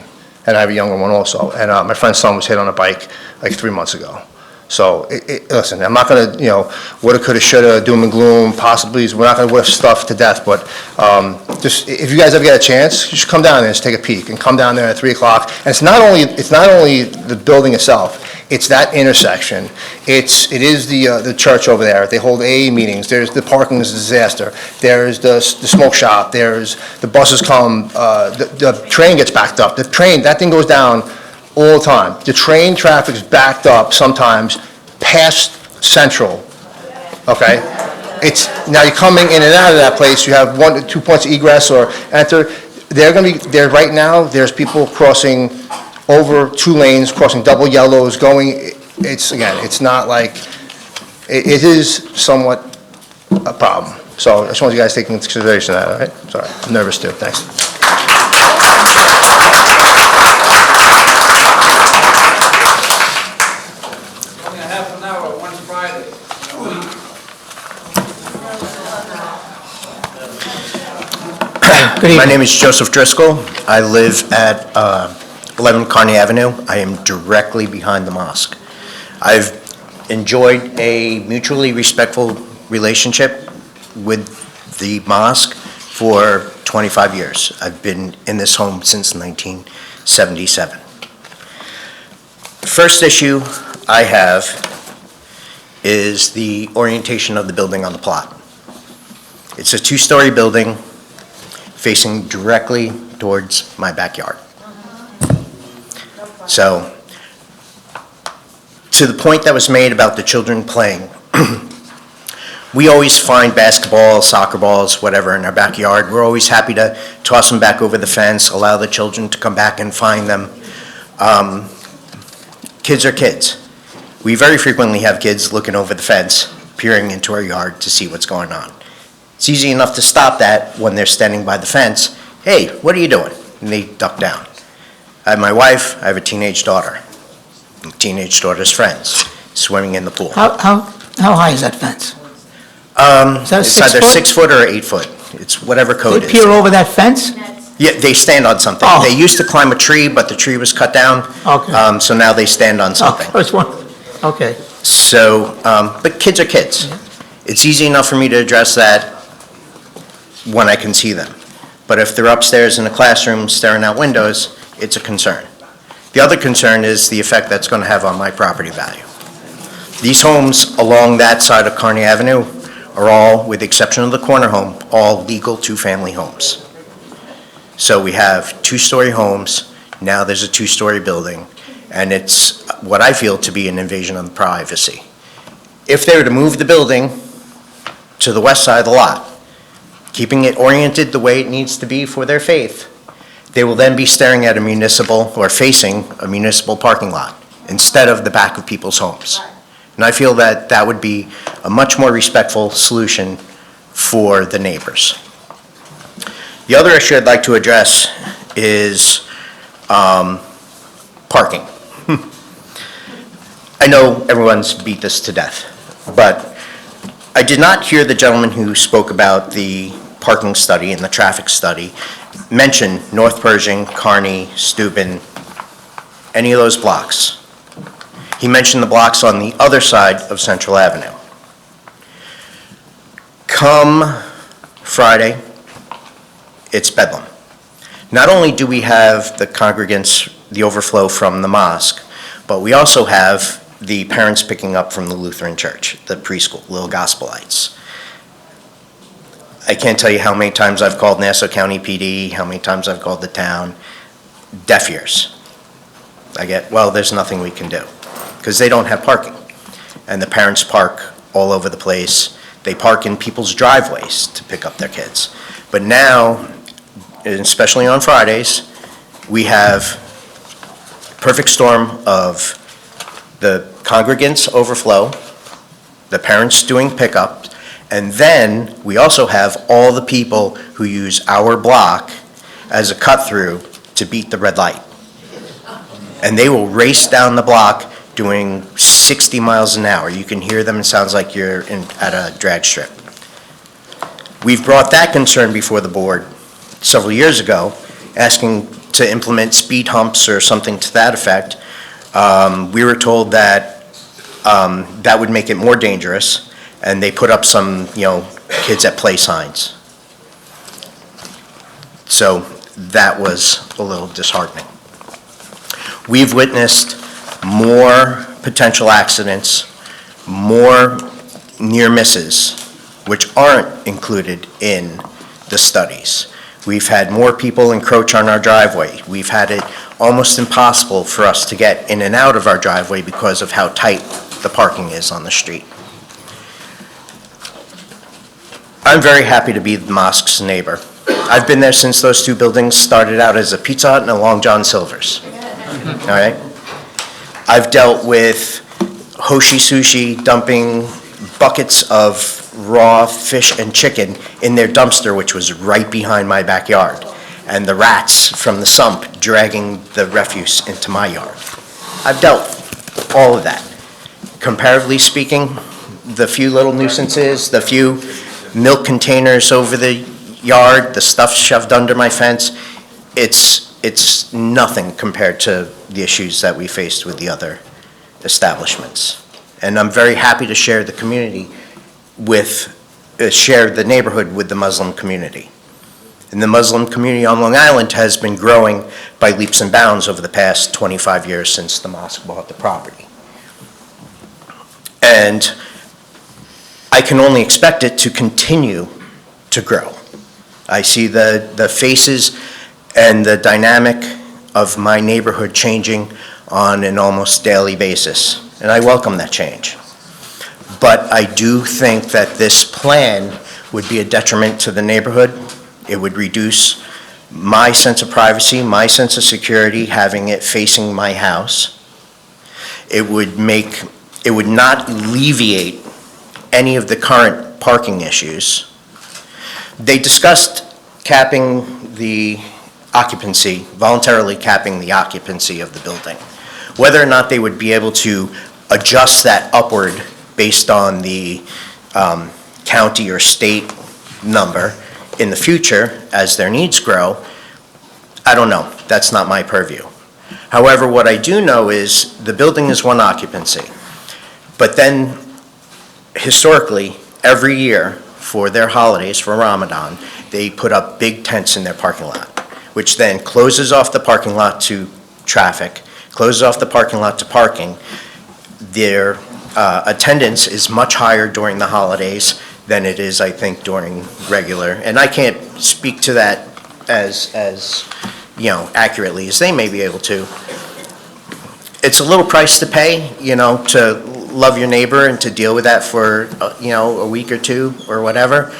[SPEAKER 15] And I have a younger one also. And my friend's son was hit on a bike like 3 months ago. So, listen, I'm not gonna, woulda, coulda, shoulda, doom and gloom, possibly, we're not gonna whiff stuff to death, but just, if you guys ever get a chance, you should come down there and just take a peek, and come down there at 3 o'clock. And it's not only the building itself, it's that intersection. It is the church over there. They hold AA meetings. There's the parking is a disaster. There's the smoke shop. There's the buses come. The train gets backed up. That thing goes down all the time. The train traffic's backed up sometimes past Central. Okay, now you're coming in and out of that place. You have 1 to 2 points of egress or enter. They're going to be there right now. There's people crossing over 2 lanes, crossing double yellows, going, it's not like, it is somewhat a problem. So I just want you guys to take into consideration of that, all right? Sorry, I'm nervous too, thanks.
[SPEAKER 9] Only a half an hour, one Friday.
[SPEAKER 1] Good evening.
[SPEAKER 16] My name is Joseph Driscoll. I live at 11 Kearney Avenue. I am directly behind the mosque. I've enjoyed a mutually respectful relationship with the mosque for 25 years. I've been in this home since 1977. The first issue I have is the orientation of the building on the plot. It's a 2-story building facing directly towards my backyard. So, to the point that was made about the children playing, we always find basketball, soccer balls, whatever in our backyard. We're always happy to toss them back over the fence, allow the children to come back and find them. Kids are kids. We very frequently have kids looking over the fence, peering into our yard to see what's going on. It's easy enough to stop that when they're standing by the fence. Hey, what are you doing? And they duck down. I have my wife, I have a teenage daughter. The teenage daughter's friends swimming in the pool.
[SPEAKER 1] How high is that fence? Is that
[SPEAKER 16] It's
[SPEAKER 1] 6
[SPEAKER 16] either
[SPEAKER 1] foot?
[SPEAKER 16] 6 foot or 8 foot. It's whatever code
[SPEAKER 1] They
[SPEAKER 16] is.
[SPEAKER 1] peer over that fence?
[SPEAKER 16] Yeah, they stand on something.
[SPEAKER 1] Oh.
[SPEAKER 16] They used to climb a tree, but the tree was cut down.
[SPEAKER 1] Okay.
[SPEAKER 16] So now they stand on something.
[SPEAKER 1] Oh, I was wondering. Okay.
[SPEAKER 16] So, but kids are kids. It's easy enough for me to address that when I can see them. But if they're upstairs in a classroom staring out windows, it's a concern. The other concern is the effect that's going to have on my property value. These homes along that side of Kearney Avenue are all, with the exception of the corner home, all legal 2-family homes. So we have 2-story homes, now there's a 2-story building, and it's what I feel to be an invasion of privacy. If they were to move the building to the west side of the lot, keeping it oriented the way it needs to be for their faith, they will then be staring at a municipal, or facing a municipal parking lot, instead of the back of people's homes. And I feel that that would be a much more respectful solution for the neighbors. The other issue I'd like to address is parking. I know everyone's beat this to death, but I did not hear the gentleman who spoke about the parking study and the traffic study mention North Pershing, Kearney, Steuben, any of those blocks. He mentioned the blocks on the other side of Central Avenue. Come Friday, it's bedlam. Not only do we have the congregants, the overflow from the mosque, but we also have the parents picking up from the Lutheran church, the preschool, Little Gospelites. I can't tell you how many times I've called Nassau County PD, how many times I've called the town, deaf ears. I get, well, there's nothing we can do, because they don't have parking. And the parents park all over the place. They park in people's driveways to pick up their kids. But now, and especially on Fridays, we have perfect storm of the congregants overflow, the parents doing pickup, and then we also have all the people who use our block as a cut-through to beat the red light. And they will race down the block doing 60 miles an hour. You can hear them, it sounds like you're at a drag strip. We've brought that concern before the board several years ago, asking to implement speed humps or something to that effect. We were told that that would make it more dangerous, and they put up some, kids at play signs. So that was a little disheartening. We've witnessed more potential accidents, more near misses, which aren't included in the studies. We've had more people encroach on our driveway. We've had it almost impossible for us to get in and out of our driveway because of how tight the parking is on the street. I'm very happy to be the mosque's neighbor. I've been there since those two buildings started out as a Pizza Hut and a Long John Silver's. All right? I've dealt with Hoshi Sushi dumping buckets of raw fish and chicken in their dumpster, which was right behind my backyard, and the rats from the sump dragging the refuse into my yard. I've dealt with all of that. Comparatively speaking, the few little nuisances, the few milk containers over the yard, the stuff shoved under my fence, it's nothing compared to the issues that we faced with the other establishments. And I'm very happy to share the community share the neighborhood with the Muslim community. And the Muslim community on Long Island has been growing by leaps and bounds over the past 25 years since the mosque bought the property. And I can only expect it to continue to grow. I see the faces and the dynamic of my neighborhood changing on an almost daily basis, and I welcome that change. But I do think that this plan would be a detriment to the neighborhood. It would reduce my sense of privacy, my sense of security, having it facing my house. It would not alleviate any of the current parking issues. They discussed capping the occupancy, voluntarily capping the occupancy of the building. Whether or not they would be able to adjust that upward based on the county or state number in the future as their needs grow, I don't know. That's not my purview. However, what I do know is the building is one occupancy. But then, historically, every year for their holidays, for Ramadan, they put up big tents in their parking lot, which then closes off the parking lot to traffic, closes off the parking lot to parking. Their attendance is much higher during the holidays than it is, I think, during regular. And I can't speak to that as accurately as they may be able to. It's a little price to pay, to love your neighbor and to deal with that for, a week or two or whatever.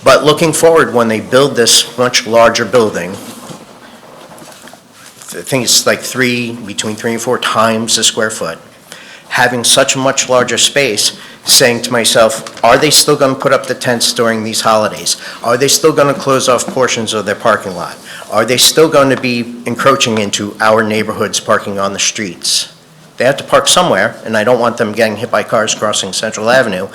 [SPEAKER 16] But looking forward, when they build this much larger building, I think it's like between 3 and 4 times the square foot, having such a much larger space, saying to myself, are they still going to put up the tents during these holidays? Are they still going to close off portions of their parking lot? Are they still going to be encroaching into our neighborhoods, parking on the streets? They have to park somewhere, and I don't want them getting hit by cars crossing Central Avenue.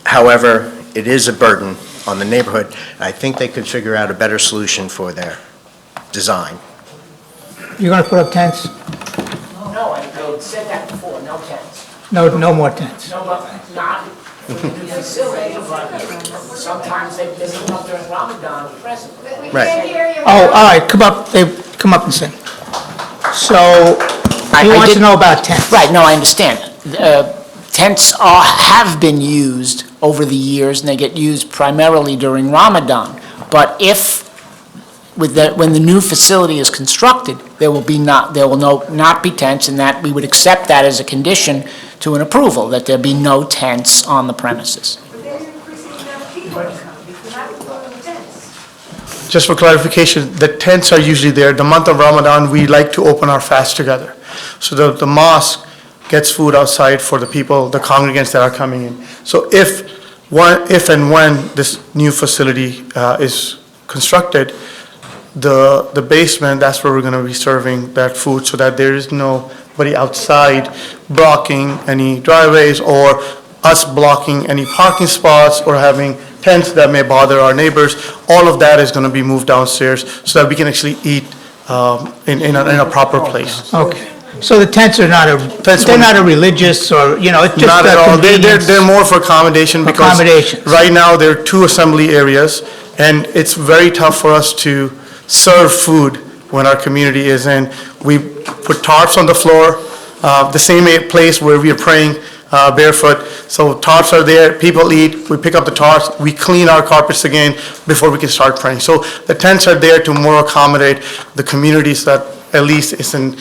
[SPEAKER 16] However, it is a burden on the neighborhood. I think they could figure out a better solution for their design.
[SPEAKER 1] You're going to put up tents?
[SPEAKER 4] No, I said that before, no tents.
[SPEAKER 1] No more tents?
[SPEAKER 4] No, but not for the new facility, but sometimes they visit up during Ramadan presently.
[SPEAKER 16] Right.
[SPEAKER 1] Oh, all right, come up and sing. So, he wants to know about tents.
[SPEAKER 4] Right, no, I understand. Tents have been used over the years, and they get used primarily during Ramadan. But if, when the new facility is constructed, there will not be tents, and that we would accept that as a condition to an approval, that there be no tents on the premises.
[SPEAKER 10] Just for clarification, the tents are usually there. The month of Ramadan, we like to open our fast together. So the mosque gets food outside for the people, the congregants that are coming in. So if and when this new facility is constructed, the basement, that's where we're going to be serving that food, so that there is nobody outside blocking any driveways or us blocking any parking spots or having tents that may bother our neighbors. All of that is going to be moved downstairs so that we can actually eat in a proper place.
[SPEAKER 1] Okay. So the tents are they're not a religious or, it's just
[SPEAKER 10] Not at
[SPEAKER 1] a
[SPEAKER 10] all.
[SPEAKER 1] convenience.
[SPEAKER 10] They're more for accommodation because
[SPEAKER 1] Accommodations.
[SPEAKER 10] right now there are 2 assembly areas, and it's very tough for us to serve food when our community is in. We put tarps on the floor, the same place where we are praying barefoot. So tarps are there, people eat, we pick up the tarps, we clean our carpets again before we can start praying. So the tents are there to more accommodate the communities, that at least it's a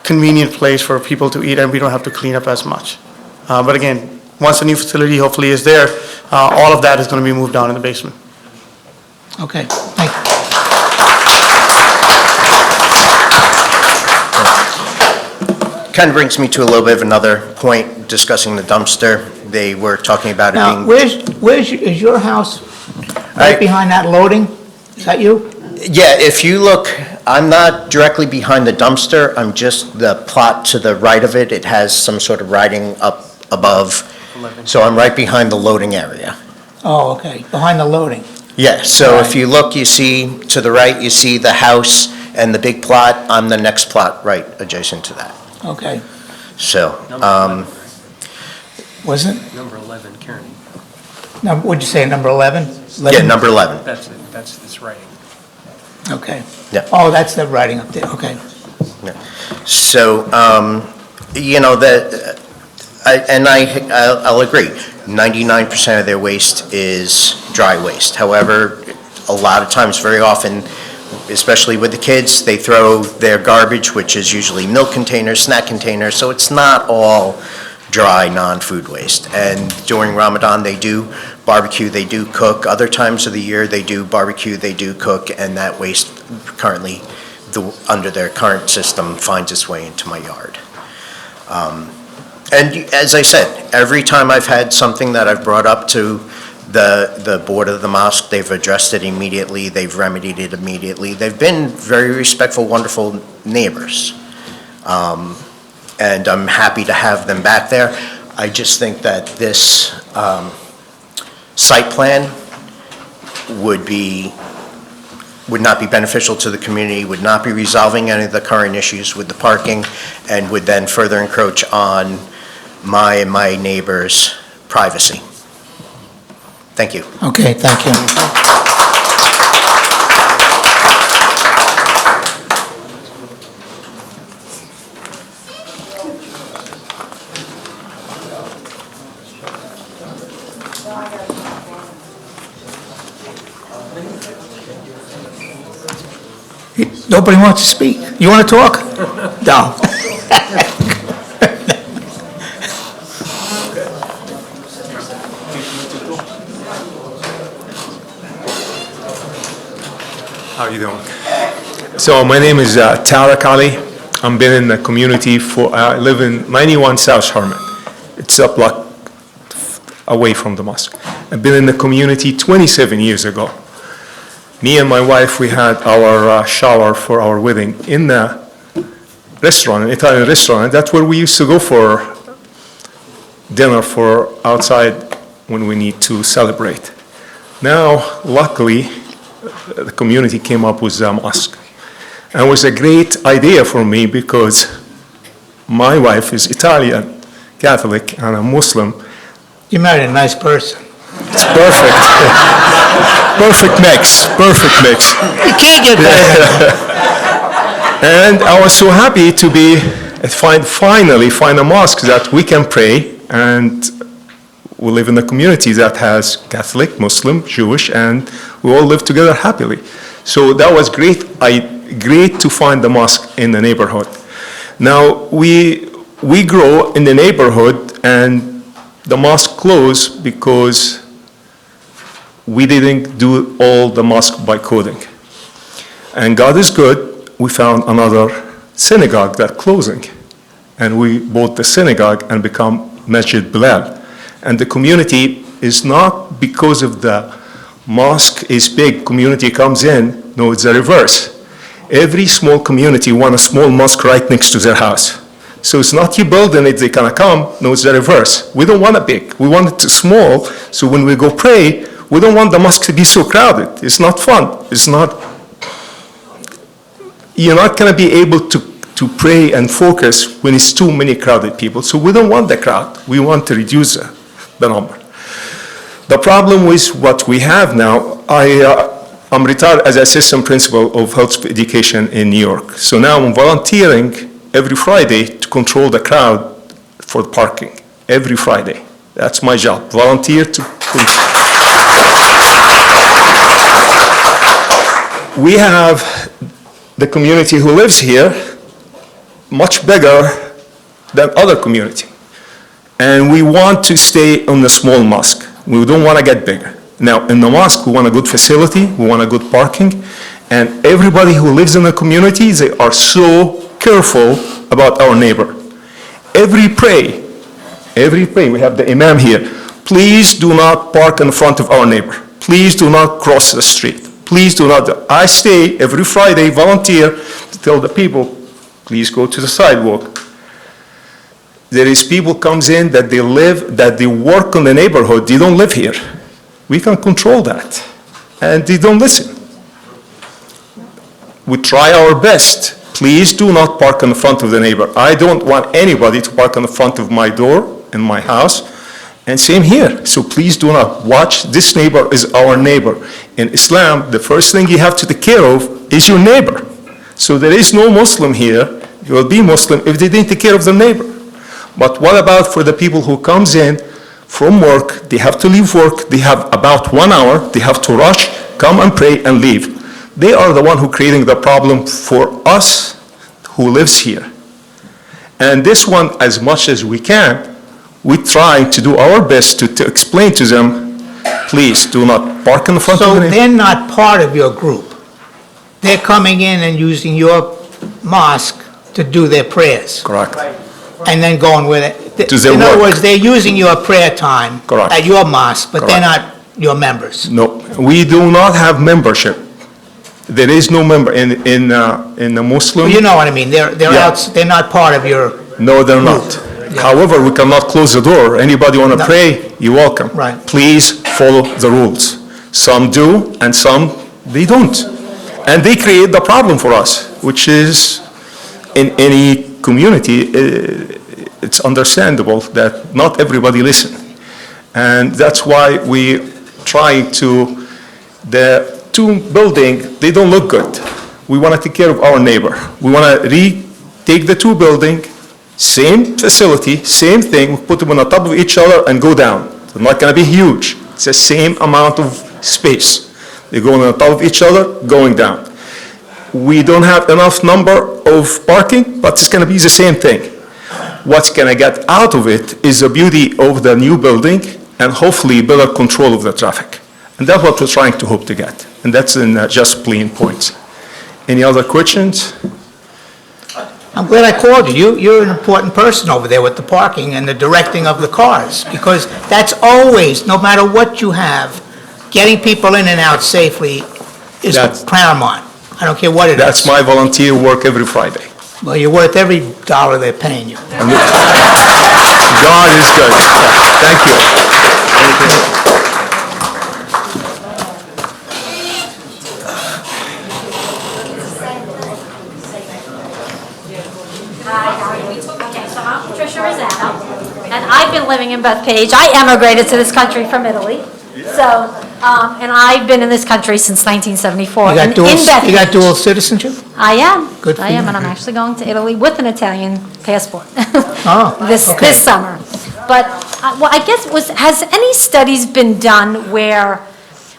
[SPEAKER 10] convenient place for people to eat and we don't have to clean up as much. But again, once the new facility hopefully is there, all of that is going to be moved down in the basement.
[SPEAKER 1] Okay, thank you.
[SPEAKER 16] Kind of brings me to a little bit of another point discussing the dumpster. They were talking about it
[SPEAKER 1] Now,
[SPEAKER 16] being...
[SPEAKER 1] is your house right behind that loading? Is that you?
[SPEAKER 16] Yeah, if you look, I'm not directly behind the dumpster, I'm just the plot to the right of it. It has some sort of writing up above, so I'm right behind the loading area.
[SPEAKER 1] Oh, okay, behind the loading.
[SPEAKER 16] Yeah, so if you look, you see, to the right, you see the house and the big plot. I'm the next plot right adjacent to that.
[SPEAKER 1] Okay.
[SPEAKER 16] So,
[SPEAKER 1] Was it?
[SPEAKER 2] Number 11, Kearney.
[SPEAKER 1] What'd you say, number 11?
[SPEAKER 16] yeah, number 11.
[SPEAKER 2] That's this writing.
[SPEAKER 1] Okay.
[SPEAKER 16] Yeah.
[SPEAKER 1] Oh, that's the writing up there, okay.
[SPEAKER 16] So, I'll agree, 99% of their waste is dry waste. However, a lot of times, very often, especially with the kids, they throw their garbage, which is usually milk containers, snack containers, so it's not all dry, non-food waste. And during Ramadan, they do barbecue, they do cook. Other times of the year, they do barbecue, they do cook, and that waste currently, under their current system, finds its way into my yard. And as I said, every time I've had something that I've brought up to the board of the mosque, they've addressed it immediately, they've remedied it immediately. They've been very respectful, wonderful neighbors. And I'm happy to have them back there. I just think that this site plan would not be beneficial to the community, would not be resolving any of the current issues with the parking, and would then further encroach on my and my neighbors' privacy. Thank you.
[SPEAKER 1] Okay, thank you. Nobody wants to speak. You want to talk? No.
[SPEAKER 17] How are you doing? So my name is Tariq Ali. I've been in the community I live in 91 South Sherman. It's up like away from the mosque. I've been in the community 27 years ago. Me and my wife, we had our shower for our wedding in the restaurant, an Italian restaurant. That's where we used to go for dinner for outside when we need to celebrate. Now, luckily, the community came up with a mosque. And it was a great idea for me because my wife is Italian, Catholic, and I'm Muslim.
[SPEAKER 1] You married a nice person.
[SPEAKER 17] It's perfect. Perfect mix, perfect mix.
[SPEAKER 1] You can't get better.
[SPEAKER 17] And I was so happy to finally find a mosque that we can pray, and we live in a community that has Catholic, Muslim, Jewish, and we all live together happily. So that was great. Great to find the mosque in the neighborhood. Now we grow in the neighborhood, and the mosque closed because we didn't do all the mosque by coding. And God is good. We found another synagogue that closing, and we bought the synagogue and become Masjid Bilal. And the community is not because of the mosque is big, community comes in. No, it's the reverse. Every small community want a small mosque right next to their house. So it's not you building it, they gonna come. No, it's the reverse. We don't want it big. We want it small, so when we go pray, we don't want the mosque to be so crowded. It's not fun. It's not, you're not gonna be able to pray and focus when it's too many crowded people. So we don't want the crowd. We want to reduce the number. The problem with what we have now, I'm retired as assistant principal of health education in New York. So now I'm volunteering every Friday to control the crowd for the parking. Every Friday. That's my job. Volunteer to. We have the community who lives here much bigger than other community. And we want to stay on the small mosque. We don't want to get bigger. Now, in the mosque, we want a good facility, we want a good parking, and everybody who lives in the community, they are so careful about our neighbor. Every pray, we have the imam here, please do not park in front of our neighbor. Please do not cross the street. Please do not. I stay every Friday, volunteer, to tell the people, please go to the sidewalk. There is people comes in that they live, that they work in the neighborhood, they don't live here. We can control that, and they don't listen. We try our best. Please do not park in front of the neighbor. I don't want anybody to park in the front of my door in my house, and same here. So please do not watch. This neighbor is our neighbor. In Islam, the first thing you have to take care of is your neighbor. So there is no Muslim here. You will be Muslim if they didn't take care of their neighbor. But what about for the people who comes in from work, they have to leave work, they have about 1 hour, they have to rush, come and pray and leave. They are the one who creating the problem for us who lives here. And this one, as much as we can, we try to do our best to explain to them, please do not park in front of
[SPEAKER 1] So
[SPEAKER 17] the neighbor.
[SPEAKER 1] they're not part of your group. They're coming in and using your mosque to do their prayers.
[SPEAKER 17] Correct.
[SPEAKER 1] And then going with it.
[SPEAKER 17] To their
[SPEAKER 1] In other
[SPEAKER 17] work.
[SPEAKER 1] words, they're using your prayer time
[SPEAKER 17] Correct.
[SPEAKER 1] at your mosque, but they're
[SPEAKER 17] Correct.
[SPEAKER 1] not your members.
[SPEAKER 17] No, we do not have membership. There is no member in the Muslim.
[SPEAKER 1] You know what I mean? They're
[SPEAKER 17] Yeah.
[SPEAKER 1] out, they're not part of your,
[SPEAKER 17] No, they're not. However, we cannot close the door. Anybody want to
[SPEAKER 1] No.
[SPEAKER 17] pray, you're welcome.
[SPEAKER 1] Right.
[SPEAKER 17] Please follow the rules. Some do, and some, they don't. And they create the problem for us, which is, in any community, it's understandable that not everybody listen. And that's why we try to, the two buildings, they don't look good. We want to take care of our neighbor. We want to retake the two buildings, same facility, same thing, put them on the top of each other and go down. They're not going to be huge. It's the same amount of space. They go on the top of each other, going down. We don't have enough number of parking, but it's going to be the same thing. What's going to get out of it is the beauty of the new building and hopefully better control of the traffic. And that's what we're trying to hope to get. And that's in just plain points. Any other questions?
[SPEAKER 1] I'm glad I called you. You're an important person over there with the parking and the directing of the cars, because that's always, no matter what you have, getting people in and out safely is paramount. I don't care what it is.
[SPEAKER 17] That's my volunteer work every Friday.
[SPEAKER 1] Well, you're worth every dollar they're paying you.
[SPEAKER 17] God is good. Thank you.
[SPEAKER 18] Okay, so I'm Patricia Rosano, and I've been living in Bethpage. I emigrated to this country from Italy, so, and I've been in this country since 1974.
[SPEAKER 1] You got
[SPEAKER 18] And
[SPEAKER 1] dual,
[SPEAKER 18] in Bethpage-
[SPEAKER 1] you got dual citizenship?
[SPEAKER 18] I am.
[SPEAKER 1] Good for
[SPEAKER 18] I am,
[SPEAKER 1] you.
[SPEAKER 18] and I'm actually going to Italy with an Italian passport.
[SPEAKER 1] Oh,
[SPEAKER 18] This
[SPEAKER 1] okay.
[SPEAKER 18] summer. But, well, I guess, has any studies been done where,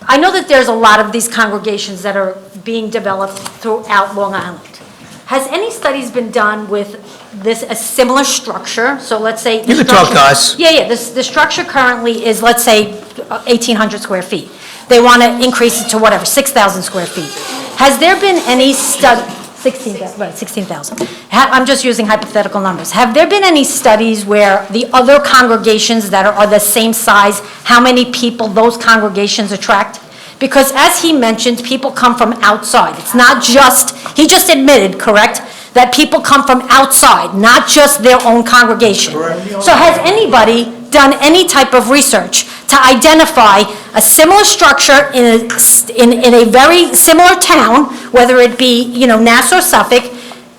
[SPEAKER 18] I know that there's a lot of these congregations that are being developed throughout Long Island. Has any studies been done with this, a similar structure? So let's say. the
[SPEAKER 1] You can talk to
[SPEAKER 18] structure-
[SPEAKER 1] us.
[SPEAKER 18] Yeah, the structure currently is, let's say, 1,800 square feet. They want to increase it to whatever, 6,000 square feet. Has there been any 16,000, right, 16,000. I'm just using hypothetical numbers. Have there been any studies where the other congregations that are the same size, how many people those congregations attract? Because as he mentioned, people come from outside. It's not just, he just admitted, correct, that people come from outside, not just their own congregation. So has anybody done any type of research to identify a similar structure in a very similar town, whether it be, Nassau or Suffolk,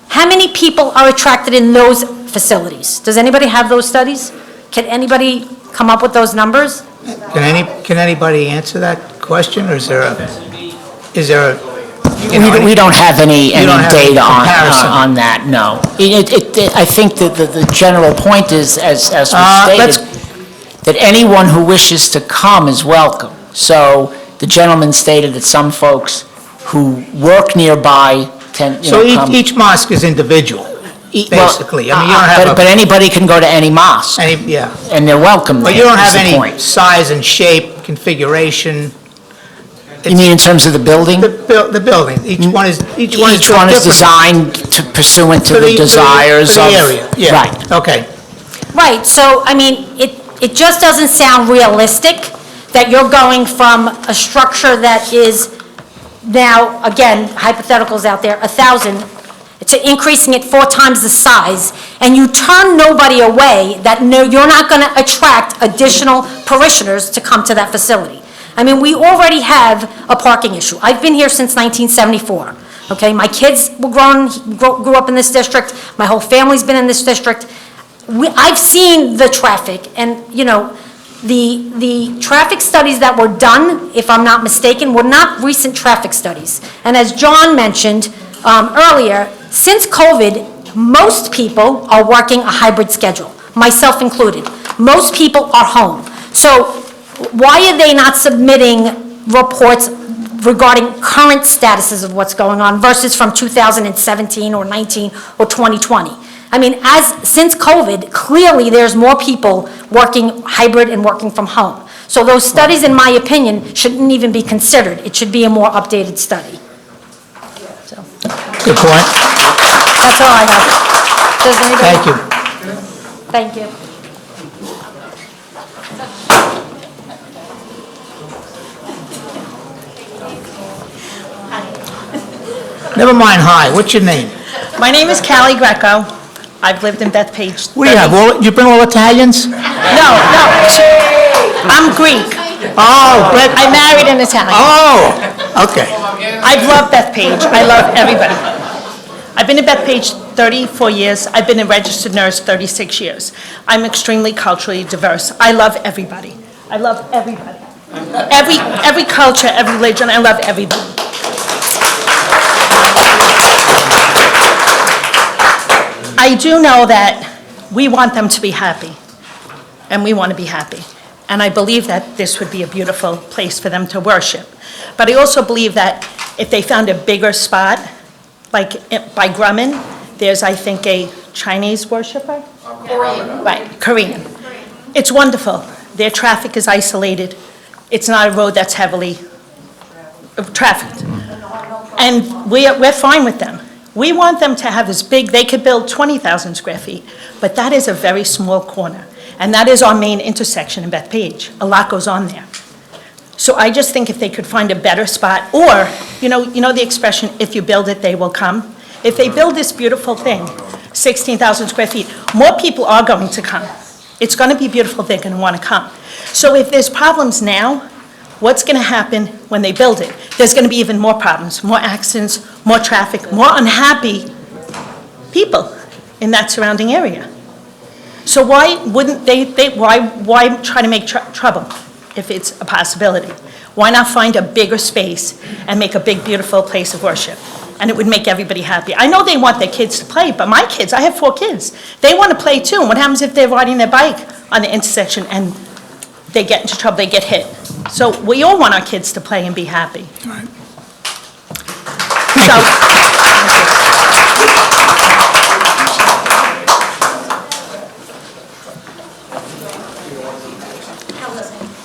[SPEAKER 18] how many people are attracted in those facilities? Does anybody have those studies? Can anybody come up with those numbers?
[SPEAKER 1] Can anybody answer that question, or is there a,
[SPEAKER 4] We don't have any
[SPEAKER 1] You don't have any
[SPEAKER 4] data
[SPEAKER 1] comparison.
[SPEAKER 4] on that, no. I think that the general point is, as was
[SPEAKER 1] let's-
[SPEAKER 4] stated, that anyone who wishes to come is welcome. So the gentleman stated that some folks who work nearby tend,
[SPEAKER 1] so
[SPEAKER 4] come.
[SPEAKER 1] each mosque is individual, basically? I mean, you don't have
[SPEAKER 4] But anybody can go to any mosque,
[SPEAKER 1] yeah.
[SPEAKER 4] and they're welcome
[SPEAKER 1] But
[SPEAKER 4] there,
[SPEAKER 1] you don't
[SPEAKER 4] is
[SPEAKER 1] have
[SPEAKER 4] the
[SPEAKER 1] any
[SPEAKER 4] point.
[SPEAKER 1] size and shape, configuration,
[SPEAKER 4] You mean in terms of the building?
[SPEAKER 1] the building, each one is
[SPEAKER 4] Each
[SPEAKER 1] built
[SPEAKER 4] one is
[SPEAKER 1] differently.
[SPEAKER 4] designed to pursuant to
[SPEAKER 1] For
[SPEAKER 4] the
[SPEAKER 1] for
[SPEAKER 4] desires
[SPEAKER 1] for
[SPEAKER 4] of...
[SPEAKER 1] the area, yeah.
[SPEAKER 4] Right.
[SPEAKER 1] Okay.
[SPEAKER 18] Right, so, I mean, it just doesn't sound realistic that you're going from a structure that is now, again, hypotheticals out there, 1,000, to increasing it 4 times the size, and you turn nobody away, that no, you're not going to attract additional parishioners to come to that facility. I mean, we already have a parking issue. I've been here since 1974, okay? My kids were grew up in this district, my whole family's been in this district. I've seen the traffic, and, the traffic studies that were done, if I'm not mistaken, were not recent traffic studies. And as John mentioned earlier, since COVID, most people are working a hybrid schedule, myself included. Most people are home. So why are they not submitting reports regarding current statuses of what's going on versus from 2017 or 19 or 2020? I mean, since COVID, clearly there's more people working hybrid and working from home. So those studies, in my opinion, shouldn't even be considered. It should be a more updated study. So,
[SPEAKER 1] Good point.
[SPEAKER 18] that's all I have. Does anybody?
[SPEAKER 1] Thank you.
[SPEAKER 18] Thank you.
[SPEAKER 1] Never mind, hi, what's your name?
[SPEAKER 19] My name is Callie Greco. I've lived in Bethpage.
[SPEAKER 1] What do you have, you bring all Italians?
[SPEAKER 19] No. I'm Greek.
[SPEAKER 1] Oh,
[SPEAKER 19] I married an Italian.
[SPEAKER 1] Oh, okay.
[SPEAKER 19] I've loved Bethpage. I love everybody. I've been in Bethpage 34 years. I've been a registered nurse 36 years. I'm extremely culturally diverse. I love everybody. I love everybody. Every culture, every religion, I love everybody. I do know that we want them to be happy, and we want to be happy. And I believe that this would be a beautiful place for them to worship. But I also believe that if they found a bigger spot, like by Grumman, there's, I think, a Chinese worshiper? Korean. Right, Korean. It's wonderful. Their traffic is isolated. It's not a road that's heavily trafficked. And we're fine with them. We want them to have this big, they could build 20,000 square feet, but that is a very small corner. And that is our main intersection in Bethpage. A lot goes on there. So I just think if they could find a better spot, or, you know the expression, if you build it, they will come? If they build this beautiful thing, 16,000 square feet, more people are going to come. It's going to be beautiful, they're going to want to come. So if there's problems now, what's going to happen when they build it? There's going to be even more problems, more accidents, more traffic, more unhappy people in that surrounding area. So why wouldn't why try to make trouble if it's a possibility? Why not find a bigger space and make a big, beautiful place of worship? And it would make everybody happy. I know they want their kids to play, but my kids, I have 4 kids, they want to play too. And what happens if they're riding their bike on the intersection and they get into trouble, they get hit? So we all want our kids to play and be happy.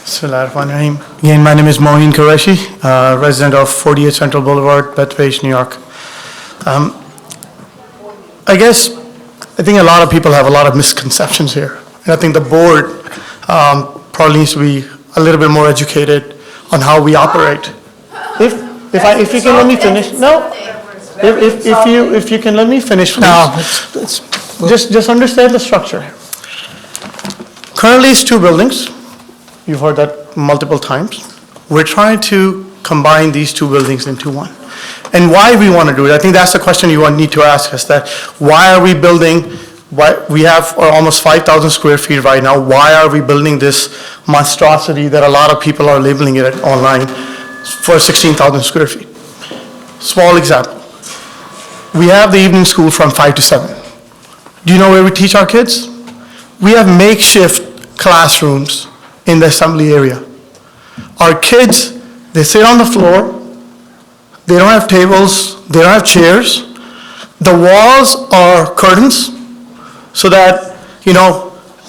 [SPEAKER 10] Bismillahirrahmanirrahim. Again, my name is Moeen Qureshi, resident of 48 Central Boulevard, Bethpage, New York. I think a lot of people have a lot of misconceptions here. And I think the board probably needs to be a little bit more educated on how we operate. If you can let me finish, no. If you can let me finish, please. Just understand the structure. Currently, it's 2 buildings. You've heard that multiple times. We're trying to combine these 2 buildings into one. And why we want to do it, I think that's the question you need to ask us, that why are we building, we have almost 5,000 square feet right now, why are we building this monstrosity that a lot of people are labeling it online for 16,000 square feet? Small example. We have the evening school from 5 to 7. Do you know where we teach our kids? We have makeshift classrooms in the assembly area. Our kids, they sit on the floor, they don't have tables, they don't have chairs. The walls are curtains, so that,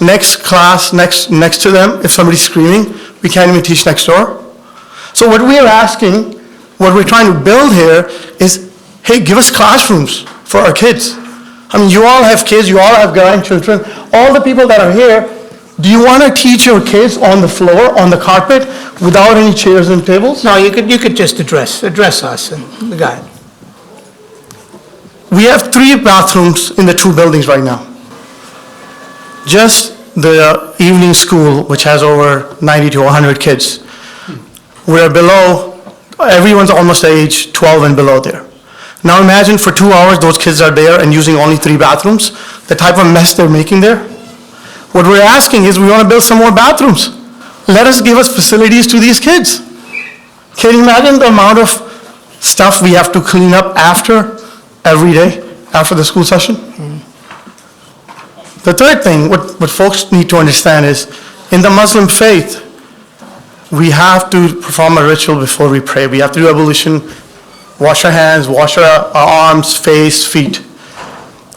[SPEAKER 10] next class, next to them, if somebody's screaming, we can't even teach next door. So what we are asking, what we're trying to build here is, hey, give us classrooms for our kids. I mean, you all have kids, you all have grandchildren, all the people that are here, do you want to teach your kids on the floor, on the carpet, without any chairs and tables?
[SPEAKER 1] No, you could just address us and the guy.
[SPEAKER 10] We have 3 bathrooms in the 2 buildings right now. Just the evening school, which has over 90 to 100 kids, we're below, everyone's almost age 12 and below there. Now imagine for 2 hours those kids are there and using only 3 bathrooms, the type of mess they're making there. What we're asking is we want to build some more bathrooms. Give us facilities to these kids. Can you imagine the amount of stuff we have to clean up every day, after the school session? The third thing, what folks need to understand is, in the Muslim faith, we have to perform a ritual before we pray. We have to do ablution, wash our hands, wash our arms, face, feet.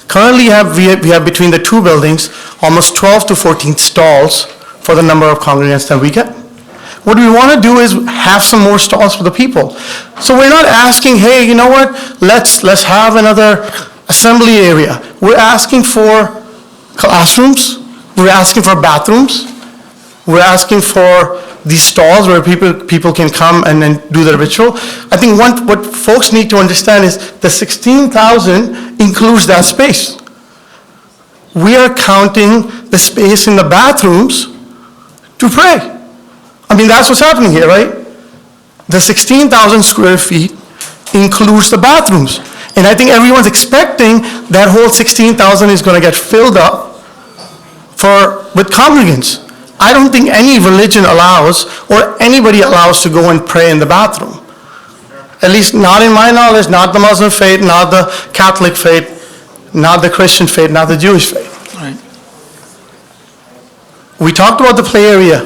[SPEAKER 10] Currently, we have between the 2 buildings, almost 12 to 14 stalls for the number of congregants that we get. What we want to do is have some more stalls for the people. So we're not asking, hey, you know what, let's have another assembly area. We're asking for classrooms, we're asking for bathrooms, we're asking for these stalls where people can come and then do the ritual. I think what folks need to understand is the 16,000 includes that space. We are counting the space in the bathrooms to pray. I mean, that's what's happening here, right? The 16,000 square feet includes the bathrooms. And I think everyone's expecting that whole 16,000 is going to get filled up with congregants. I don't think any religion allows, or anybody allows to go and pray in the bathroom. At least not in my knowledge, not the Muslim faith, not the Catholic faith, not the Christian faith, not the Jewish faith.
[SPEAKER 1] Right.
[SPEAKER 10] We talked about the play area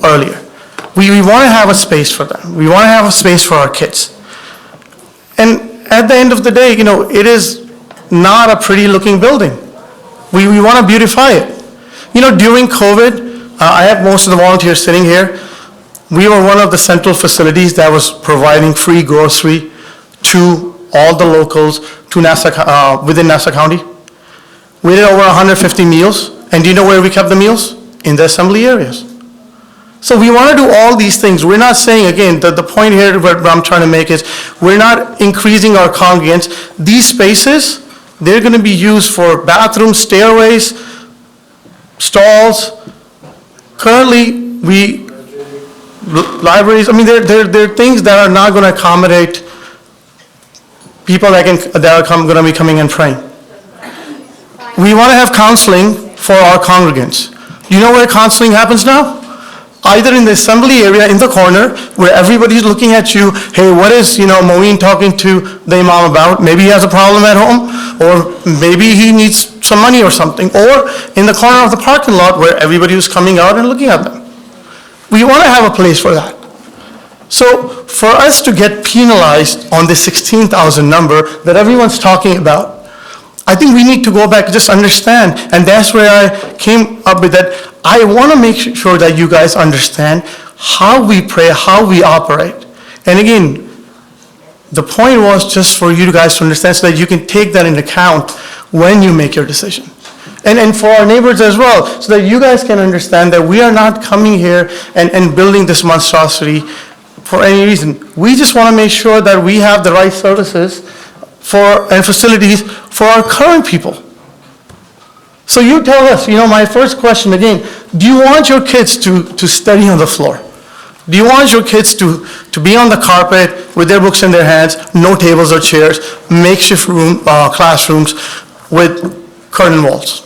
[SPEAKER 10] earlier. We want to have a space for them. We want to have a space for our kids. And at the end of the day, it is not a pretty looking building. We want to beautify it. During COVID, I have most of the volunteers sitting here. We were one of the central facilities that was providing free grocery to all the locals, to within Nassau County. We did over 150 meals, and do you know where we kept the meals? In the assembly areas. So we want to do all these things. We're not saying, again, the point here what I'm trying to make is, we're not increasing our congregants. These spaces, they're going to be used for bathrooms, stairways, stalls. Currently, libraries, I mean, there are things that are not going to accommodate people that are going to be coming and praying. We want to have counseling for our congregants. You know where counseling happens now? Either in the assembly area in the corner, where everybody's looking at you, hey, what is, Moeen talking to the imam about? Maybe he has a problem at home, or maybe he needs some money or something, or in the corner of the parking lot where everybody was coming out and looking at them. We want to have a place for that. So for us to get penalized on the 16,000 number that everyone's talking about, I think we need to go back and just understand, and that's where I came up with that. I want to make sure that you guys understand how we pray, how we operate. And again, the point was just for you guys to understand so that you can take that into account when you make your decision. And for our neighbors as well, so that you guys can understand that we are not coming here and building this monstrosity for any reason. We just want to make sure that we have the right services and facilities for our current people. So you tell us, my first question again, do you want your kids to study on the floor? Do you want your kids to be on the carpet with their books in their hands, no tables or chairs, makeshift classrooms with curtain walls?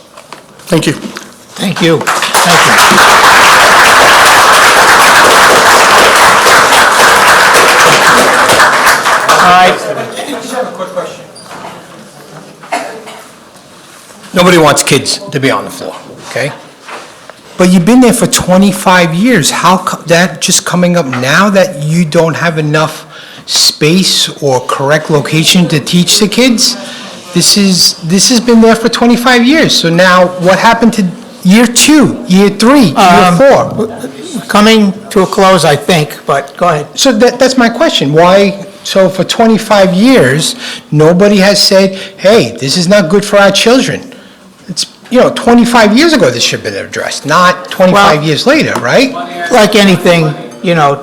[SPEAKER 10] Thank you.
[SPEAKER 1] Thank you. Thank you. All right.
[SPEAKER 9] I just have a quick question.
[SPEAKER 12] Nobody wants kids to be on the floor, okay? But you've been there for 25 years. How that just coming up now that you don't have enough space or correct location to teach the kids? This has been there for 25 years. So now what happened to year 2, year 3, year 4?
[SPEAKER 1] Coming to a close, I think, but go ahead.
[SPEAKER 12] So that's my question. Why? So for 25 years, nobody has said, hey, this is not good for our children. It's, 25 years ago this should have been addressed, not 25 years later, right?
[SPEAKER 1] Like anything,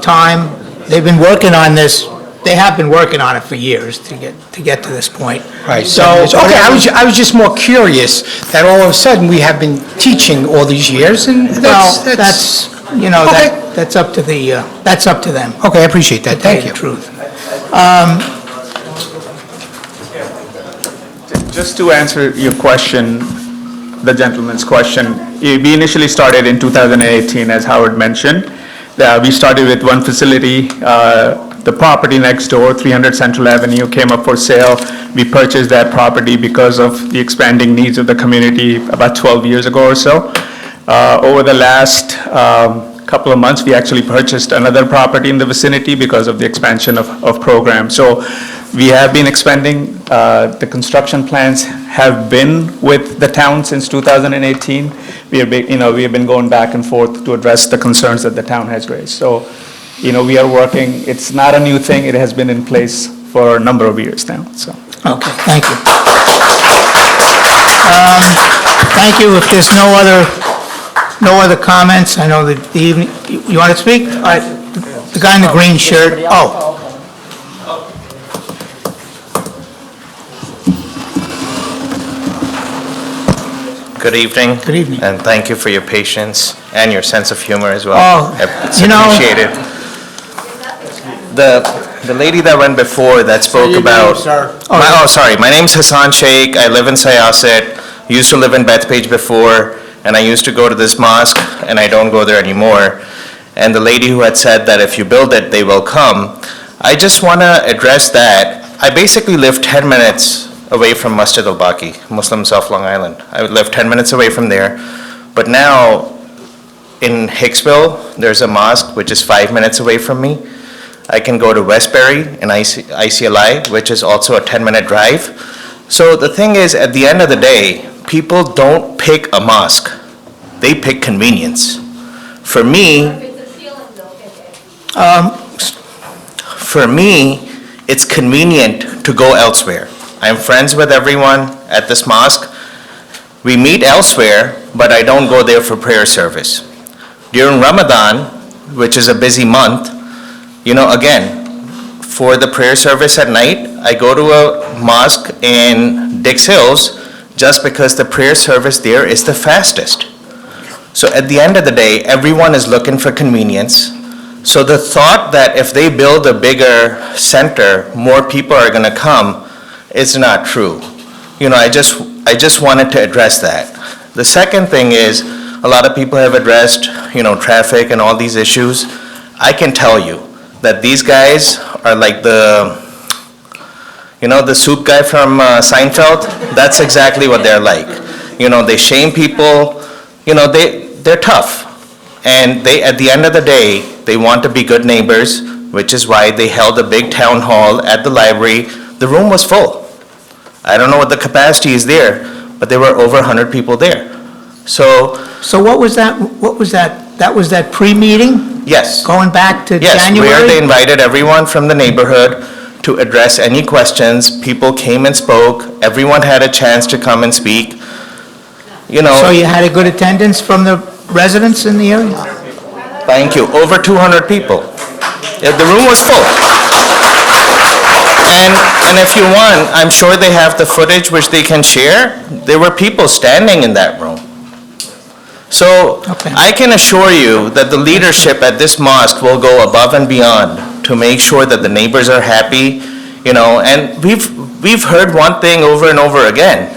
[SPEAKER 1] time, they've been working on this, they have been working on it for years to get to this point.
[SPEAKER 12] Right,
[SPEAKER 1] So,
[SPEAKER 12] okay, I was just more curious that all of a sudden we have been teaching all these years, and
[SPEAKER 1] Well,
[SPEAKER 12] that's...
[SPEAKER 1] that's, that's up to that's up to them.
[SPEAKER 12] Okay, I appreciate that,
[SPEAKER 1] to tell
[SPEAKER 12] thank you.
[SPEAKER 1] the truth.
[SPEAKER 8] Just to answer your question, the gentleman's question, we initially started in 2018, as Howard mentioned. We started with one facility, the property next door, 300 Central Avenue, came up for sale. We purchased that property because of the expanding needs of the community about 12 years ago or so. Over the last couple of months, we actually purchased another property in the vicinity because of the expansion of programs. So we have been expanding. The construction plans have been with the town since 2018. We have been going back and forth to address the concerns that the town has raised. So, we are working. It's not a new thing. It has been in place for a number of years now, so.
[SPEAKER 1] Okay, thank you. Thank you. If there's no other comments, I know that the evening, you want to speak? All right, the guy in the green shirt,
[SPEAKER 20] Good evening.
[SPEAKER 1] Good evening.
[SPEAKER 20] And thank you for your patience and your sense of humor as well.
[SPEAKER 1] Oh,
[SPEAKER 20] It's appreciated. The lady that went before that spoke about... sorry. My name's Hassan Sheikh. I live in Syosset. Used to live in Bethpage before, and I used to go to this mosque, and I don't go there anymore. And the lady who had said that if you build it, they will come. I just want to address that. I basically live 10 minutes away from Masjid al-Baqi, Muslims of Long Island. I live 10 minutes away from there. But now, in Hicksville, there's a mosque which is 5 minutes away from me. I can go to Westbury in ICLI, which is also a 10-minute drive. So the thing is, at the end of the day, people don't pick a mosque. They pick convenience. For me, it's convenient to go elsewhere. I'm friends with everyone at this mosque. We meet elsewhere, but I don't go there for prayer service. During Ramadan, which is a busy month, again, for the prayer service at night, I go to a mosque in Dix Hills just because the prayer service there is the fastest. So at the end of the day, everyone is looking for convenience. So the thought that if they build a bigger center, more people are going to come, is not true. I just wanted to address that. The second thing is, a lot of people have addressed, traffic and all these issues. I can tell you that these guys are like the soup guy from Seinfeld. That's exactly what they're like. They shame people, they're tough. And at the end of the day, they want to be good neighbors, which is why they held a big town hall at the library. The room was full. I don't know what the capacity is there, but there were over 100 people there. So
[SPEAKER 1] what was that, that was that pre-meeting?
[SPEAKER 20] Yes.
[SPEAKER 1] Going back to
[SPEAKER 20] Yes,
[SPEAKER 1] January?
[SPEAKER 20] where they invited everyone from the neighborhood to address any questions. People came and spoke. Everyone had a chance to come and speak.
[SPEAKER 1] So you had a good attendance from the residents in the area?
[SPEAKER 20] Thank you. Over 200 people. Yeah, the room was full. And if you want, I'm sure they have the footage which they can share. There were people standing in that room. So I can assure you that the leadership at this mosque will go above and beyond to make sure that the neighbors are happy, and we've heard one thing over and over again,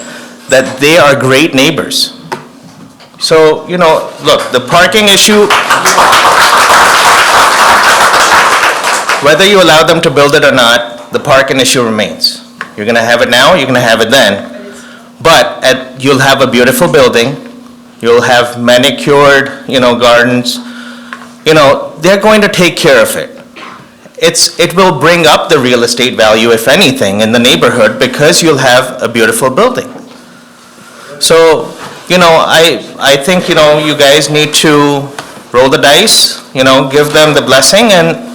[SPEAKER 20] that they are great neighbors. So, look, the parking issue, whether you allow them to build it or not, the parking issue remains. You're going to have it now, you're going to have it then. But you'll have a beautiful building, you'll have manicured, gardens. They're going to take care of it. It will bring up the real estate value, if anything, in the neighborhood because you'll have a beautiful building. So, I think, you guys need to roll the dice, give them the blessing, and,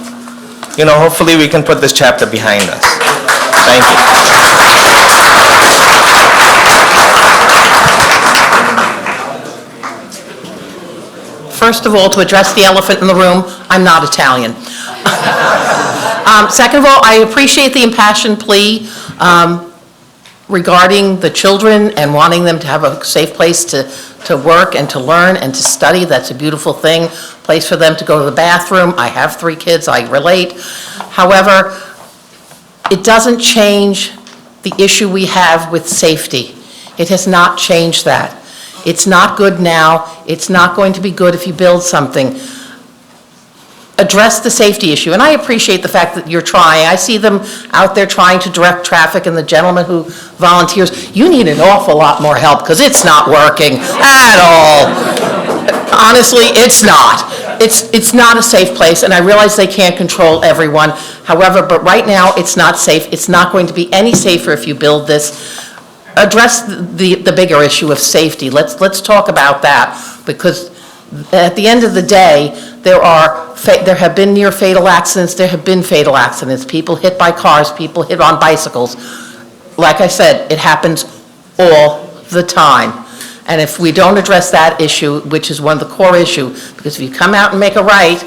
[SPEAKER 20] hopefully we can put this chapter behind us. Thank
[SPEAKER 13] you. First of all, to address the elephant in the room, I'm not Italian. Second of all, I appreciate the impassioned plea regarding the children and wanting them to have a safe place to work and to learn and to study. That's a beautiful thing, place for them to go to the bathroom. I have 3 kids, I relate. However, it doesn't change the issue we have with safety. It has not changed that. It's not good now. It's not going to be good if you build something. Address the safety issue, and I appreciate the fact that you're trying. I see them out there trying to direct traffic, and the gentleman who volunteers, you need an awful lot more help, because it's not working at all. Honestly, it's not. It's not a safe place, and I realize they can't control everyone. However, but right now, it's not safe. It's not going to be any safer if you build this. Address the bigger issue of safety. Let's talk about that, because at the end of the day, there have been near fatal accidents, there have been fatal accidents, people hit by cars, people hit on bicycles. Like I said, it happens all the time. And if we don't address that issue, which is one of the core issues, because if you come out and make a right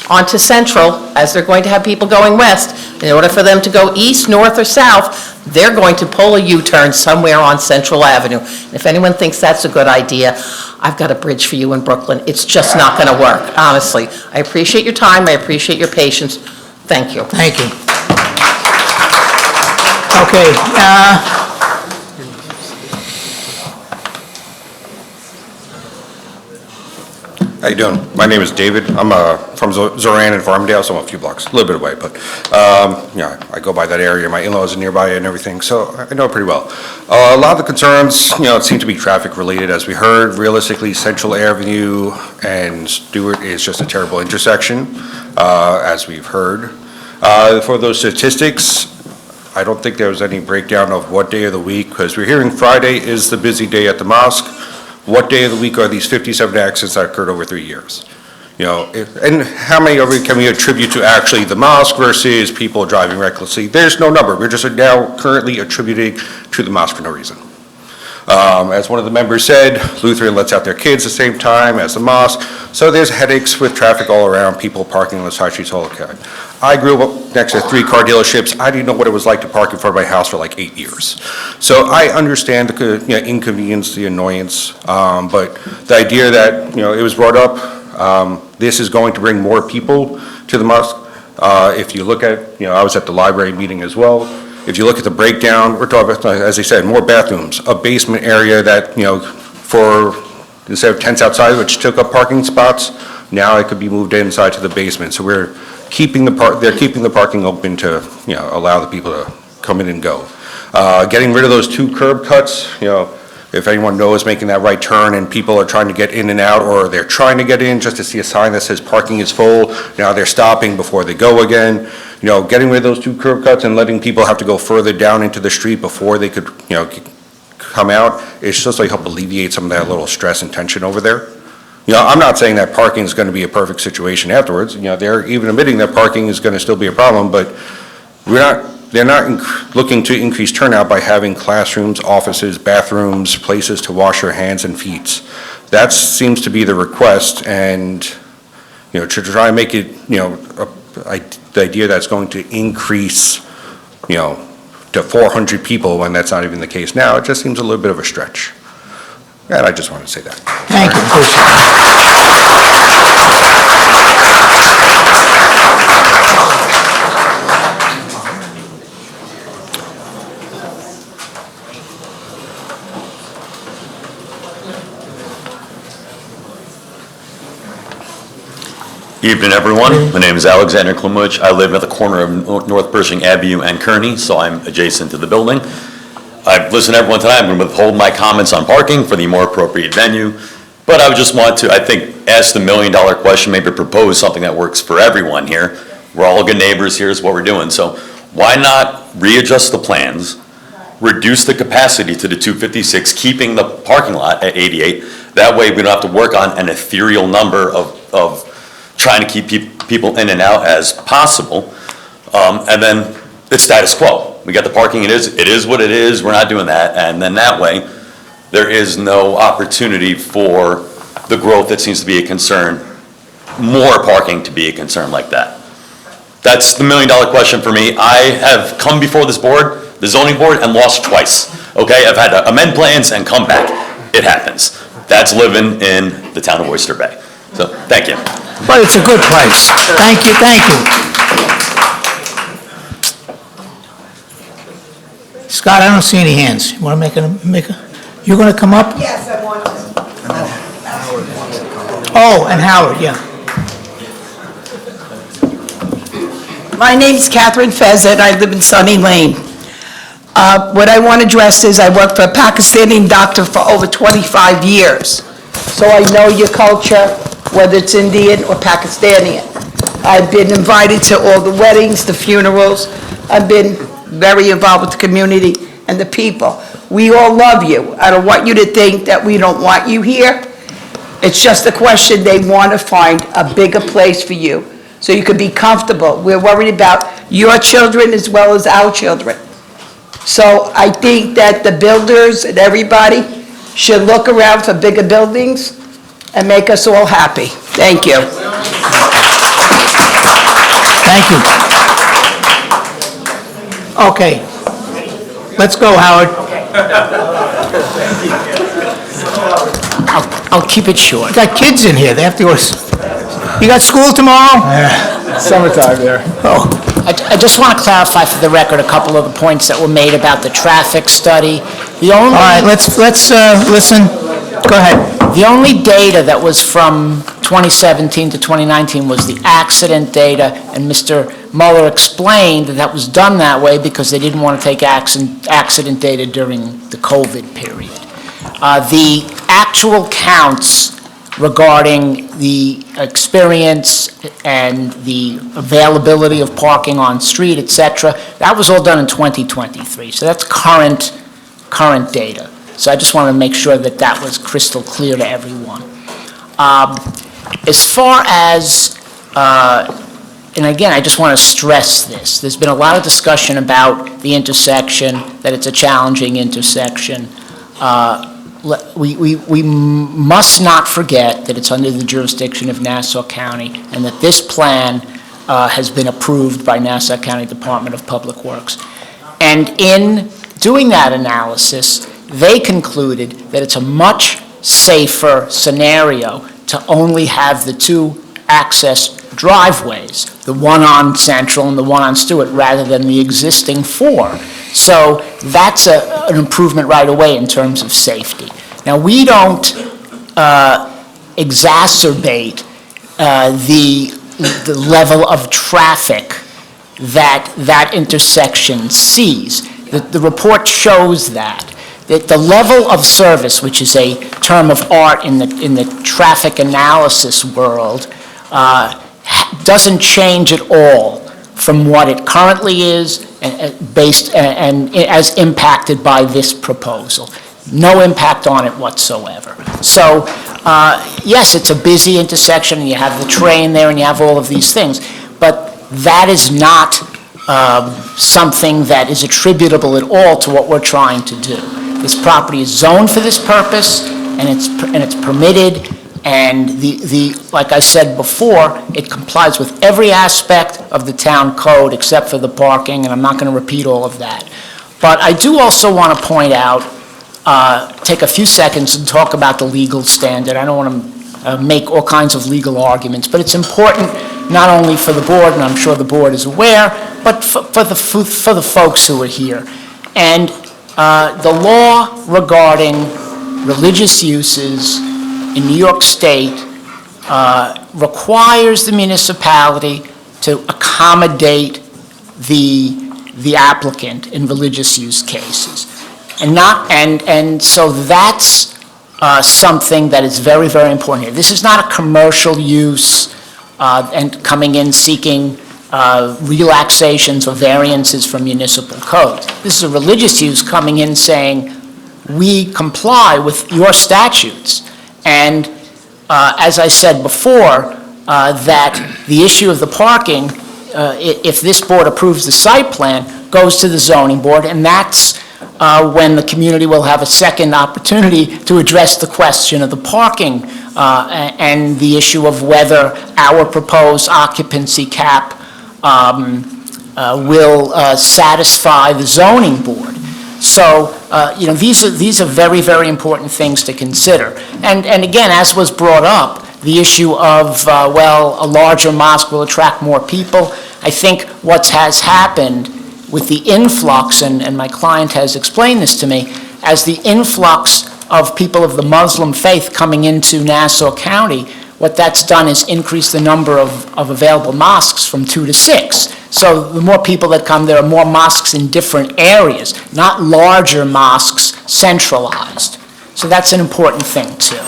[SPEAKER 13] onto Central, as they're going to have people going west, in order for them to go east, north, or south, they're going to pull a U-turn somewhere on Central Avenue. And if anyone thinks that's a good idea, I've got a bridge for you in Brooklyn. It's just not going to work, honestly. I appreciate your time. I appreciate your patience. Thank you.
[SPEAKER 1] Thank you. Okay,
[SPEAKER 21] How you doing? My name is David. I'm from Zoran and Farmdale, so I'm a few blocks, a little bit away, but I go by that area. My in-laws are nearby and everything, so I know it pretty well. A lot of the concerns, seem to be traffic related. As we heard, realistically, Central Avenue and Stewart is just a terrible intersection, as we've heard. For those statistics, I don't think there was any breakdown of what day of the week, because we're hearing Friday is the busy day at the mosque. What day of the week are these 57 accidents that occurred over 3 years? And how many of it can we attribute to actually the mosque versus people driving recklessly? There's no number. We're just now currently attributing to the mosque for no reason. As one of the members said, Lutheran lets out their kids the same time as the mosque, so there's headaches with traffic all around, people parking on the side streets all the time. I grew up next to 3 car dealerships. I didn't know what it was like to park in front of my house for like 8 years. So I understand the inconvenience, the annoyance, but the idea that, it was brought up, this is going to bring more people to the mosque. If you look at, I was at the library meeting as well. If you look at the breakdown, we're talking about, as I said, more bathrooms, a basement area that, for, instead of tents outside, which took up parking spots, now it could be moved inside to the basement. So we're keeping they're keeping the parking open to, allow the people to come in and go. Getting rid of those 2 curb cuts, if anyone knows making that right turn and people are trying to get in and out, or they're trying to get in just to see a sign that says parking is full, now they're stopping before they go again. Getting rid of those 2 curb cuts and letting people have to go further down into the street before they could, come out, it's just like help alleviate some of that little stress and tension over there. I'm not saying that parking is going to be a perfect situation afterwards. They're even admitting that parking is going to still be a problem, but they're not looking to increase turnout by having classrooms, offices, bathrooms, places to wash your hands and feet. That seems to be the request, and, to try and make it, the idea that's going to increase, to 400 people when that's not even the case now, it just seems a little bit of a stretch. And I just wanted to say that.
[SPEAKER 1] Thank you.
[SPEAKER 7] Evening, everyone. My name is Alexander Klimowicz. I live at the corner of North Pershing Avenue and Kearney, so I'm adjacent to the building. I've listened to everyone tonight. I'm going to withhold my comments on parking for the more appropriate venue, but I would just want to, I think, ask the million-dollar question, maybe propose something that works for everyone here. We're all good neighbors. Here's what we're doing. So why not readjust the plans, reduce the capacity to the 256, keeping the parking lot at 88. That way we don't have to work on an ethereal number of trying to keep people in and out as possible. And then it's status quo. We got the parking, it is what it is, we're not doing that. And then that way, there is no opportunity for the growth that seems to be a concern, more parking to be a concern like that. That's the million-dollar question for me. I have come before this board, the zoning board, and lost twice. Okay, I've had to amend plans and come back. It happens. That's living in the town of Oyster Bay. So, thank you.
[SPEAKER 1] But it's a good place. Thank you, thank you. Scott, I don't see any hands. You want to make a, you going to come up?
[SPEAKER 22] Yes, I want to.
[SPEAKER 1] Oh, and Howard, yeah.
[SPEAKER 22] My name's Catherine Fezet, I live in Sunny Lane. What I want to address is I worked for a Pakistani doctor for over 25 years. So I know your culture, whether it's Indian or Pakistani. I've been invited to all the weddings, the funerals. I've been very involved with the community and the people. We all love you. I don't want you to think that we don't want you here. It's just a question, they want to find a bigger place for you so you can be comfortable. We're worried about your children as well as our children. So I think that the builders and everybody should look around for bigger buildings and make us all happy. Thank you.
[SPEAKER 1] Thank you. Okay. Let's go, Howard.
[SPEAKER 4] I'll keep it short.
[SPEAKER 1] You got kids in here. They have to go. You got school tomorrow?
[SPEAKER 3] Summertime there.
[SPEAKER 1] Oh.
[SPEAKER 4] I just want to clarify for the record a couple of the points that were made about the traffic study. All
[SPEAKER 1] right, let's listen. Go ahead.
[SPEAKER 4] The only data that was from 2017 to 2019 was the accident data, and Mr. Mueller explained that that was done that way because they didn't want to take accident data during the COVID period. The actual counts regarding the experience and the availability of parking on street, et cetera, that was all done in 2023. So that's current data. So I just want to make sure that that was crystal clear to everyone. As far as, and again, I just want to stress this, there's been a lot of discussion about the intersection, that it's a challenging intersection. We must not forget that it's under the jurisdiction of Nassau County, and that this plan has been approved by Nassau County Department of Public Works. And in doing that analysis, they concluded that it's a much safer scenario to only have the two access driveways, the one on Central and the one on Stewart, rather than the existing four. So that's an improvement right away in terms of safety. Now, we don't exacerbate the level of traffic that intersection sees. The report shows that the level of service, which is a term of art in the traffic analysis world, doesn't change at all from what it currently is, based and as impacted by this proposal. No impact on it whatsoever. So, yes, it's a busy intersection, and you have the train there, and you have all of these things, but that is not something that is attributable at all to what we're trying to do. This property is zoned for this purpose, and it's permitted, and like I said before, it complies with every aspect of the town code except for the parking, and I'm not going to repeat all of that. But I do also want to point out, take a few seconds and talk about the legal standard. I don't want to make all kinds of legal arguments, but it's important not only for the board, and I'm sure the board is aware, but for the folks who are here. And the law regarding religious uses in New York State requires the municipality to accommodate the applicant in religious use cases. And so that's something that is very, very important here. This is not a commercial use and coming in seeking relaxations or variances from municipal codes. This is a religious use coming in saying, we comply with your statutes. And as I said before, that the issue of the parking, if this board approves the site plan, goes to the zoning board, and that's when the community will have a second opportunity to address the question of the parking and the issue of whether our proposed occupancy cap will satisfy the zoning board. So, these are very, very important things to consider. And again, as was brought up, the issue of, a larger mosque will attract more people. I think what has happened with the influx, and my client has explained this to me, as the influx of people of the Muslim faith coming into Nassau County, what that's done is increase the number of available mosques from 2 to 6. So the more people that come, there are more mosques in different areas, not larger mosques centralized. So that's an important thing, too.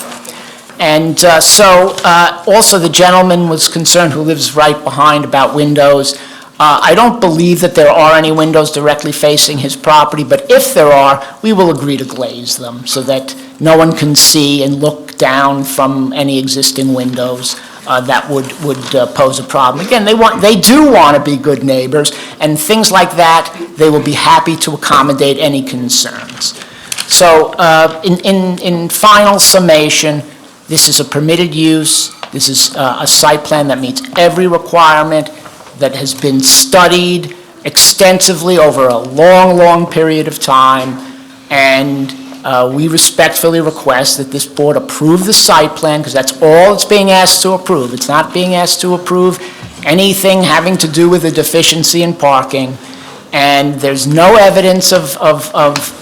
[SPEAKER 4] And also the gentleman was concerned who lives right behind about windows. I don't believe that there are any windows directly facing his property, but if there are, we will agree to glaze them so that no one can see and look down from any existing windows that would pose a problem. Again, they do want to be good neighbors, and things like that, they will be happy to accommodate any concerns. So in final summation, this is a permitted use. This is a site plan that meets every requirement, that has been studied extensively over a long, long period of time, and we respectfully request that this board approve the site plan, because that's all it's being asked to approve. It's not being asked to approve anything having to do with a deficiency in parking, and there's no evidence of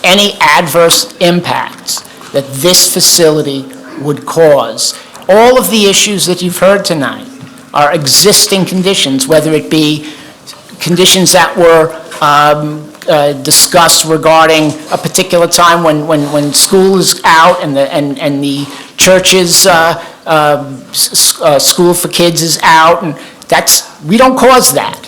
[SPEAKER 4] any adverse impacts that this facility would cause. All of the issues that you've heard tonight are existing conditions, whether it be conditions that were discussed regarding a particular time when school is out and the church's school for kids is out, and we don't cause that.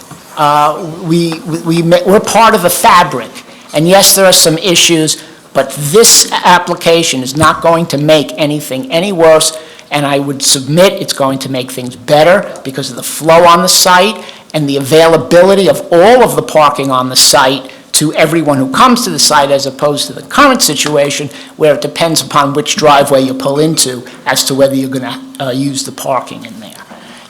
[SPEAKER 4] We're part of the fabric, and yes, there are some issues, but this application is not going to make anything any worse, And I would submit it's going to make things better because of the flow on the site and the availability of all of the parking on the site to everyone who comes to the site, as opposed to the current situation where it depends upon which driveway you pull into as to whether you're going to use the parking in there.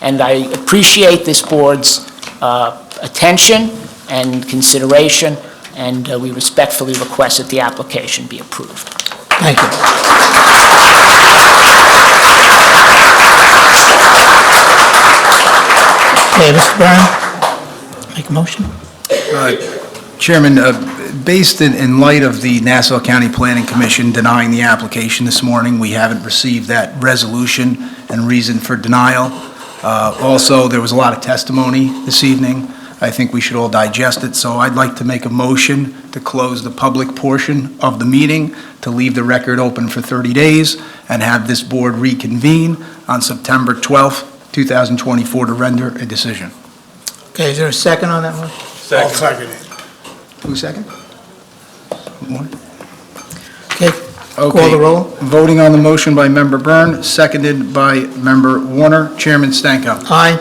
[SPEAKER 4] And I appreciate this board's attention and consideration, and we respectfully request that the application be approved.
[SPEAKER 1] Thank you. Okay, Mr. Byrne, make a motion?
[SPEAKER 3] Chairman, based in light of the Nassau County Planning Commission denying the application this morning, we haven't received that resolution and reason for denial. Also, there was a lot of testimony this evening. I think we should all digest it, so I'd like to make a motion to close the public portion of the meeting, to leave the record open for 30 days, and have this board reconvene on September 12th, 2024, to render a decision.
[SPEAKER 1] Okay, is there a second on that motion?
[SPEAKER 3] I'll second it. Who second?
[SPEAKER 1] Okay,
[SPEAKER 3] Okay.
[SPEAKER 1] call the roll.
[SPEAKER 3] Voting on the motion by Member Byrne, seconded by Member Warner. Chairman Stanko.
[SPEAKER 1] Aye.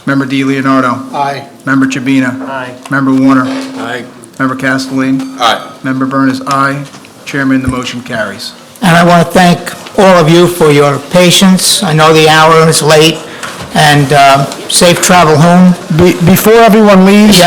[SPEAKER 3] Member Di Leonardo.
[SPEAKER 12] Aye.
[SPEAKER 3] Member Chabina.
[SPEAKER 12] Aye.
[SPEAKER 3] Member Warner.
[SPEAKER 12] Aye.
[SPEAKER 3] Member Castellane.
[SPEAKER 12] Aye.
[SPEAKER 3] Member Byrne is aye. Chairman, the motion carries.
[SPEAKER 1] And I want to thank all of you for your patience. I know the hour is late, and safe travel home.
[SPEAKER 3] Before everyone leaves,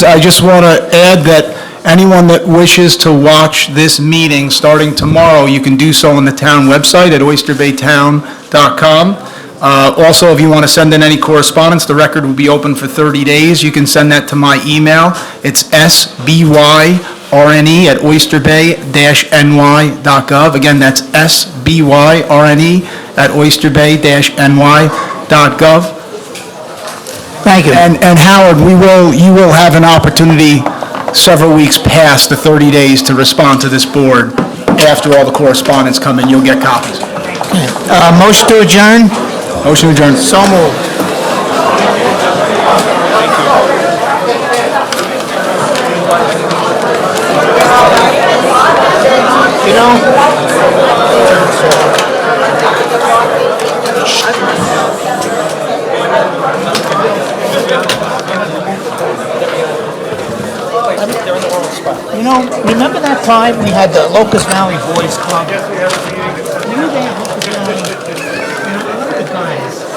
[SPEAKER 3] I just want to add that anyone that wishes to watch this meeting starting tomorrow, you can do so on the town website at oysterbaytown.com. Also, if you want to send in any correspondence, the record will be open for 30 days. You can send that to my email. It's sbyrne@oysterbay-ny.gov. Again, that's sbyrne@oysterbay-ny.gov.
[SPEAKER 1] Thank you.
[SPEAKER 3] And Howard, you will have an opportunity several weeks past the 30 days to respond to this board. After all the correspondence come in, you'll get copies.
[SPEAKER 1] Motion to adjourn?
[SPEAKER 3] Motion adjourned.
[SPEAKER 1] So moved. You know, remember that time we had the Locust Valley Boys Club? You were there, Locust Valley. One of the guys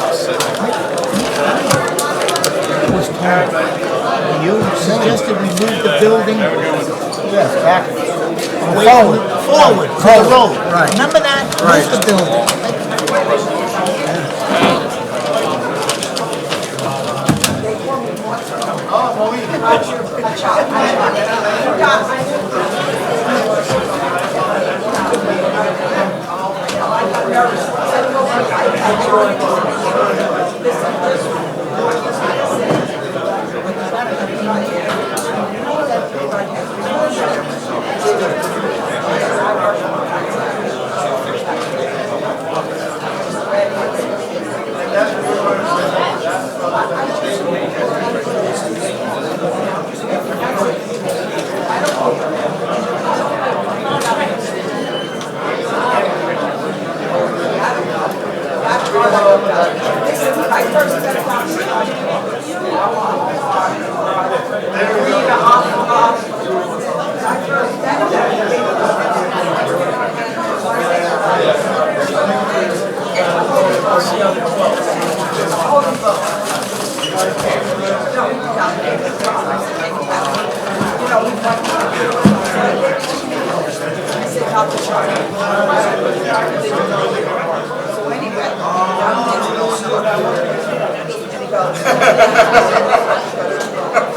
[SPEAKER 1] was told, you suggested we move the building. Yes, back. Forward, to the road. Right. Remember that? Right. Move the building.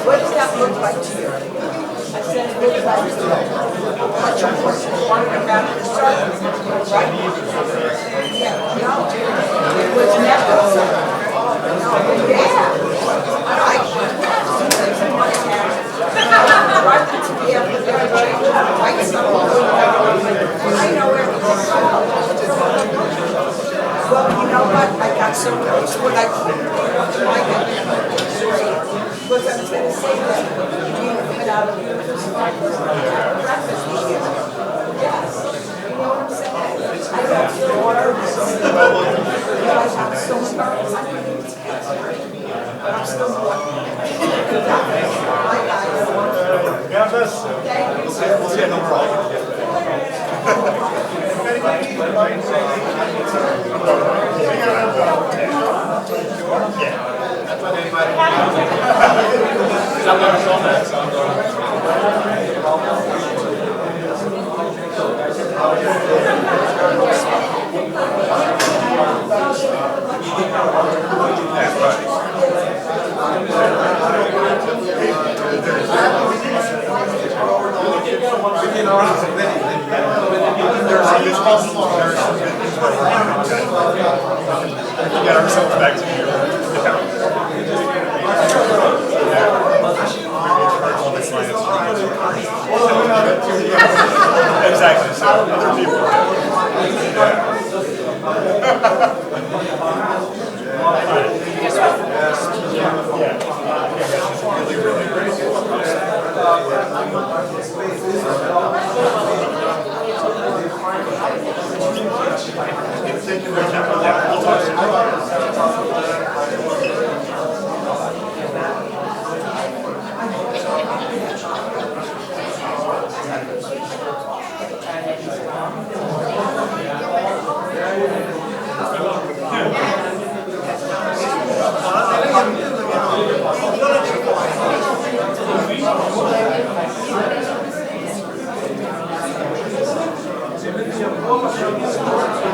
[SPEAKER 5] What does that look like to you? I said it looks like what your horse wanted around the circle, right? Yeah, no, it was never. Yeah. Right to be able to write something. I know everything. Well, you know what? I got so close when I got was I was going to say that you put out a breakfast here. Yes. You know what I'm saying? I don't feel nervous.
[SPEAKER 9] Get ourselves back to New Exactly, so other people.
[SPEAKER 5] Thank you.